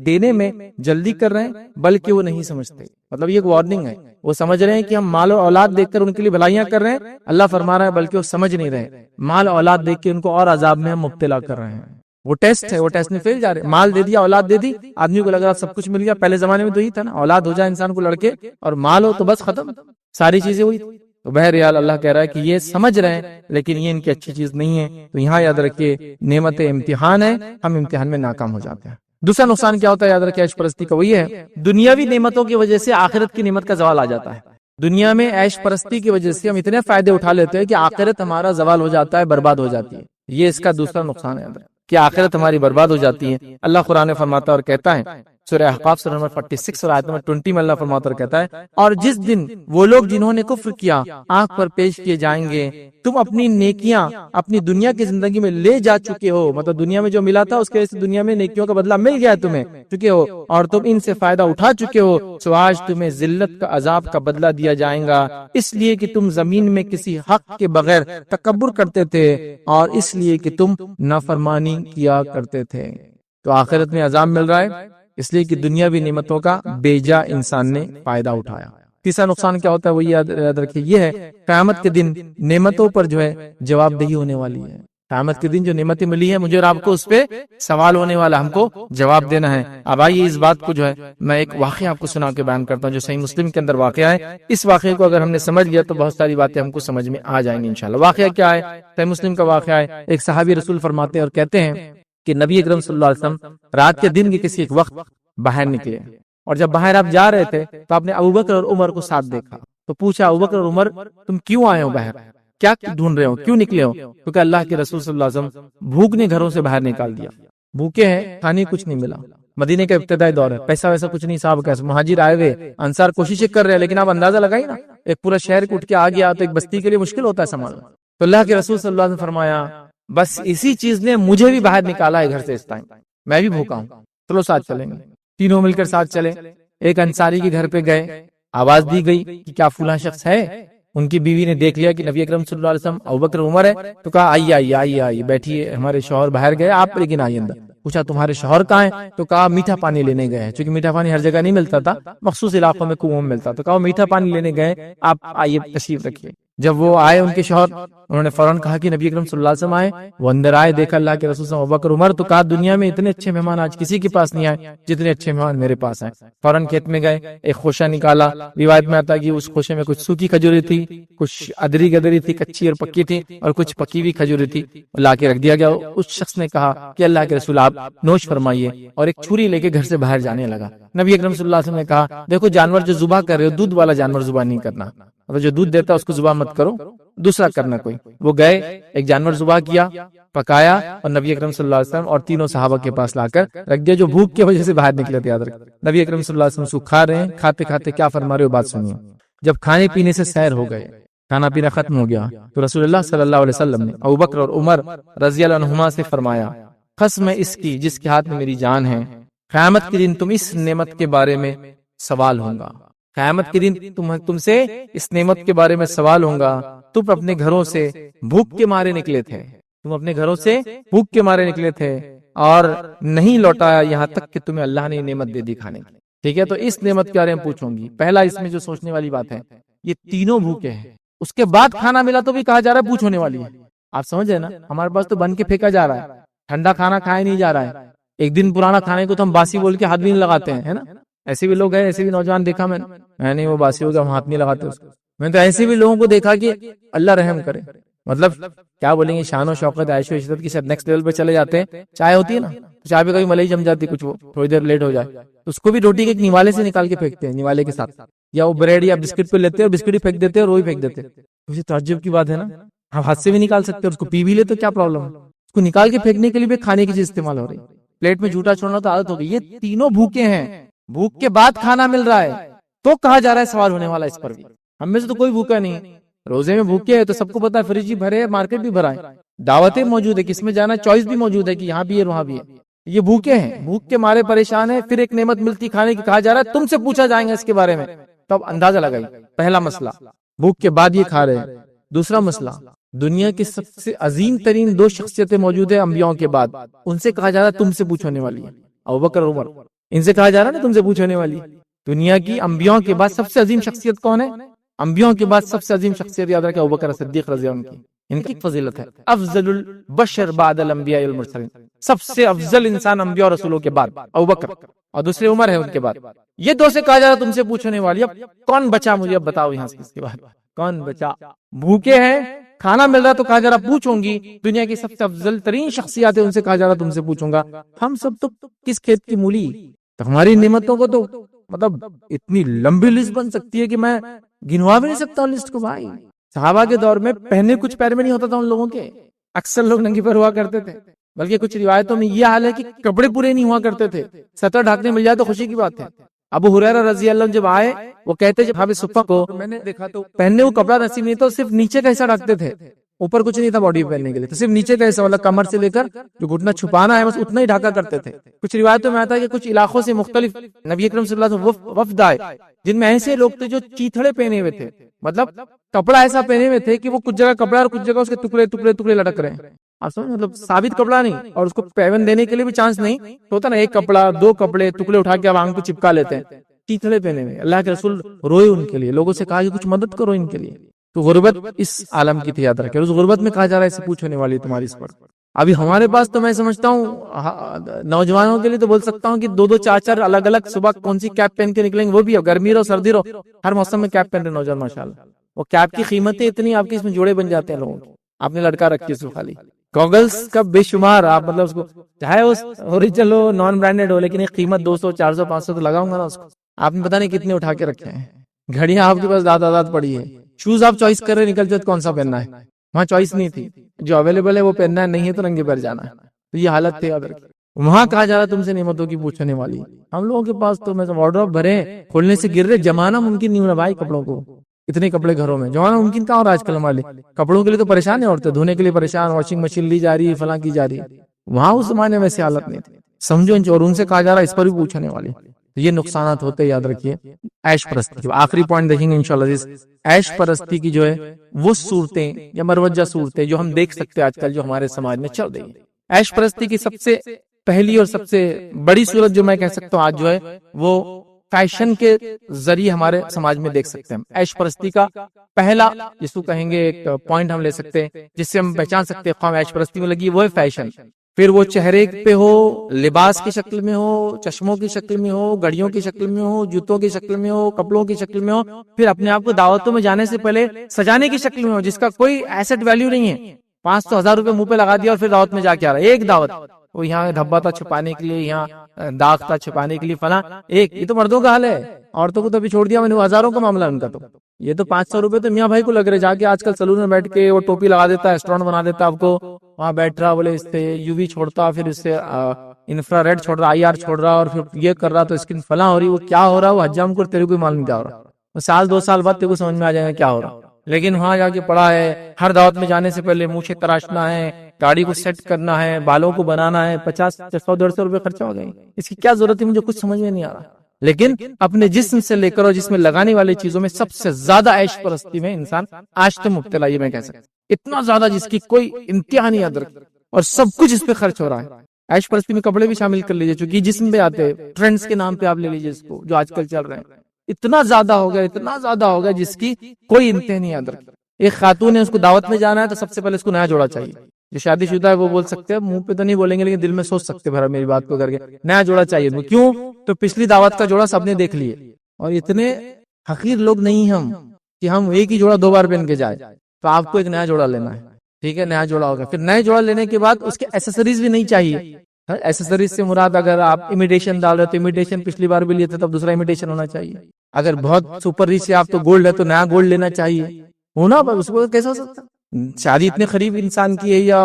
دینے میں جلدی کر رہے ہیں، بلکہ وہ نہیں سمجھتے. مطلب یہ ایک وارننگ ہے، وہ سمجھ رہے ہیں کہ ہم مال اور اولاد دیکھ کر ان کے لیے بھلائیاں کر رہے ہیں، اللہ فرما رہا ہے بلکہ وہ سمجھ نہیں رہے، مال اور اولاد دیکھ کے ان کو اور عذاب میں ہم مبتلا کر رہے ہیں. وہ ٹیسٹ ہے، وہ ٹیسٹ میں فیل جا رہے ہیں. مال دے دیا، اولاد دے دی، آدمی کو لگ رہا سب کچھ مل گیا. پہلے زمانے میں تو یہی تھا نا، اولاد ہو جائے انسان کو لڑکے اور مال ہو تو بس ختم، ساری چیزیں ہوئی. تو بہرحال اللہ کہہ رہا ہے کہ یہ سمجھ رہے ہیں لیکن یہ ان کی اچھی چیز نہیں ہے. تو یہاں یاد رکھیے نعمت امتحان ہے، ہم امتحان میں ناکام ہو جاتے ہیں. دوسرا نقصان کیا ہوتا ہے یاد رکھیے عیش پرستی کا؟ وہی ہے دنیاوی نعمتوں کی وجہ سے آخرت کی نعمت کا زوال آ جاتا ہے. دنیا میں عیش پرستی کی وجہ سے ہم اتنے فائدے اٹھا لیتے ہیں کہ آخرت ہمارا زوال ہو جاتا ہے، برباد ہو جاتی ہے. یہ اس کا دوسرا نقصان ہے کہ آخرت ہماری برباد ہو جاتی ہے. اللہ قرآن فرماتا اور کہتا ہے سورہ احقاف سورہ نمبر 46 اور آیت نمبر 20 میں اللہ فرماتا اور کہتا ہے، اور جس دن وہ لوگ جنہوں نے کفر کیا آنکھ پر پیش کیے جائیں گے، تم اپنی نیکیاں اپنی دنیا کی زندگی میں لے جا چکے ہو، مطلب دنیا میں جو ملا تھا اس کے وجہ سے دنیا میں نیکیوں کا بدلہ مل گیا ہے تمہیں چکے ہو، اور تم ان سے فائدہ اٹھا چکے ہو، سو آج تمہیں ذلت کا عذاب کا بدلہ دیا جائے گا، اس لیے کہ تم زمین میں کسی حق کے بغیر تکبر کرتے تھے اور اس لیے کہ تم نافرمانی کیا کرتے تھے۔ تو آخرت میں عذاب مل رہا ہے اس لیے کہ دنیاوی نعمتوں کا بیجا انسان نے فائدہ اٹھایا۔ تیسرا نقصان کیا ہوتا ہے وہ یاد رکھیے، یہ ہے قیامت کے دن نعمتوں پر جو ہے جواب دہی ہونے والی ہے۔ قیامت کے دن جو نعمتیں ملی ہیں مجھے اور آپ کو اس پہ سوال ہونے والا، ہم کو جواب دینا ہے۔ اب آئیے اس بات کو جو ہے میں ایک واقعہ آپ کو سنا کے بیان کرتا ہوں جو صحیح مسلم کے اندر واقعہ ہے۔ اس واقعے کو اگر ہم نے سمجھ لیا تو بہت ساری باتیں ہم کو سمجھ میں آ جائیں گی انشاءاللہ۔ واقعہ کیا ہے؟ صحیح مسلم کا واقعہ ہے، ایک صحابی رسول فرماتے ہیں اور کہتے ہیں کہ نبی اکرم صلی اللہ علیہ وسلم رات کے دن کے کسی ایک وقت باہر نکلے، اور جب باہر آپ جا رہے تھے تو آپ نے ابوبکر اور عمر کو ساتھ دیکھا، تو پوچھا ابوبکر اور عمر تم کیوں آئے ہو باہر، کیا ڈھونڈ رہے ہو، کیوں نکلے ہو؟ کیونکہ اللہ کے رسول صلی اللہ علیہ وسلم بھوک نے گھروں سے باہر نکال دیا، بھوکے ہیں، کھانے کچھ نہیں ملا، مدینے کا ابتدائی دور ہے، پیسہ ویسا کچھ نہیں، صاحب کیسے مہاجر آئے ہوئے، انصار کوششیں کر رہے ہیں، لیکن آپ اندازہ لگائیے نا ایک پورا شہر اٹھ کے آ گیا تو ایک بستی کے لیے مشکل ہوتا ہے سنبھالنا۔ تو اللہ کے رسول صلی اللہ علیہ وسلم فرمایا بس اسی چیز نے مجھے بھی باہر نکالا ہے گھر سے اس ٹائم، میں بھی بھوکا ہوں، چلو ساتھ چلیں گے۔ تینوں مل کر ساتھ چلے، ایک انصاری کے گھر پہ گئے، آواز دی گئی کہ کیا فلاں شخص ہے؟ ان کی بیوی نے دیکھ لیا کہ نبی اکرم صلی اللہ علیہ وسلم ابوبکر عمر ہے، تو کہا آئیے آئیے آئیے آئیے بیٹھیے، ہمارے شوہر باہر گئے، آپ لیکن آئیے اندر۔ پوچھا تمہارے شوہر کہاں ہیں؟ تو کہا میٹھا پانی لینے گئے ہیں، چونکہ میٹھا پانی ہر جگہ نہیں ملتا تھا، مخصوص علاقوں میں کنووں میں ملتا، تو کہا میٹھا پانی لینے گئے، آپ آئیے تشریف رکھیے۔ جب وہ آئے ان کے شوہر، انہوں نے فوراً کہا کہ نبی اکرم صلی اللہ علیہ وسلم آئے، وہ اندر آئے، دیکھا اللہ کے رسول صلی اللہ علیہ وسلم ابوبکر عمر، تو کہا دنیا میں اتنے اچھے مہمان آج کسی کے پاس نہیں آئے جتنے اچھے مہمان میرے پاس ہیں۔ فوراً کھیت میں گئے، ایک خوشہ نکالا، روایت میں آتا ہے کہ اس خوشے میں کچھ سوکھی کھجوریں تھی، کچھ ادری گدری تھی، کچی اور پکی تھی، اور کچھ پکی ہوئی کھجوریں تھی، لا کے رکھ دیا گیا۔ اس شخص نے کہا کہ اللہ کے رسول آپ نوش فرمائیے، اور ایک چھری لے کے گھر سے باہر جانے لگا۔ نبی اکرم صلی اللہ علیہ وسلم نے کہا دیکھو جانور جو ذبح کر رہے ہو دودھ والا جانور ذبح نہیں کرنا، مطلب جو دودھ دیتا ہے اس کو ذبح مت کرو، دوسرا کرنا کوئی۔ وہ گئے ایک جانور ذبح کیا، پکایا، اور نبی اکرم صلی اللہ علیہ وسلم اور تینوں صحابہ کے پاس لا کر رکھ دیا جو بھوک کی وجہ سے باہر نکلے تھے۔ یاد رکھ نبی اکرم صلی اللہ علیہ وسلم سو کھا رہے ہیں، کھاتے کھاتے کیا فرما رہے ہو بات سنیے۔ جب کھانے پینے سے سیر ہو گئے، کھانا پینا ختم ہو گیا، تو رسول اللہ صلی اللہ علیہ وسلم نے ابوبکر اور عمر رضی اللہ عنہما سے فرمایا قسم اس کی جس کے ہاتھ میں میری جان ہے، قیامت کے دن تم اس نعمت کے بارے میں سوال ہوگا، قیامت کے دن تم سے اس نعمت کے بارے میں سوال ہوگا، تم اپنے گھروں سے بھوک کے مارے نکلے تھے، تم اپنے گھروں سے بھوک کے مارے نکلے تھے اور نہیں لوٹایا یہاں تک کہ تمہیں اللہ نے نعمت دے دی کھانے کی۔ ٹھیک ہے، تو اس نعمت کے بارے میں پوچھوں گی۔ پہلا اس میں جو سوچنے والی بات ہے، یہ تینوں بھوکے ہیں، اس کے بعد کھانا ملا تو بھی کہا جا رہا ہے پوچھ ہونے والی ہے۔ آپ سمجھ رہے نا، ہمارے پاس تو بن کے پھینکا جا رہا ہے، ٹھنڈا کھانا کھایا نہیں جا رہا ہے، ایک دن پرانا کھانے کو تو ہم باسی بول کے ہاتھ بھی نہیں لگاتے ہیں، ہے نا؟ ایسے بھی لوگ ہیں، ایسے بھی نوجوان دیکھا میں نہیں وہ باسی ہو گیا ہم ہاتھ نہیں لگاتے اس کو۔ میں تو ایسے بھی لوگوں کو دیکھا کہ اللہ رحم کرے، مطلب کیا بولیں گے، شان و شوکت عیش و عشرت کی شاید نیکسٹ لیول پہ چلے جاتے ہیں۔ چائے ہوتی ہے نا، چائے پہ کبھی ملائی جم جاتی، کچھ وہ تھوڑی دیر لیٹ ہو جائے تو اس کو بھی روٹی کے ایک نیوالے سے نکال کے پھینکتے ہیں، نیوالے کے ساتھ، یا وہ بریڈ یا بسکٹ پہ لیتے ہیں اور بسکٹ ہی پھینک دیتے ہیں اور وہی پھینک دیتے ہیں۔ مجھے تعجب کی بات ہے نا، ہم ہاتھ سے بھی نکال سکتے ہیں، اس کو پی بھی لے تو کیا پرابلم ہے؟ اس کو نکال کے پھینکنے کے لیے بھی کھانے کی چیز استعمال ہو رہی ہے، پلیٹ میں جھوٹا چھوڑنا تو عادت ہو گئی۔ یہ تینوں بھوکے ہیں، بھوک کے بعد کھانا مل رہا ہے تو کہا جا رہا ہے سوال ہونے والا اس پر بھی۔ ہم میں سے تو کوئی بھوکا نہیں ہے، روزے میں بھوکے ہے تو سب کو پتا ہے، فریج بھی بھرے ہے، مارکیٹ بھی بھرا ہے، دعوتیں موجود ہے، کس میں جانا چوائس بھی موجود ہے کہ یہاں بھی ہے وہاں بھی ہے۔ یہ بھوکے ہیں، بھوک کے مارے پریشان ہیں، پھر ایک نعمت ملتی کھانے کی، کہا جا رہا ہے تم سے پوچھا جائے گا اس کے بارے میں، تب اندازہ لگائی۔ پہلا مسئلہ بھوک کے بعد یہ کھا رہے ہیں۔ دوسرا مسئلہ، دنیا کی سب سے عظیم ترین دو شخصیتیں موجود ہیں انبیاء کے بعد، ان سے کہا جا رہا ہے تم سے پوچھنے والی ہے، ابوبکر اور عمر، ان سے کہا جا رہا ہے نا تم سے پوچھنے والی۔ دنیا کی انبیاء کے بعد سب سے عظیم شخصیت کون ہے؟ انبیاء کے بعد سب سے عظیم شخصیت یاد رکھیں ابوبکر صدیق رضی اللہ عنہ کی، ان کی فضیلت ہے افضل البشر بعد الانبیاء والمرسلین، سب سے افضل انسان انبیاء اور رسولوں کے بعد ابوبکر، اور دوسرے عمر ہے ان کے بعد۔ یہ دو سے کہا جا رہا تم سے پوچھنے والی، اب کون بچا مجھے اب بتاؤ یہاں سے، اس کے بعد کون بچا؟ بھوکے ہیں، کھانا مل رہا تو کہا جا رہا پوچھوں گی، دنیا کی سب سے افضل ترین شخصیات ہیں ان سے کہا جا رہا تم سے پوچھوں گا۔ ہم سب تو کس کھیت کی مولی، تو ہماری نعمتوں کو تو مطلب اتنی لمبی لسٹ بن سکتی ہے کہ میں گنوا بھی نہیں سکتا ہوں لسٹ کو۔ بھائی صحابہ کے دور میں پہنے کچھ پیر میں نہیں ہوتا تھا ان لوگوں کے، اکثر لوگ ننگے پیر ہوا کرتے تھے، بلکہ کچھ روایتوں میں یہ حال ہے کہ کپڑے پورے نہیں ہوا کرتے تھے، سطر ڈھانکنے مل جائے تو خوشی کی بات ہے۔ ابو ہریرہ رضی اللہ عنہ جب آئے، وہ کہتے جب صحابہ صفہ کو میں نے دیکھا تو پہننے وہ کپڑا نصیب نہیں تھا، صرف نیچے کا حصہ ڈھکتے تھے، اوپر کچھ نہیں تھا باڈی پہ پہننے کے لیے، تو صرف نیچے کا حصہ والا کمر سے لے کر جو گھٹنا چھپانا ہے بس اتنا ہی ڈھکا کرتے تھے۔ کچھ روایتوں میں آتا ہے کہ کچھ علاقوں سے مختلف نبی اکرم صلی اللہ علیہ وسلم وفد آئے، جن میں ایسے لوگ تھے جو چیتھڑے پہنے ہوئے تھے، مطلب کپڑا ایسا پہنے ہوئے تھے کہ وہ کچھ جگہ کپڑا اور کچھ جگہ اس کے ٹکڑے ٹکڑے ٹکڑے لٹک رہے ہیں، آپ سمجھ، مطلب ثابت کپڑا نہیں اور اس کو پیون دینے کے لیے بھی چانس نہیں، تو ہوتا نا ایک کپڑا دو کپڑے ٹکڑے اٹھا کے آنکھ پہ چپکا لیتے ہیں، چیتھڑے پہنے ہوئے۔ اللہ کے رسول روئے ان کے لیے، لوگوں سے کہا کہ کچھ مدد کرو ان کے لیے، تو غربت اس عالم کی تھی، یاد رکھے، اس غربت میں کہا جا رہا ہے اسے پوچھنے والی تمہاری اس پر۔ ابھی ہمارے پاس تو میں سمجھتا ہوں نوجوانوں کے لیے تو بول سکتا ہوں کہ دو دو چار چار الگ الگ صبح کون سی کیپ پہن کے نکلیں گے، وہ بھی گرمی رہو سردی رہو ہر موسم میں کیپ پہن رہے نوجوان ماشاءاللہ۔ وہ کیپ کی قیمتیں اتنی، آپ کے اس میں جوڑے بن جاتے ہیں لوگوں کے، آپ نے لڑکا رکھی اس کو خالی گوگلز کا بے شمار، آپ مطلب اس کو چاہے وہ اوریجنل ہو نان برانڈیڈ ہو، لیکن ایک قیمت 200 400 500 تو لگاؤں گا نا اس کو، آپ نے پتہ نہیں کتنے اٹھا کے رکھے ہیں۔ گھڑیاں آپ کے پاس داد پڑی ہے، شوز آپ چوائس کر رہے نکلتے کون سا پہننا ہے، وہاں چوائس نہیں تھی، جو اویلیبل ہے وہ پہننا ہے، نہیں ہے تو ننگے پیر جانا ہے، تو یہ حالت تھی ادھر۔ وہاں کہا جا رہا تم سے نعمتوں کی پوچھنے والی، ہم لوگوں کے پاس تو میں وارڈروب بھرے کھولنے سے گر رہے، جمانا ممکن نہیں ہو رہا بھائی کپڑوں کو، اتنے کپڑے گھروں میں جمانا ممکن کہاں ہو رہا آج کل ہمارے کپڑوں کے لیے، تو پریشان ہے عورتیں دھونے کے لیے پریشان، واشنگ مشین لی جا رہی ہے، فلاں کی جا رہی ہے، وہاں اس زمانے میں ویسے حالت نہیں تھی، سمجھو اور ان سے کہا جا رہا ہے اس پر بھی پوچھنے والی، یہ نقصانات ہوتے یاد رکھیے۔ عیش پرستی کی آخری پوائنٹ دیکھیں گے انشاءاللہ، عیش پرستی کی جو ہے وہ صورتیں یا مروجہ صورتیں جو ہم دیکھ سکتے ہیں آج کل جو ہمارے سماج میں چل رہی ہیں۔ عیش پرستی کی سب سے پہلی اور سب سے بڑی صورت جو میں کہہ سکتا ہوں آج جو ہے وہ فیشن کے ذریعے ہمارے سماج میں دیکھ سکتے ہیں۔ عیش پرستی کا پہلا جس کو کہیں گے ایک پوائنٹ ہم لے سکتے ہیں جس سے ہم پہچان سکتے ہیں قوم عیش پرستی میں لگی، وہ ہے فیشن، پھر وہ چہرے پہ ہو، لباس کی شکل میں ہو، چشموں کی شکل میں ہو، گھڑیوں کی شکل میں ہو، جوتوں کی شکل میں ہو، کپڑوں کی شکل میں ہو، پھر اپنے آپ کو دعوتوں میں جانے سے پہلے سجانے کی شکل میں ہو جس کا کوئی ایسٹ ویلیو نہیں ہے، 500 1000 روپے منہ پہ لگا دیا اور پھر دعوت میں جا کے آ رہا ہے، ایک دعوت، وہ یہاں دھبا تھا چھپانے کے لیے، یہاں داغ تھا چھپانے کے لیے فلاں، ایک یہ تو مردوں کا حال ہے، عورتوں کو تو ابھی چھوڑ دیا میں نے، ہزاروں کا معاملہ ان کا، تو یہ تو 500 روپے تو میاں بھائی کو لگ رہے، جا کے آج کل سلون میں بیٹھ کے وہ ٹوپی لگا دیتا ہے، ریسٹورینٹ بنا دیتا ہے آپ کو، وہاں بیٹھ رہا، بولے اس سے یو وی چھوڑتا، پھر اس سے انفرا ریڈ چھوڑ رہا، IR چھوڑ رہا، اور پھر یہ کر رہا تو اسکن فلاں ہو رہی، وہ کیا ہو رہا ہے وہ حجام کو تیرے کو معلوم کیا ہو رہا، وہ سال 2 سال بعد تیرے کو سمجھ میں آ جائے گا کیا ہو رہا، لیکن وہاں جا کے پڑا ہے ہر دعوت میں جانے سے پہلے مونچھیں تراشنا ہے، گاڑی کو سیٹ کرنا ہے، بالوں کو بنانا ہے، 50 100 150 روپے خرچہ ہو گئے، اس کی کیا ضرورت ہے مجھے کچھ سمجھ میں نہیں آ رہا۔ لیکن اپنے جسم سے لے کر اور جس میں لگانے والی چیزوں میں سب سے زیادہ عیش پرستی میں انسان آج تو مبتلا، یہ میں کہہ سکتا ہوں، اتنا زیادہ جس کی کوئی انتہا نہیں ادرک، اور سب کچھ اس پہ خرچ ہو رہا ہے۔ عیش پرستی میں کپڑے بھی شامل کر لیجئے، چونکہ جسم پہ آتے ٹرینڈز کے نام پہ آپ لے لیجئے اس کو جو آج کل چل رہے ہیں، اتنا زیادہ ہو گیا، اتنا زیادہ ہو گیا جس کی کوئی انتہا نہیں ادرک۔ ایک خاتون ہے، اس کو دعوت میں جانا ہے تو سب سے پہلے اس کو نیا جوڑا چاہیے، جو شادی شدہ ہے وہ بول سکتے ہیں، منہ پہ تو نہیں بولیں گے لیکن دل میں سوچ سکتے ہیں میری بات کو کر کے، نیا جوڑا چاہیے، کیوں تو پچھلی دعوت کا جوڑا سب نے دیکھ لیے، اور اتنے حقیر لوگ نہیں ہم کہ ہم ایک ہی جوڑا 2 بار پہن کے جائے، تو آپ کو ایک نیا جوڑا لینا ہے، ٹھیک ہے، نیا جوڑا ہوگا، پھر نئے جوڑا لینے کے بعد اس کے ایسیسریز بھی نہیں چاہیے، ایسیسریز سے مراد اگر آپ امیٹیشن ڈال رہے تو امیٹیشن پچھلی بار بھی لیے تھے تب دوسرا امیٹیشن ہونا چاہیے، اگر بہت سپر ریچ سے آپ تو گولڈ ہے تو نیا گولڈ لینا چاہیے، ہونا پر اس کو کیسا ہو سکتا، شادی اتنے قریب انسان کی ہے یا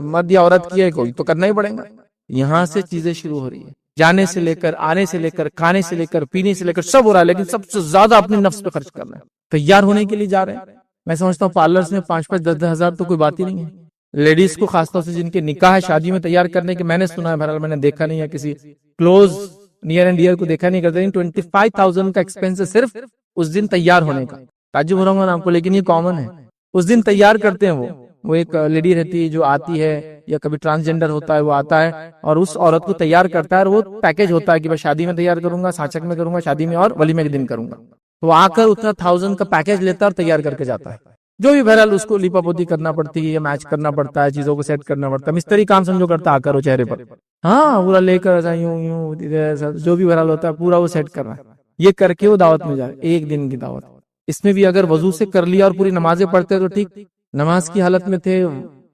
مرد یا عورت کی ہے، کوئی تو کرنا ہی پڑے گا۔ یہاں سے چیزیں شروع ہو رہی ہیں، جانے سے لے کر، آنے سے لے کر، کھانے سے لے کر، پینے سے لے کر سب ہو رہا ہے، لیکن سب سے زیادہ اپنے نفس پہ خرچ کر رہے ہیں، تیار ہونے کے لیے جا رہے ہیں۔ میں سمجھتا ہوں پارلرز میں 5-5 10-10 ہزار تو کوئی بات ہی نہیں ہے، لیڈیز کو خاص طور سے جن کے نکاح ہے، شادی میں تیار کرنے کے، میں نے سنا ہے، بہرحال میں نے دیکھا نہیں ہے، کسی کلوز نیئر اینڈ ڈیئر کو دیکھا نہیں کرتے، 25,000 کا ایکسپینس ہے صرف اس دن تیار ہونے کا، تعجب ہو رہا ہوں آپ کو، لیکن یہ کامن ہے، اس دن تیار کرتے ہیں وہ ایک لیڈی رہتی ہے جو آتی ہے، یا کبھی ٹرانسجینڈر ہوتا ہے وہ آتا ہے اور اس عورت کو تیار کرتا ہے، اور وہ پیکج ہوتا ہے کہ میں شادی میں تیار کروں گا، سانچک میں کروں گا، شادی میں اور ولیمے کے دن کروں گا، تو آ کر اتنا 1000 کا پیکج لیتا ہے اور تیار کر کے جاتا ہے، جو بھی بہرحال اس کو لیپا پوتی کرنا پڑتی ہے یا میچ کرنا پڑتا ہے، چیزوں کو سیٹ کرنا پڑتا ہے، مستری کام سمجھو کرتا آ کر وہ چہرے پر، ہاں پورا لے کر جو بھی بہرحال ہوتا ہے پورا وہ سیٹ کر رہا ہے، یہ کر کے وہ دعوت میں جائے، ایک دن کی دعوت، اس میں بھی اگر وضو سے کر لیا اور پوری نمازیں پڑھتے تو ٹھیک، نماز کی حالت میں تھے،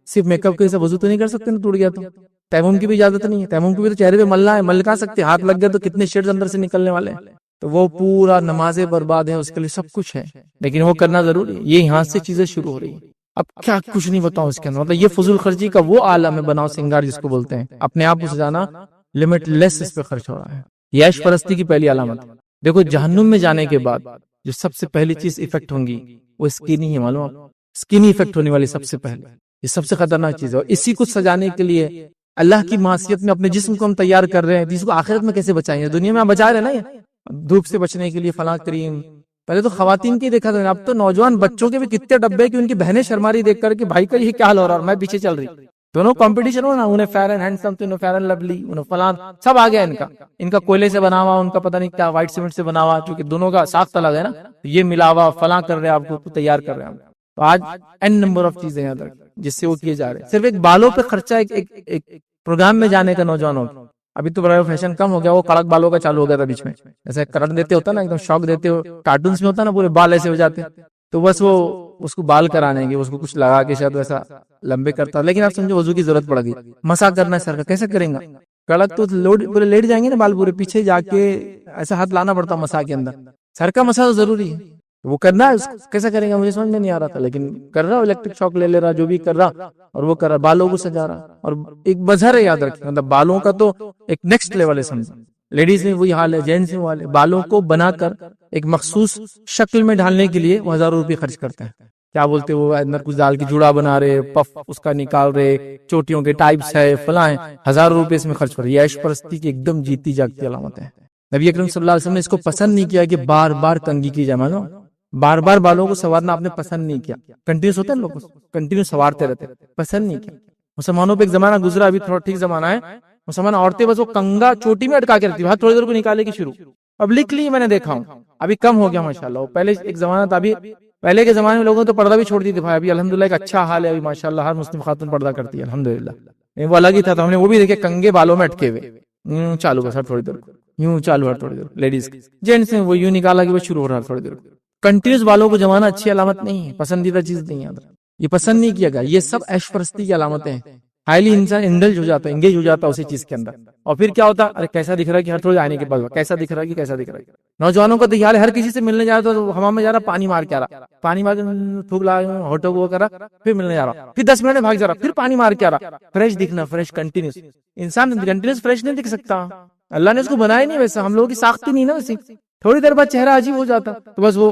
صرف میک اپ کے سے وضو تو نہیں کر سکتے نا، ٹوٹ گیا تو تیمم کی بھی اجازت نہیں ہے، تیمم کی بھی تو چہرے پہ ملنا ہے، ملکا سکتے، ہاتھ لگ گیا تو کتنے شیڈز اندر سے نکلنے والے ہیں، تو وہ پورا نمازیں برباد ہے، اس کے لیے سب کچھ ہے، لیکن وہ کرنا ضروری ہے، یہ یہاں سے چیزیں شروع ہو رہی ہیں۔ اب کیا کچھ نہیں بتاؤں اس کے اندر، مطلب یہ فضول خرچی کا وہ عالم ہے، بناؤ سنگار جس کو بولتے ہیں، اپنے آپ کو سجانا، لمٹ لیس اس پہ خرچ ہو رہا ہے. یہ عیش پرستی کی پہلی علامت. دیکھو جہنم میں جانے کے بعد جو سب سے پہلی چیز افیکٹ ہوں گی وہ اسکینی ہے، معلوم آپ، اسکینی افیکٹ ہونے والی سب سے پہلے، یہ سب سے خطرناک چیز ہے. اور اسی کو سجانے کے لیے اللہ کی معصیت میں اپنے جسم کو ہم تیار کر رہے ہیں، جس کو آخرت میں کیسے بچائیں گے؟ دنیا میں آپ بچا رہے ہیں نا، یہ دھوپ سے بچنے کے لیے فلاں کریم. پہلے تو خواتین کی دیکھا تھا، اب تو نوجوان بچوں کے بھی کتنے ڈبے کہ ان کی بہنیں شرماری دیکھ کر کہ بھائی کا یہ کیا حال ہو رہا ہے اور میں پیچھے چل رہی. دونوں کمپٹیشن ہو نا، انہیں فیئر اینڈ ہینڈسم، انہیں فیئر اینڈ لولی، انہیں فلاں سب آ گیا. ان کا کوئلے سے بنا ہوا، ان کا پتہ نہیں کیا وائٹ سیمنٹ سے بنا ہوا، چونکہ دونوں کا ساخت الگ ہے نا، یہ ملا ہوا فلاں کر رہے ہیں، آپ کو تیار کر رہے ہیں. تو آج این نمبر آف چیزیں یاد رکھ جس سے وہ کیے جا رہے ہیں. صرف ایک بالوں پہ خرچہ، ایک پروگرام میں جانے کا نوجوانوں. ابھی تو بڑا فیشن کم ہو گیا، وہ کڑک بالوں کا چالو ہو گیا تھا بیچ میں، جیسے کرنٹ دیتے ہوتا نا، ایک دم شوق دیتے ہو، کارٹونز میں ہوتا نا، پورے بال ایسے ہو جاتے، تو بس وہ اس کو بال کرانے گے، اس کو کچھ لگا کے شاید ویسا لمبے کرتا. لیکن آپ سمجھو وضو کی ضرورت پڑ گئی، مسا کرنا ہے سر کا، کیسے کریں گا؟ کڑک تو لوڈ پورے لیٹ جائیں گے نا بال، پورے پیچھے جا کے ایسا ہاتھ لانا پڑتا مسا کے اندر. سر کا مسا تو ضروری ہے، وہ کرنا ہے، کیسا کریں گا مجھے سمجھ میں نہیں آ رہا تھا، لیکن کر رہا، الیکٹرک شاک لے لے رہا، جو بھی کر رہا، اور وہ کر رہا، بالوں کو سجا رہا. اور ایک مظہر ہے، یاد رکھیں، مطلب بالوں کا تو ایک نیکسٹ لیول ہے. سمجھو لیڈیز میں وہی حال ہے، جینٹس میں وہ حال ہے. بالوں کو بنا کر ایک مخصوص شکل میں ڈھالنے کے لیے وہ ہزاروں روپے خرچ کرتے ہیں. کیا بولتے وہ اندر کچھ ڈال کے جوڑا بنا رہے، پف اس کا نکال رہے، چوٹیوں کے ٹائپس ہے، فلاں ہے، ہزاروں روپے اس میں خرچ کر رہے. یہ عیش پرستی کی ایک دم جیتی جاگتی علامت ہے. نبی اکرم صلی اللہ علیہ وسلم نے اس کو پسند نہیں کیا کہ بار بار کنگھی کی جائے. مانو بار بار بالوں کو سنوارنا آپ نے پسند نہیں کیا. کنٹینیوس ہوتے ہیں لوگ کنٹینیوس سنوارتے رہتے، پسند نہیں کیا. مسلمانوں پہ ایک زمانہ گزرا، ابھی تھوڑا ٹھیک زمانہ ہے، مسلمان عورتیں بس وہ کنگا چوٹی میں اٹکا کے رکھتی، ہاتھ تھوڑی دیر کو نکالے کی شروع. پبلکلی میں نے دیکھا ہوں، ابھی کم ہو گیا ماشاءاللہ. پہلے ایک زمانہ تھا، ابھی پہلے کے زمانے میں لوگوں تو پردہ بھی چھوڑ دی تھی بھائی. ابھی الحمدللہ ایک اچھا حال ہے، ابھی ماشاءاللہ ہر مسلم خاتون پردہ کرتی ہے الحمدللہ. وہ الگ ہی تھا، تو ہم نے وہ بھی دیکھے کنگے بالوں میں اٹکے ہوئے، یوں چالو بس ہر تھوڑی دیر، یوں چالو ہر تھوڑی دیر. لیڈیز جینٹس نے وہ یوں نکالا کہ وہ شروع ہو رہا تھوڑی دیر. کنٹینیوس بالوں کو جمانا اچھی علامت نہیں ہے، پسندیدہ چیز نہیں ہے، یہ پسند نہیں کیا گیا. یہ سب عیش پرستی کی علامتیں ہیں. ہائیلی انسان انڈلج ہو جاتا ہے، انگیج ہو جاتا ہے اسی چیز کے اندر. اور پھر کیا ہوتا ہے، ارے کیسا دکھ رہا ہے کہ ہر تھوڑے آنے کے پاس کیسا دکھ رہا ہے کہ کیسا دکھ رہا ہے. نوجوانوں کا تو حال ہے، ہر کسی سے ملنے جا رہا تو حمام میں جا رہا، پانی مار کے آ رہا، پانی مار کے تھوک لا ہوٹو کو کرا، پھر ملنے جا رہا، پھر 10 منٹ میں بھاگ جا رہا، پھر پانی مار کے آ رہا. فریش دکھنا، فریش کنٹینیوس. انسان کنٹینیوس فریش نہیں دکھ سکتا، اللہ نے اس کو بنایا نہیں ویسا، ہم لوگوں کی ساخت نہیں نا ویسی. تھوڑی دیر بعد چہرہ عجیب ہو جاتا، تو بس وہ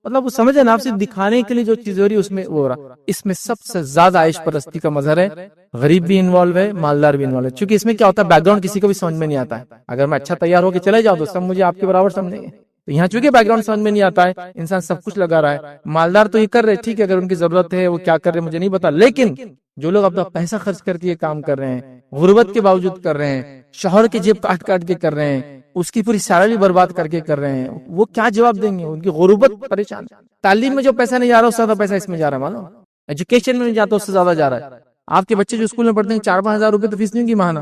مطلب وہ سمجھے نا، آپ سے دکھانے کے لیے جو چیز ہو رہی ہے اس میں وہ ہو رہا. اس میں سب سے زیادہ عیش پرستی کا مظہر ہے، غریب بھی انوالو ہے، مالدار بھی انوالو ہے. چونکہ اس میں کیا ہوتا ہے، بیک گراؤنڈ کسی کو بھی سمجھ میں نہیں آتا ہے. اگر میں اچھا تیار ہو کے چلے جاؤں تو سب مجھے آپ کے برابر سمجھیں گے. تو یہاں چونکہ بیک گراؤنڈ سمجھ میں نہیں آتا ہے، انسان سب کچھ لگا رہا ہے. مالدار تو یہ کر رہے ٹھیک ہے، اگر ان کی ضرورت ہے وہ کیا کر رہے مجھے نہیں پتا، لیکن جو لوگ اپنا پیسہ خرچ کر کے یہ کام کر رہے ہیں، غربت کے باوجود کر رہے ہیں، شوہر کے جیب کاٹ کاٹ کے کر رہے ہیں، اس کی پوری سیلری برباد کر کے کر رہے ہیں، وہ کیا جواب دیں گے؟ ان کی غربت پریشان. تعلیم میں جو پیسہ نہیں جا رہا اس سے زیادہ پیسہ اس میں جا رہا ہے. مانو ایجوکیشن میں نہیں جاتا اس سے زیادہ جا رہا ہے. آپ کے بچے جو اسکول میں پڑھتے ہیں 4-5 ہزار روپے تو فیس نہیں ہوگی ماہانہ.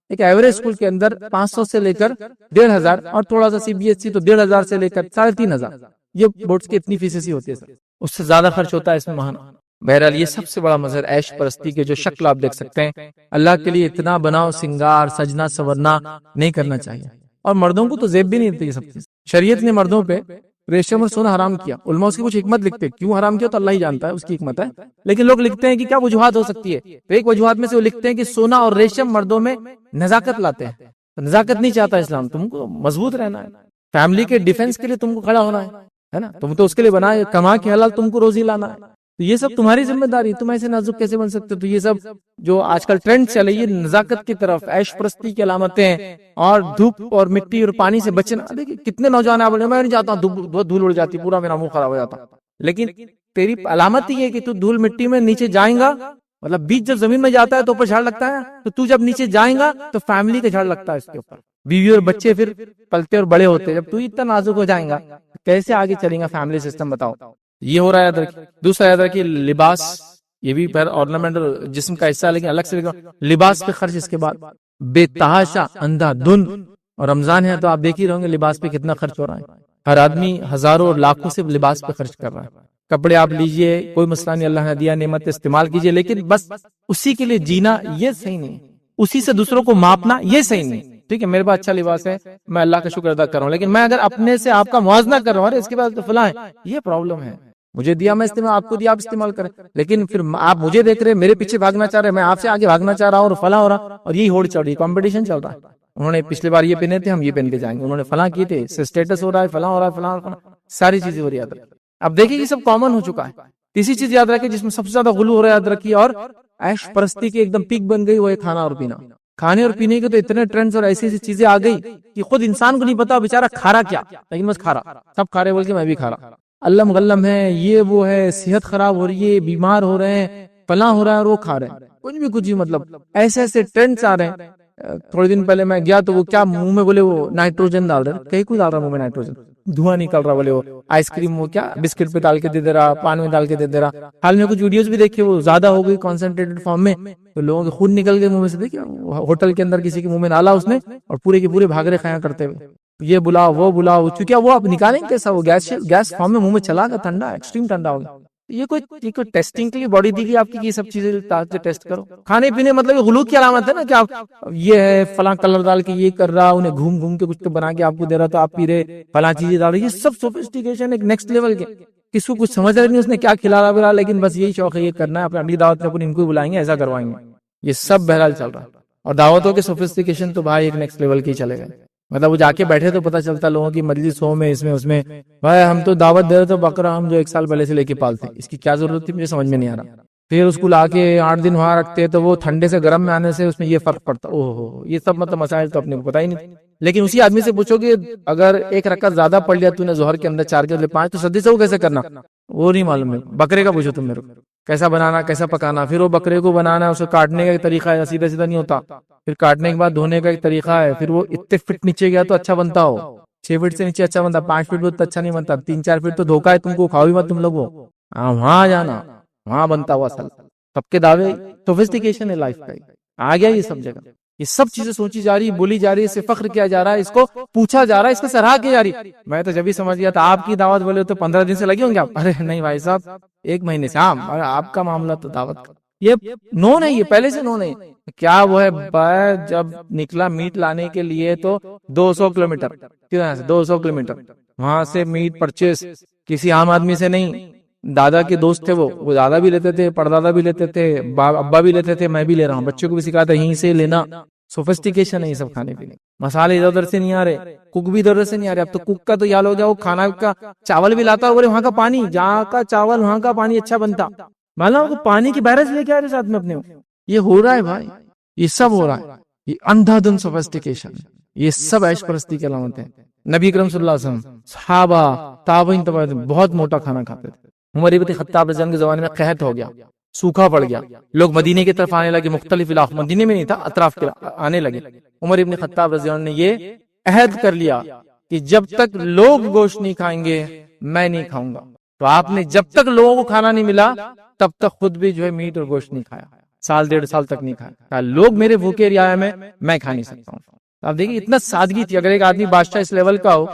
ایک ایوریج اسکول کے اندر 500 سے لے کر 1,500، اور تھوڑا سا سی بی ایس سی تو 1,500 سے لے کر 3,500. یہ بورڈز کی اتنی فیسیں ہی ہوتی ہے سر، اس سے زیادہ خرچ ہوتا ہے اس میں ماہانہ. بہرحال یہ سب سے بڑا مظہر عیش پرستی کے جو شکل آپ دیکھ سکتے ہیں. اللہ کے لیے اتنا بناؤ سنگار سجنا سورنا نہیں کرنا چاہیے. اور مردوں کو تو زیب بھی نہیں دیتی یہ سب چیز. شریعت نے مردوں پہ ریشم اور سونا حرام کیا. علماء اس کی کچھ حکمت لکھتے ہیں، کیوں حرام کیا تو اللہ ہی جانتا ہے، اس کی حکمت ہے. لیکن لوگ لکھتے ہیں کہ کیا وجوہات ہو سکتی ہے. تو ایک وجوہات میں سے وہ لکھتے ہیں کہ سونا اور ریشم مردوں میں نزاکت لاتے ہیں. نزاکت نہیں چاہتا اسلام، تم کو مضبوط رہنا ہے، فیملی کے ڈیفنس کے لیے تم کو کھڑا ہونا ہے نا. تم تو اس کے لیے بنا ہے، کما کے حلال تم کو روزی لانا ہے. تو یہ سب تمہاری ذمہ داری، تم ایسے نازک کیسے بن سکتے. تو یہ سب جو آج کل ٹرینڈ چل رہی ہے نزاکت کی طرف، عیش پرستی کی علامتیں، اور دھوپ اور مٹی اور پانی سے بچنا. دیکھیں کتنے نوجوان ہیں، میں نہیں جاتا ہوں، دھول اڑ جاتی، پورا میرا منہ خراب ہو جاتا. لیکن تیری علامت ہی ہے کہ تو دھول مٹی میں نیچے جائیں گا، مطلب بیج جب زمین میں جاتا ہے تو اوپر جھاڑ لگتا ہے، تو جب نیچے جائیں گا تو فیملی کا جھاڑ لگتا ہے اس کے اوپر. بیوی اور بچے پھر پلتے اور بڑے ہوتے ہیں. جب تو اتنا نازک ہو جائیں گا کیسے آگے چلیں گا فیملی سسٹم، بتاؤ. یہ ہو رہا ہے یاد رکھیے. دوسرا یاد رکھیے لباس، یہ بھی پھر آرنامنٹل جسم کا حصہ ہے، لیکن الگ سے لباس پہ خرچ. اس کے بعد بے تحاشا اندھا دھند، اور رمضان ہے تو آپ دیکھ ہی رہے ہوں گے لباس پہ کتنا خرچ ہو رہا ہے. ہر آدمی ہزاروں اور لاکھوں سے لباس پہ خرچ کر رہا ہے. کپڑے آپ لیجئے، کوئی مسئلہ نہیں، اللہ نے دیا نعمت استعمال کیجئے، لیکن بس اسی کے لیے جینا یہ صحیح نہیں. اسی سے دوسروں کو ماپنا یہ صحیح نہیں. ٹھیک ہے میرے پاس اچھا لباس ہے، میں اللہ کا شکر ادا کر رہا ہوں، لیکن میں اگر اپنے سے آپ کا موازنہ کر رہا ہوں، ارے اس کے بعد تو فلاں ہے، یہ پرابلم ہے. مجھے دیا میں استعمال، آپ کو دیا آپ استعمال کریں، لیکن پھر آپ مجھے دیکھ رہے میرے پیچھے بھاگنا چاہ رہے، میں آپ سے آگے بھاگنا چاہ رہا ہوں اور فلاں ہو رہا، اور یہی ہوڑ چل رہی، کمپٹیشن چل رہا ہے۔ انہوں نے پچھلی بار یہ پہنے تھے، ہم یہ پہن کے جائیں گے، انہوں نے فلاں کیے تھے، اس سے اسٹیٹس ہو رہا ہے، فلاں ہو رہا ہے، فلاں ساری چیزیں ہو رہی ہے۔ اب دیکھیں یہ سب کامن ہو چکا ہے۔ تیسری چیز یاد رکھیں جس میں سب سے زیادہ غلو ہو رہا ہے، یاد رکھیے، اور عیش پرستی کی ایک دم پیک بن گئی، وہ ہے کھانا اور پینا۔ کھانے اور پینے کے تو اتنے ٹرینڈز اور ایسی ایسی چیزیں آ گئی کہ خود انسان کو نہیں پتا بیچارہ کھا رہا کیا، لیکن بس کھا رہا، سب کھا رہے بول کے میں بھی کھا رہا، اللہ مغلم ہے، یہ وہ ہے، صحت خراب ہو رہی ہے، بیمار ہو رہے ہیں، فلاں ہو رہا ہے اور وہ کھا رہے ہیں، کچھ بھی مطلب ایسے ایسے ٹرینڈز آ رہے ہیں۔ تھوڑے دن پہلے میں گیا تو وہ کیا منہ میں بولے وہ نائٹروجن ڈال رہے، کہیں کوئی ڈال رہا منہ میں نائٹروجن، دھواں نکل رہا، بولے وہ آئس کریم وہ کیا بسکٹ پہ ڈال کے دے دے رہا، پان میں ڈال کے دے رہا۔ حال میں کچھ ویڈیوز بھی دیکھے، وہ زیادہ ہو گئی کنسنٹریٹڈ فارم میں، تو لوگوں کے خون نکل گئے منہ میں سے، دیکھیں ہوٹل کے اندر کسی کے منہ میں ڈالا اس نے، اور پورے کے پورے بھاگ رہے کھایا کرتے ہوئے، یہ بلاؤ وہ بلاؤ، چونکہ وہ آپ نکالیں کیسا، وہ گیس فارم میں منہ میں چلا گیا، ٹھنڈا ایکسٹریم ٹھنڈا ہو گیا۔ یہ کوئی ٹیسٹنگ کے لیے باڈی دی گئی آپ کی، یہ سب چیزیں ٹیسٹ کرو۔ کھانے پینے مطلب غلوط کی علامت ہے نا، کہ آپ یہ ہے فلاں کلر ڈال کے یہ کر رہا، انہیں گھوم گھوم کے کچھ تو بنا کے آپ کو دے رہا تو آپ پی رہے، فلاں چیزیں ڈال رہے، یہ سب سوفسٹیکیشن ایک نیکسٹ لیول کے، کسی کو کچھ سمجھ رہا نہیں اس نے کیا کھلا رہا، لیکن بس یہی شوق ہے، یہ کرنا ہے، اپنی اگلی دعوت میں اپن ان کو بلائیں گے، ایسا کروائیں گے، یہ سب بہرحال چل رہا ہے۔ اور دعوتوں کے سوفسٹیکیشن تو بھائی ایک نیکسٹ لیول کے ہی چلے گئے، مطلب وہ جا کے بیٹھے تو پتہ چلتا لوگوں کی مجلسوں میں، اس میں بھائی ہم تو دعوت دے رہے تو بکرا ہم جو 1 سال پہلے سے لے کے پالتے ہیں، اس کی کیا ضرورت تھی، مجھے سمجھ میں نہیں آ رہا۔ پھر اس کو لا کے 8 دن وہاں رکھتے تو وہ ٹھنڈے سے گرم میں آنے سے اس میں یہ فرق پڑتا، اوہ یہ سب مطلب مسائل تو اپنے کو پتہ ہی نہیں۔ لیکن اسی آدمی سے پوچھو کہ اگر 1 رکعت زیادہ پڑھ لیا تو نے ظہر کے اندر 4 کے بدلے 5، تو سدی سے وہ کیسے کرنا، وہ نہیں معلوم ہے۔ بکرے کا پوچھو تم میرے کو کیسا بنانا، کیسا پکانا، پھر وہ بکرے کو بنانا ہے، اسے کاٹنے کا ایک طریقہ ہے، سیدھا سیدھا نہیں ہوتا، پھر کاٹنے کے بعد دھونے کا ایک طریقہ ہے، پھر وہ اتنے فٹ نیچے گیا تو اچھا بنتا ہو، 6 فٹ سے نیچے اچھا بنتا، 5 فٹ تو اچھا نہیں بنتا، 3-4 فٹ تو دھوکا ہے تم کو، کھاؤ بھی مت تم لوگ، وہ وہاں جانا، وہاں بنتا ہوا اصل۔ سب کے دعوے سوفسٹیکیشن ہے لائف کا، آ گیا یہ سب جگہ، یہ سب چیزیں سوچی جا رہی، بولی جا رہی، اس سے فخر کیا جا رہا ہے، اس کو پوچھا جا رہا ہے، اس کو سراہا کی جا رہی۔ میں تو جب ہی سمجھ گیا تھا آپ کی دعوت بولے تو 15 دن سے لگے ہوں گے آپ، ارے نہیں بھائی صاحب 1 مہینے سے، ہاں آپ کا معاملہ تو دعوت کا، یہ نو نہیں، یہ پہلے سے نو نہیں کیا، وہ ہے جب نکلا میٹ لانے کے لیے تو 200 کلومیٹر، 200 کلومیٹر وہاں سے میٹ پرچیز، کسی عام آدمی سے نہیں، دادا کے دوست تھے، وہ دادا بھی لیتے تھے، پردادا بھی لیتے تھے، ابا بھی لیتے تھے، میں بھی لے رہا ہوں، بچوں کو بھی سکھاتا یہیں سے لینا، سوفسٹیکیشن ہے یہ سب کھانے پینے، مسالے ادھر ادھر سے نہیں آ رہے، کوک بھی ادھر ادھر سے نہیں آ رہے۔ اب تو کوک کا تو یاد ہو گیا، وہ کھانا کا چاول بھی لاتا، بولے وہاں کا پانی، جہاں کا چاول وہاں کا پانی اچھا بنتا، معلوم پانی کی بیرج لے کے آ رہے ساتھ میں اپنے، یہ ہو رہا ہے بھائی، یہ سب ہو رہا ہے، یہ اندھا دھند سوفسٹیکیشن، یہ سب عیش پرستی کی علامت ہے۔ نبی کرم صلی اللہ علیہ وسلم، صحابہ، تابعین بہت موٹا کھانا کھاتے تھے۔ عمر ابن خطاب رضی اللہ عنہ کے زمانے میں قحط ہو گیا، سوکھا پڑ گیا، لوگ مدینے کی طرف آنے لگے، مختلف علاقوں، مدینے میں نہیں تھا، اطراف کے آنے لگے۔ عمر ابن خطاب رضی اللہ عنہ نے یہ عہد کر لیا کہ جب تک لوگ گوشت نہیں کھائیں گے میں نہیں کھاؤں گا۔ تو آپ نے جب تک لوگوں کو کھانا نہیں ملا تب تک خود بھی جو ہے میٹ اور گوشت نہیں کھایا، 1.5 سال تک نہیں کھایا، لوگ میرے بھوکے رہا ہے میں کھا نہیں سکتا ہوں۔ آپ دیکھیں اتنا سادگی تھی، اگر ایک آدمی بادشاہ اس لیول کا ہو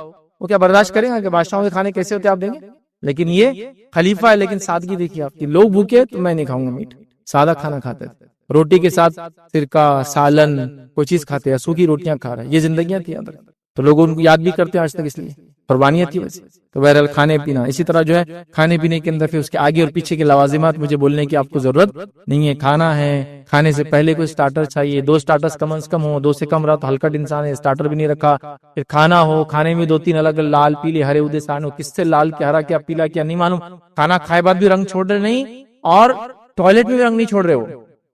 وہ کیا برداشت کرے گا کہ بادشاہوں کے کھانے کیسے ہوتے آپ دیں گے؟ لیکن یہ خلیفہ ہے، لیکن سادگی دیکھیے آپ کی، لوگ بھوکے تو میں نہیں کھاؤں گا میٹ، سادہ کھانا کھاتے تھے، روٹی کے ساتھ سرکہ، سالن، کوئی چیز کھاتے ہیں، سوکھی روٹیاں کھا رہے ہیں، یہ زندگیاں تھی ادھر، تو لوگ ان کو یاد بھی کرتے ہیں آج تک، اس لیے قربانیاں تھی ویسے۔ تو بہرحال کھانے پینا، اسی طرح جو ہے کھانے پینے کے اندر پھر اس کے آگے اور پیچھے کے لوازمات مجھے بولنے کی آپ کو ضرورت نہیں ہے۔ کھانا ہے، کھانے سے پہلے کوئی سٹارٹر چاہیے، 2 سٹارٹرز کم از کم ہو، 2 سے کم رہا تو ہلکٹ انسان ہے، سٹارٹر بھی نہیں رکھا۔ پھر کھانا ہو، کھانے میں 2-3 الگ لال پیلے ہرے ادے سان ہو، کس سے لال کیا ہرا کیا پیلا کیا نہیں معلوم، کھانا کھائے بعد بھی رنگ چھوڑ رہے نہیں، اور ٹوائلٹ میں بھی رنگ نہیں چھوڑ رہے ہو،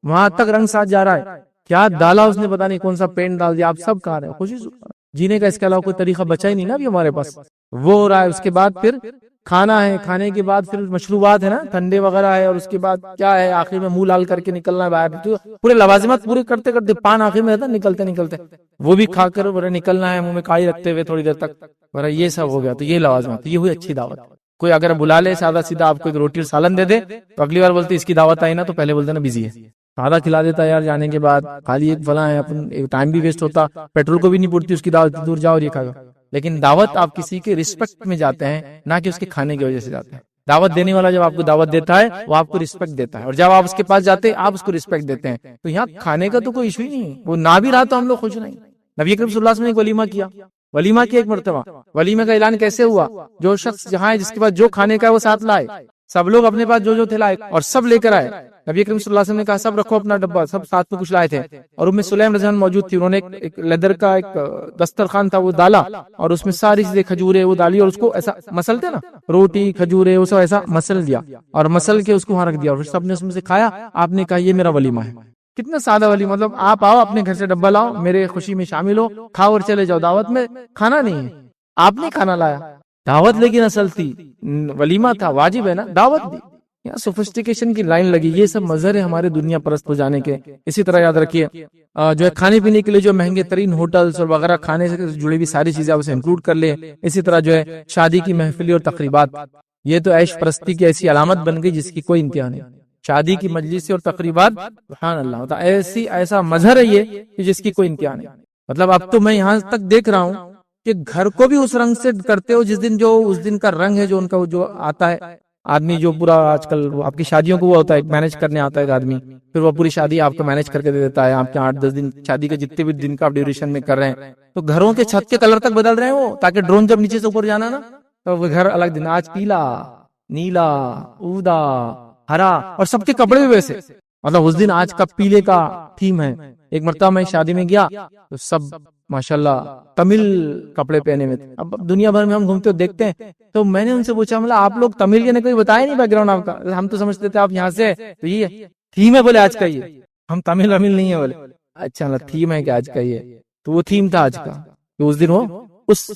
وہاں تک رنگ ساتھ جا رہا ہے، کیا ڈالا اس نے پتا نہیں کون سا پینٹ ڈال دیا، آپ سب کھا رہے ہیں خوشی سے، جینے کا اس کے علاوہ کوئی طریقہ بچا ہی نہیں نا ابھی ہمارے پاس، وہ ہو رہا ہے۔ اس کے بعد پھر کھانا ہے، کھانے کے بعد پھر مشروبات ہے نا، ٹھنڈے وغیرہ ہے، اور اس کے بعد کیا ہے، آخر میں منہ لال کر کے نکلنا ہے باہر، پورے لوازمات پورے کرتے کرتے پان آخر میں رہتا نکلتے وہ بھی کھا کر نکلنا ہے، منہ میں کاڑی رکھتے ہوئے تھوڑی دیر تک، یہ سب ہو گیا، تو یہ لوازمات، یہ ہوئی اچھی دعوت۔ کوئی اگر بلا لے سادہ سیدھا آپ کو ایک روٹی اور سالن دے دے تو اگلی بار بولتے اس کی دعوت آئی نا تو پہلے بولتے نا بزی ہے، سادہ کھلا دیتا یار، جانے کے بعد خالی ایک فلاں ہے، ٹائم بھی ویسٹ ہوتا، پیٹرول کو بھی نہیں پڑتی اس کی دعوت، دور جاؤ اور یہ کھا گا۔ لیکن دعوت آپ کسی کے رسپیکٹ میں جاتے ہیں، نہ کہ اس کے کھانے کی وجہ سے جاتے ہیں۔ دعوت دینے والا جب آپ کو دعوت دیتا ہے وہ آپ کو رسپیکٹ دیتا ہے، اور جب آپ اس کے پاس جاتے ہیں آپ اس کو رسپیکٹ دیتے ہیں۔ تو یہاں کھانے کا تو کوئی ایشو ہی نہیں ہے، وہ نہ بھی رہا تو ہم لوگ خوش نہیں۔ نبی کریم صلی اللہ علیہ وسلم نے ایک ولیمہ کیا، ولیمہ کی ایک مرتبہ ولیمہ کا اعلان کیسے ہوا؟ جو شخص جہاں ہے جس کے پاس جو کھانے کا ہے وہ ساتھ لائے، سب لوگ اپنے پاس جو تھے لائے اور سب لے کر آئے۔ نبی کریم صلی اللہ علیہ وسلم نے کہا سب رکھو اپنا ڈبہ، سب ساتھ میں کچھ لائے تھے، اور ام سلیم رضی اللہ عنہ موجود تھی، انہوں نے ایک لیدر کا ایک دسترخوان تھا وہ ڈالا اور اس میں ساری چیزیں کھجورے وہ ڈالی اور اس کو ایسا مسلتے نا، روٹی کھجورے وہ سب ایسا مسل دیا اور مسل کے اس کو وہاں رکھ دیا اور سب نے اس میں سے کھایا۔ آپ نے کہا یہ میرا ولیمہ ہے۔ کتنا سادہ ولیمہ، مطلب آپ آؤ اپنے گھر سے ڈبہ لاؤ، میرے خوشی میں شامل ہو، کھاؤ اور چلے جاؤ۔ دعوت میں کھانا نہیں ہے، آپ نے کھانا لایا، دعوت لیکن اصل تھی، ولیمہ تھا، واجب ہے نا دعوت دی۔ یہاں سوفسٹیکیشن کی لائن لگی، یہ سب مظہر ہے ہمارے دنیا پرست ہو جانے کے۔ اسی طرح یاد رکھیے جو ہے کھانے پینے کے لیے جو مہنگے ترین ہوٹلز اور وغیرہ کھانے سے جڑی ہوئی ساری چیزیں آپ اسے انکلوڈ کر لیں۔ اسی طرح جو ہے شادی کی محفلی اور تقریبات، یہ تو عیش پرستی کی ایسی علامت بن گئی جس کی کوئی انتہا نہیں۔ شادی کی مجلس اور تقریبات سبحان اللہ ایسا مظہر ہے یہ کہ جس کی کوئی انتہا نہیں۔ مطلب اب تو میں یہاں تک دیکھ رہا ہوں کہ گھر کو بھی اس رنگ سے کرتے ہو جس دن جو اس دن کا رنگ ہے جو ان کا جو آتا ہے، آدمی جو پورا آج کل آپ کی شادیوں کو وہ ہوتا ہے مینج کرنے آتا ہے ایک آدمی، پھر وہ پوری شادی آپ کو مینج کر کے دے دیتا ہے، آپ کے 8-10 دن شادی کے جتنے بھی دن کا آپ ڈیوریشن میں کر رہے ہیں، تو گھروں کے چھت کے کلر تک بدل رہے ہیں وہ، تاکہ ڈرون جب نیچے سے اوپر جانا نا تو وہ گھر الگ دن، آج پیلا نیلا اودا ہرا، اور سب کے کپڑے بھی ویسے، مطلب اس دن آج کا پیلے کا تھیم ہے۔ ایک مرتبہ میں شادی میں گیا تو سب ماشاءاللہ تمل کپڑے پہنے ہوئے تھے۔ اب دنیا بھر میں ہم گھومتے دیکھتے ہیں، تو میں نے ان سے پوچھا مطلب آپ لوگ تمل کے نے کوئی بتایا نہیں بیک گراؤنڈ آپ کا؟ ہم تو سمجھتے تھے آپ یہاں سے، تو یہ تھیم ہے بولے آج کا، یہ ہم تمل نہیں ہے بولے، اچھا تھیم ہے کہ آج کا یہ، تو وہ تھیم تھا آج کا کہ اس دن وہ اس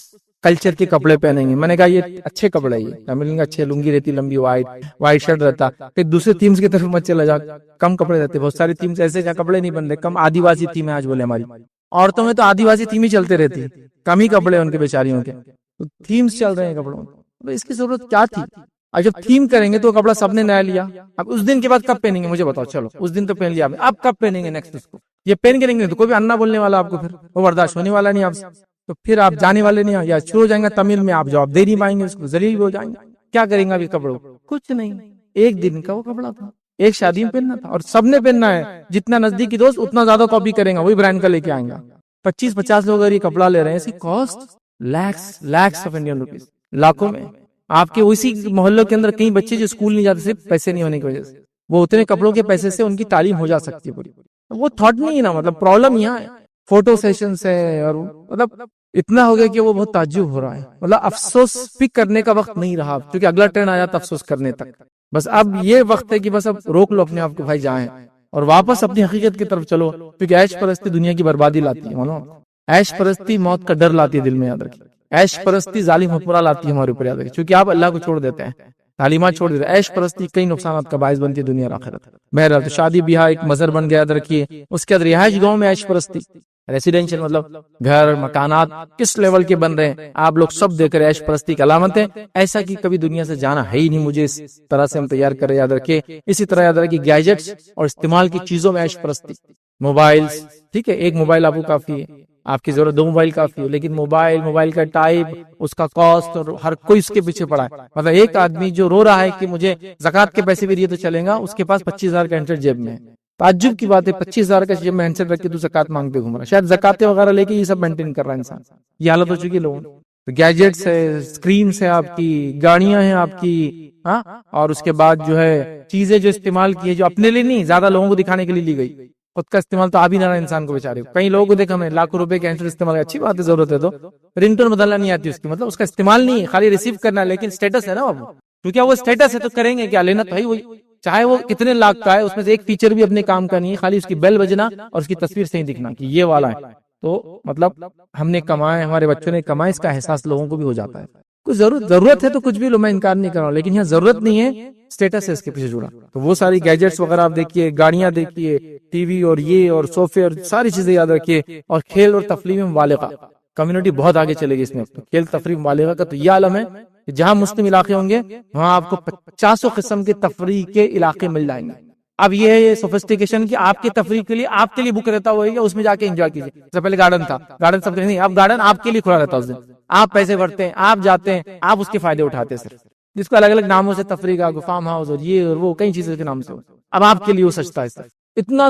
کلچر کے کپڑے پہنیں گے۔ میں نے کہا یہ اچھے کپڑے، یہ تمل کے اچھے لنگی رہتی لمبی وائٹ شرٹ رہتا، پھر دوسرے تھیمز کی طرف مت چلا جا، کم کپڑے رہتے، بہت ساری تھیمز ایسے جہاں کپڑے نہیں بن رہے، کم آدیواسی تھیم ہے آج بولے ہماری عورتوں میں، تو آدیواسی تھیم ہی چلتے رہتی، کم ہی کپڑے ان کے بیچاریوں کے، تو تھیمز چل رہے ہیں کپڑوں، تو اس کی ضرورت کیا تھی؟ اور جب تھیم کریں گے تو کپڑا سب نے نیا لیا، اب اس دن کے بعد کب پہنیں گے مجھے بتاؤ، چلو اس دن تو پہن لیا، اب کب پہنیں گے نیکسٹ اس کو؟ یہ پہن کے نہیں تو کوئی بھی انا بولنے والا آپ کو، پھر وہ برداشت ہونے والا نہیں آپ سے، تو پھر آپ جانے والے نہیں، یا شروع ہو جائیں گے تمل میں، آپ جواب دے نہیں پائیں گے، اس کو ذلیل بھی ہو جائیں گے۔ کیا کریں گے ابھی کپڑوں؟ کچھ نہیں، ایک دن کا وہ کپڑا تھا، ایک شادی میں پہننا تھا، اور سب نے پہننا ہے، جتنا نزدیکی دوست اتنا زیادہ کاپی کریں گا، وہی برانڈ کا لے کے آئیں گا۔ 25-50 لوگ اگر یہ کپڑا لے رہے ہیں، اس کی cost lakhs of Indian rupees, لاکھوں میں۔ آپ کے اسی محلوں کے اندر کئی بچے جو اسکول نہیں جاتے صرف پیسے نہیں ہونے کی وجہ سے، وہ اتنے کپڑوں کے پیسے سے ان کی تعلیم ہو جا سکتی ہے پوری، وہ تھاٹ نہیں ہے نا، مطلب پرابلم یہاں ہے، فوٹو سیشنز ہے، اور مطلب اتنا ہو گیا کہ وہ بہت تعجب ہو رہا ہے، مطلب افسوس بھی کرنے کا وقت نہیں رہا، کیونکہ اگلا ٹرن آ جاتا افسوس کرنے تک۔ بس اب یہ وقت ہے کہ بس اب روک لو اپنے آپ کو بھائی، جائیں اور واپس اپنی حقیقت کی طرف چلو، کیونکہ عیش پرستی دنیا کی بربادی لاتی ہے، معلوم؟ عیش پرستی موت کا ڈر لاتی ہے دل میں، یاد رکھیے، عیش پرستی ظالم حکمراں لاتی ہے ہمارے اوپر، یاد رکھیے، کیونکہ آپ اللہ کو چھوڑ دیتے ہیں، تعلیمات چھوڑ دیتے ہیں، عیش پرستی کئی نقصانات کا باعث بنتی ہے دنیا اور آخرت۔ بہرحال تو شادی بیاہ ایک مظہر بن گیا، یاد رکھیے۔ اس کے بعد رہائش گاہوں میں عیش پرستی، ریسیڈینشل مطلب گھر مکانات کس لیول کے بن رہے ہیں، آپ لوگ سب دیکھ رہے ہیں، عیش پرستی کی علامت ہے۔ ایسا کہ کبھی دنیا سے جانا ہے ہی نہیں، مجھے اس طرح سے ہم تیار کریں، یاد رکھیے۔ اسی طرح یاد رکھیے گیجٹس اور استعمال کی چیزوں میں عیش پرستی، موبائلز، ٹھیک ہے، ایک موبائل آپ کو کافی ہے، آپ کی ضرورت 2 موبائل کافی ہے، لیکن موبائل کا ٹائپ، اس کا کاسٹ، اور ہر کوئی اس کے پیچھے پڑا ہے۔ مطلب ایک آدمی جو رو رہا ہے کہ مجھے زکوٰۃ کے پیسے بھی دیے تو چلیں گا، اس کے پاس 25,000 کا ہینڈسیٹ جیب میں ہے، تعجب کی بات ہے، 25,000 کا جیب میں ہینڈسیٹ رکھ کے تو زکوٰۃ مانگتے گھوم رہا ہے، شاید زکاتیں وغیرہ لے کے یہ سب مینٹین کر رہا ہے انسان، یہ حالت ہو چکی ہے لوگوں کی۔ گیجٹس ہے، اسکرینس ہے، آپ کی گاڑیاں ہیں آپ کی، ہاں، اور اس کے بعد جو ہے چیزیں جو استعمال کی ہے، جو اپنے لیے نہیں زیادہ لوگوں کو دکھانے کے لیے لی گئی، خود کا استعمال تو آ بھی نہ رہا انسان کو بیچارے کو۔ کئی لوگوں کو دیکھا میں لاکھوں روپے کے ہینڈسیٹ استعمال، اچھی بات ہے، ضرورت ہے تو رنگ ٹون بدلنا نہیں آتی اس کی، مطلب اس کا استعمال نہیں ہے، خالی ریسیو کرنا ہے، لیکن اسٹیٹس ہے نا اب، کیونکہ وہ اسٹیٹس ہے تو کریں گے کیا، لینا تو ہے وہی، چاہے وہ کتنے لاکھ کا ہے، اس میں سے ایک فیچر بھی اپنے کام کا نہیں ہے، خالی اس کی بیل بجنا اور اس کی تصویر صحیح دکھنا کہ یہ والا ہے، تو مطلب ہم نے کمائے، ہمارے بچوں نے کمائے، اس کا احساس لوگوں کو بھی ہو جاتا ہے۔ کوئی ضرورت ہے تو کچھ بھی لو، میں انکار نہیں کر رہا ہوں، لیکن یہاں ضرورت نہیں ہے، اسٹیٹس ہے اس کے پیچھے جڑا، تو وہ ساری گیجٹس وغیرہ آپ دیکھیے، گاڑیاں دیکھیے، ٹی وی اور یہ اور صوفے اور ساری چیزیں یاد رکھیے، اور کھیل اور تفریح میں مبالغہ، کمیونٹی بہت آگے چلے گی اس میں، کھیل تفریح مبالغہ کا تو یہ عالم ہے کہ جہاں مسلم علاقے ہوں گے وہاں آپ کو 50 قسم کے تفریح کے علاقے مل جائیں گے۔ اب یہ ہے یہ سوفسٹیکیشن کہ آپ کی تفریح کے لیے، آپ کے لیے بک رہتا ہوئے، اس میں جا کے انجوائے کیجیے۔ جیسے پہلے گارڈن تھا، گارڈن سب نہیں، اب گارڈن آپ کے لیے کھلا رہتا ہے، اس دن آپ پیسے بھرتے ہیں، آپ جاتے ہیں، آپ اس کے فائدے اٹھاتے ہیں، صرف جس کو الگ الگ ناموں سے تفریح کا، فارم ہاؤس اور یہ اور وہ کئی چیزوں کے نام سے، اب آپ کے لیے وہ سجتا ہے، اتنا